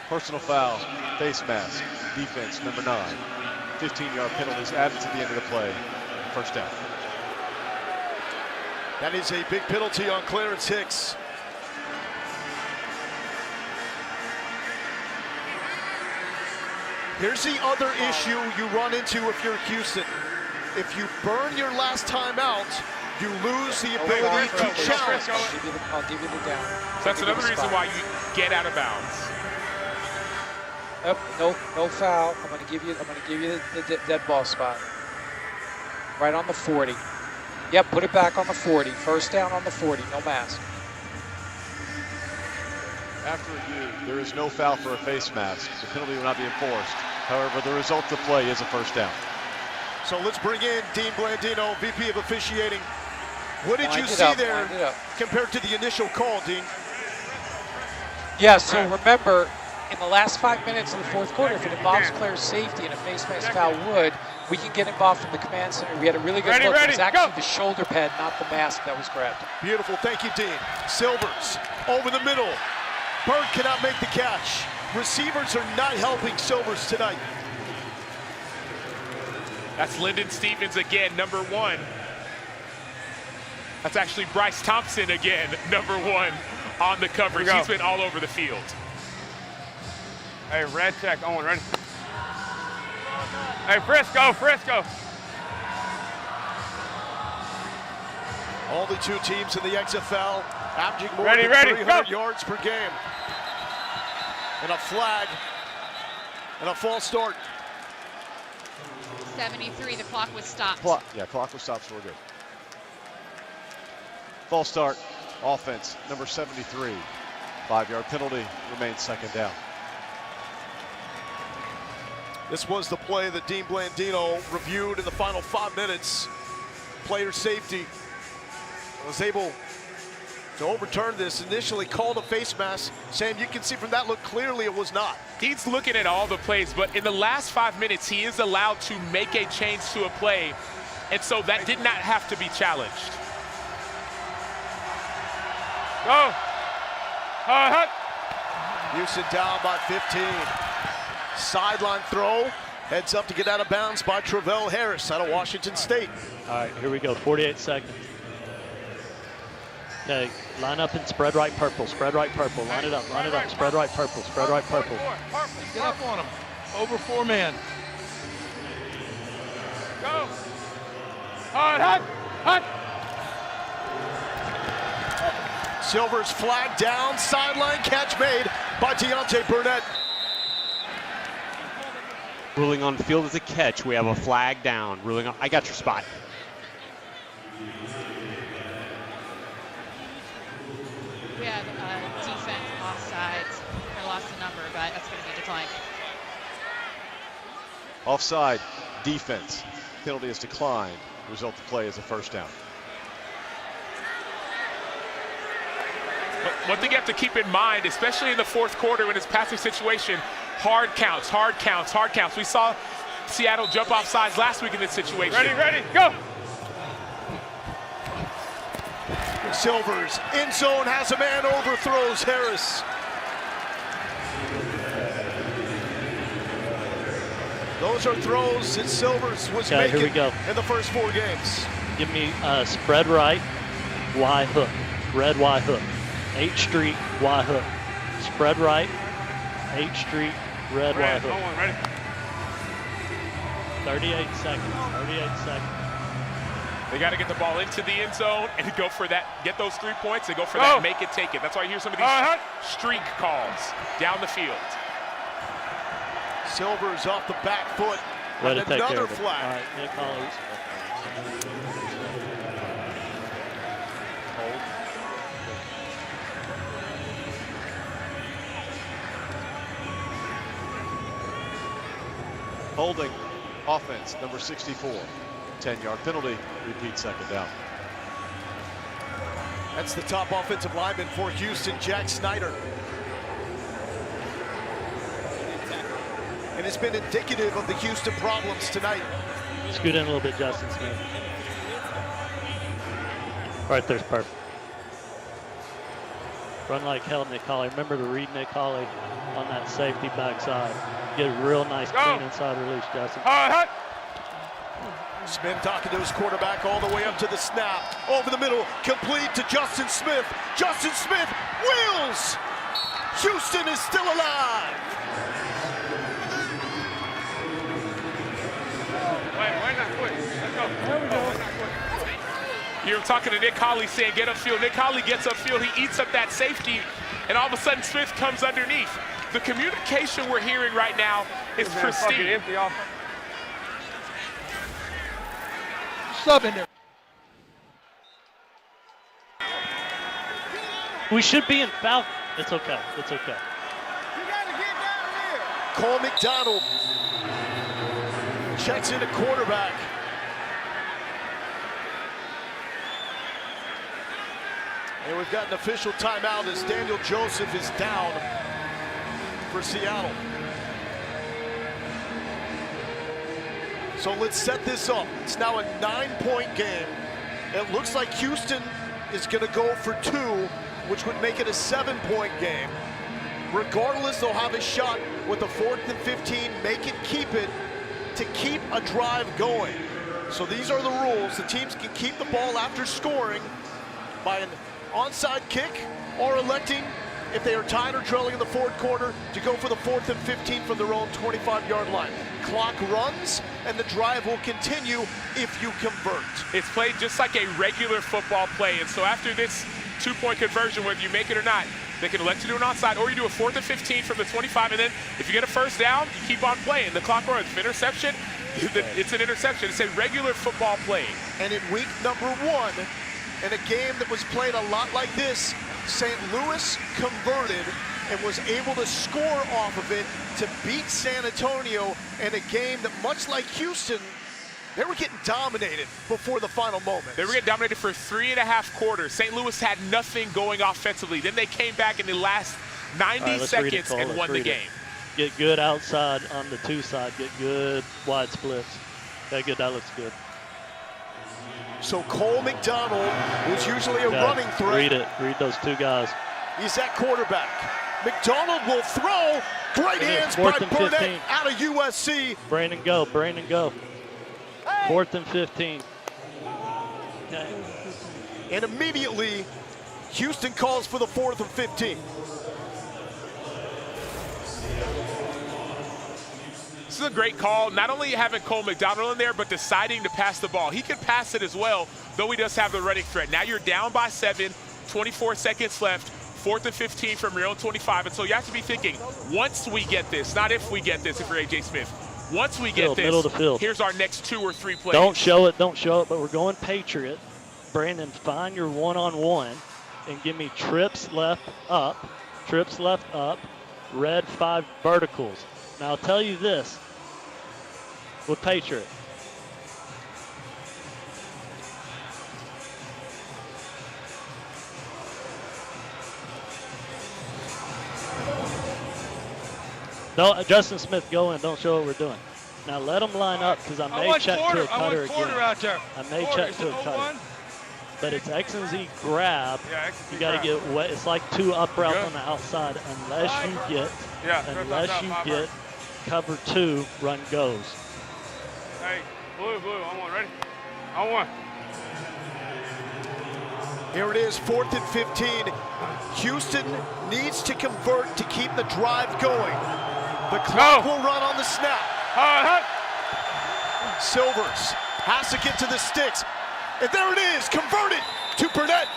Personal foul, face mask, defense, number 9. 15-yard penalties added to the end of the play. First down. That is a big penalty on Clarence Hicks. Here's the other issue you run into if you're Houston. If you burn your last time out, you lose the ability to challenge. I'll give you the down. So that's another reason why you get out of bounds. Yep, no foul. I'm gonna give you the dead ball spot. Right on the 40. Yep, put it back on the 40. First down on the 40, no mask. After review, there is no foul for a face mask. The penalty will not be enforced. However, the result of the play is a first down. So let's bring in Dean Blandino, VP of Officiating. What did you see there compared to the initial call, Dean? Yeah, so remember, in the last 5 minutes of the fourth quarter, if it involves player safety and a face mask foul would, we can get involved from the command center. We had a really good look. It was actually the shoulder pad, not the mask, that was grabbed. Beautiful, thank you, Dean. Silvers, over the middle. Bird cannot make the catch. Receivers are not helping Silvers tonight. That's Lyndon Stevens again, number 1. That's actually Bryce Thompson again, number 1 on the coverage. He's been all over the field. Hey, red check, Owen, ready? Hey, Frisco, Frisco. Only 2 teams in the XFL averaging more Ready, than 300 yards per game. And a flag and a false start. 73, the clock was stopped. Clock was stopped, so we're good. False start, offense, number 73. 5-yard penalty, remains second down. This was the play that Dean Blandino reviewed in the final 5 minutes. Player safety was able to overturn this. Initially called a face mask. Sam, you can see from that look clearly it was not. He's looking at all the plays, but in the last 5 minutes, he is allowed to make a change to a play, and so that did not have to be challenged. Go! Houston down by 15. Sideline throw, heads up to get out of bounds by Travell Harris out of Washington State. All right, here we go, 48 seconds. Okay, line up and spread right purple, spread right purple, line it up, spread right purple, spread right purple. Get up on him. Over 4 man. Go! Hut! Silvers flag down, sideline catch made by Deontay Burnett. Ruling on field as a catch. We have a flag down. Ruling on. I got your spot. We have defense offsides. I lost the number, but that's going to be declined. Offside, defense. Penalty is declined. Result of play is a first down. But one thing you have to keep in mind, especially in the fourth quarter when it's passing situation, hard counts, hard counts, hard counts. We saw Seattle jump off sides last week in this situation. Ready, go! Silvers, in zone, has a man, overthrows Harris. Those are throws that Silvers was making here we go. in the first 4 games. Give me spread right, Y hook, red Y hook. H Street, Y hook. Spread right, H Street, red Y hook. 38 seconds, 38 seconds. They got to get the ball into the end zone and go for that, get those 3 points and go for that, make it, take it. That's why you hear some of these streak calls down the field. Silvers off the back foot. Let and it take another care of it. flag. All right, Nick Hollies. Holding, offense, number 64. 10-yard penalty, repeat second down. That's the top offensive lineman for Houston, Jack Snyder. And it's been indicative of the Houston problems tonight. Scoot in a little bit, Justin Smith. Right there's perfect. Run like hell, Nick Hawley. Remember to read Nick Hawley on that safety backside. Get a real nice clean inside release, Justin. Smith talking to his quarterback all the way up to the snap. Over the middle, complete to Justin Smith. Justin Smith wheels! Houston is still alive! Why not quit? Let's go. There we go. You're talking to Nick Hawley saying get upfield. Nick Hawley gets upfield, he eats up that safety, and all of a sudden Smith comes underneath. The communication we're hearing right now is pristine. Empty off. Sub in there. We should be in foul. It's okay. It's okay. Cole McDonald checks into quarterback. And we've got an official timeout as Daniel Joseph is down for Seattle. So let's set this up. It's now a 9-point game. It looks like Houston is going to go for 2, which would make it a 7-point game. Regardless, they'll have a shot with a 4th and 15, make it, keep it, to keep a drive going. So these are the rules. The teams can keep the ball after scoring by an onside kick, or electing, if they are tied or trailing in the 4th quarter, to go for the 4th and 15 from their own 25-yard line. Clock runs, and the drive will continue if you convert. It's played just like a regular football play, and so after this 2-point conversion, whether you make it or not, they can elect to do an onside, or you do a 4th and 15 from the 25, and then if you get a first down, you keep on playing. The clock runs. If interception, it's an interception. It's a regular football play. And in week number 1, in a game that was played a lot like this, St. Louis converted and was able to score off of it to beat San Antonio in a game that, much like Houston, they were getting dominated before the final moment. They were getting dominated for 3.5 quarters. St. Louis had nothing going offensively. Then they came back in the last 90 seconds and won the game. Get good outside on the 2 side. Get good wide splits. Okay, good. That looks good. So Cole McDonald, who's usually a running threat. Read it. Read those 2 guys. He's at quarterback. McDonald will throw. Great hands by Burnett 15. out of USC. Brandon, go. Brandon, go. 4th and 15. Okay. And immediately, Houston calls for the 4th and 15. This is a great call. Not only having Cole McDonald in there, but deciding to pass the ball. He can pass it as well, though he does have the running threat. Now you're down by 7, 24 seconds left, 4th and 15 from your own 25. And so you have to be thinking, once we get this, not if we get this if you're A.J. Smith. Once we get this, middle of the field. Here's our next 2 or 3 plays. Don't show it, but we're going Patriot. Brandon, find your one-on-one and give me trips left up, red 5 verticals. Now I'll tell you this with Patriot. No, Justin Smith, go in. Don't show what we're doing. Now let them line up, because I may check to a cutter again. I may check to a cutter. But it's X and Z grab. Yeah, X and Z you got to grab. get wet. It's like 2 up routes on the outside, unless you get cover 2, run goes. Hey, blue, on 1, ready? On 1. Here it is, 4th and 15. Houston needs to convert to keep the drive going. The clock will run on the snap. Silvers has to get to the sticks. And there it is, converted to Burnett.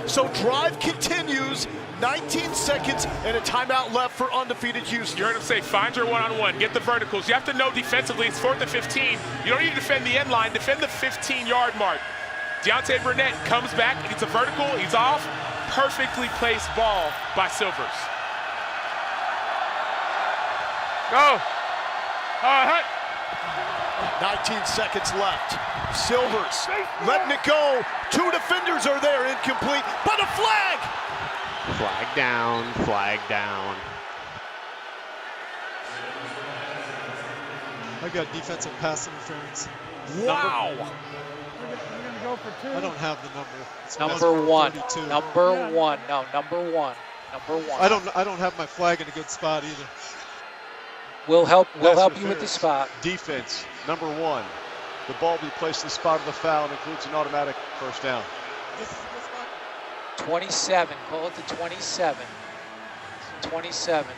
So drive continues, 19 seconds and a timeout left for undefeated Houston. You heard him say, find your one-on-one, get the verticals. You have to know defensively, it's 4th and 15. You don't need to defend the end line, defend the 15-yard mark. Deontay Burnett comes back, he gets a vertical, he's off. Perfectly placed ball by Silvers. Go. 19 seconds left. Silvers letting it go. 2 defenders are there, incomplete, but a flag. Flag down, flag down. I got defensive pass interference. Wow. Go for 2. I don't have the number. It's Number 1. 32. Number 1. No, number 1. Number 1. I don't have my flag in a good spot either. We'll help you with the spot. Defense, number 1. The ball will be placed in the spot of the foul and includes an automatic first down. 27. Call it to 27. 27.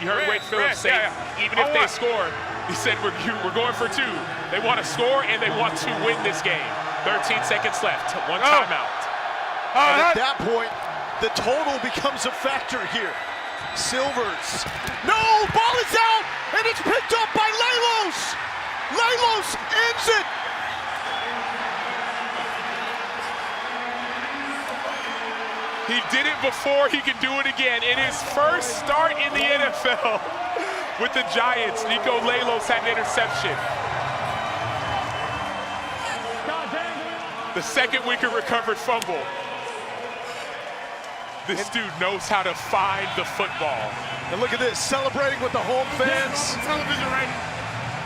You heard Wade Phillips say, even if they score, he said, we're going for 2. They want to score and they want to win this game. 13 seconds left, 1 timeout. And at that point, the total becomes a factor here. Silvers. No, ball is out, and it's picked up by Lalos. Lalos ends it. He did it before, he can do it again. In his first start in the NFL with the Giants, Nico Lalos had an interception. The second week of recovered fumble. This dude knows how to find the football. And look at this, celebrating with the home fans. Television right.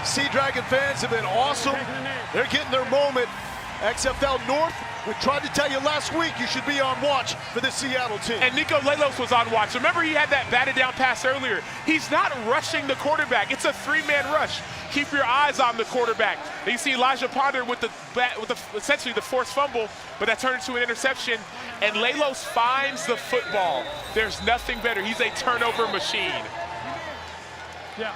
Sea Dragon fans have been awesome. They're getting their moment. XFL North, we tried to tell you last week you should be on watch for the Seattle team. And Nico Lalos was on watch. Remember he had that batted down pass earlier. He's not rushing the quarterback. It's a three-man rush. Keep your eyes on the quarterback. And you see Elijah Ponder with essentially the forced fumble, but that turned into an interception. And Lalos finds the football. There's nothing better. He's a turnover machine. Yeah.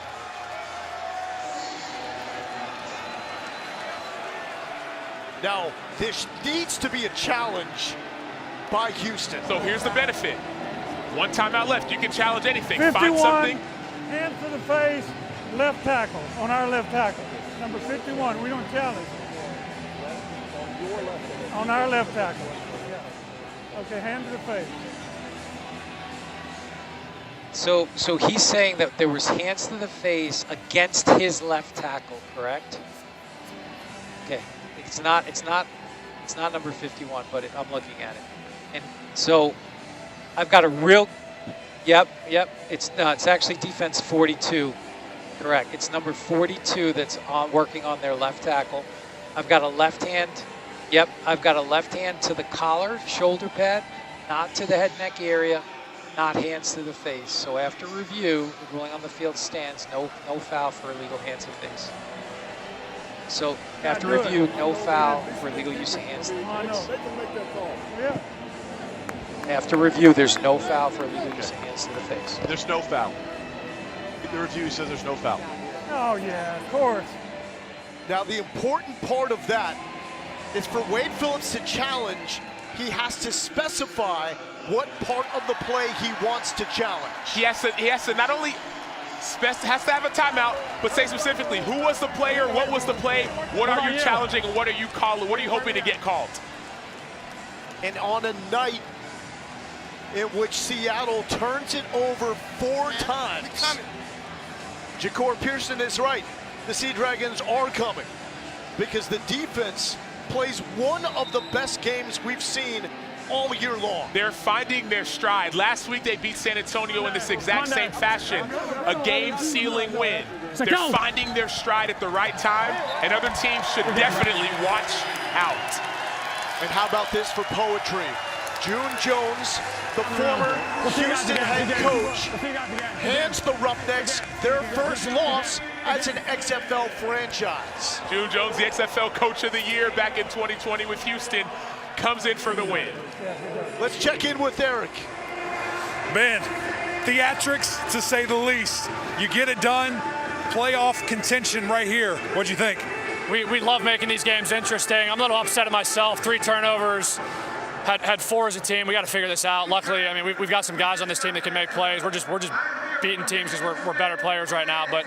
Now, this needs to be a challenge by Houston. So here's the benefit. One timeout left. You can challenge anything. 51, find something. Hands to the face, left tackle, on our left tackle. Number 51, we don't challenge. On our left tackle. Yeah. Okay, hand to the face. So he's saying that there was hands to the face against his left tackle, correct? Okay. It's not number 51, but I'm looking at it. And so I've got a real, yep. It's actually defense 42, correct. It's number 42 that's working on their left tackle. I've got a left hand, I've got a left hand to the collar, shoulder pad, not to the head neck area, not hands to the face. So after review, the ruling on the field stands, no foul for illegal hands to face. So after review, no foul for illegal use of hands to the face. They can make that call. Yeah. After review, there's no foul for illegal use of hands to the face. There's no foul. The review says there's no foul. Oh yeah, of course. Now the important part of that is for Wade Phillips to challenge, he has to specify what part of the play he wants to challenge. He has to not only has to have a timeout, but say specifically who was the player, what was the play, what are you challenging, and what are you calling, what are you hoping to get called? And on a night in which Seattle turns it over 4 times, Ja'Cour Pearson is right. The Sea Dragons are coming because the defense plays one of the best games we've seen all year long. They're finding their stride. Last week they beat San Antonio in this exact same fashion, a game-sealing win. They're finding their stride at the right time, and other teams should definitely watch out. And how about this for poetry? June Jones, the former Houston head coach, hands the Roughnecks their first loss as an XFL franchise. June Jones, the XFL Coach of the Year back in 2020 with Houston, comes in for the win. Let's check in with Eric. Man, theatrics to say the least. You get it done, playoff contention right here. What'd you think? We love making these games interesting. I'm a little upset at myself. 3 turnovers. Had 4 as a team. We got to figure this out. Luckily, I mean, we've got some guys on this team that can make plays. We're just beating teams because we're better players right now. But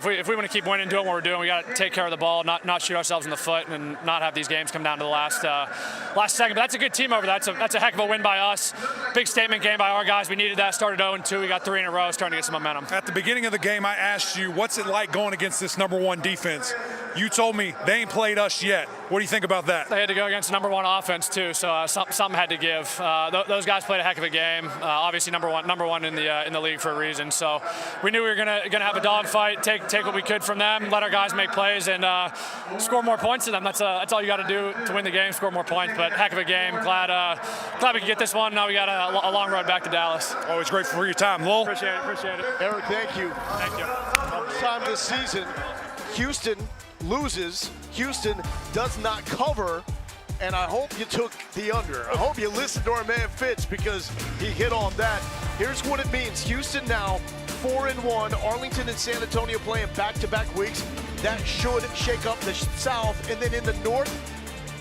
if we want to keep winning, doing what we're doing, we got to take care of the ball, not shoot ourselves in the foot, and not have these games come down to the last second. But that's a good team over there. That's a heck of a win by us. Big statement game by our guys. We needed that. Started 0-2. We got 3 in a row. Starting to get some momentum. At the beginning of the game, I asked you, what's it like going against this #1 defense? You told me they ain't played us yet. What do you think about that? They had to go against #1 offense too, so something had to give. Those guys played a heck of a game. Obviously, number one in the league for a reason. So we knew we were gonna have a dogfight. Take what we could from them. Let our guys make plays and score more points to them. That's all you got to do to win the game. Score more points. But heck of a game. Glad we could get this one. Now we got a long road back to Dallas. Always grateful for your time, Lowell. Appreciate it. Eric, thank you. Thank you. First time this season, Houston loses. Houston does not cover, and I hope you took the under. I hope you listened to our man Fitz because he hit on that. Here's what it means. Houston now 4-1. Arlington and San Antonio playing back-to-back weeks. That should shake up the South. And then in the North,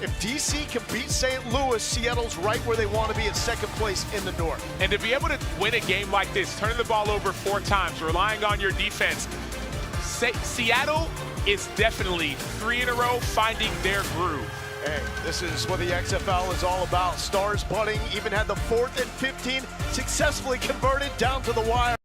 if DC can beat St. Louis, Seattle's right where they want to be at second place in the North. And to be able to win a game like this, turning the ball over 4 times, relying on your defense, Seattle is definitely 3 in a row finding their groove. Hey, this is what the XFL is all about. Stars punting, even had the 4th and 15 successfully converted down to the wire.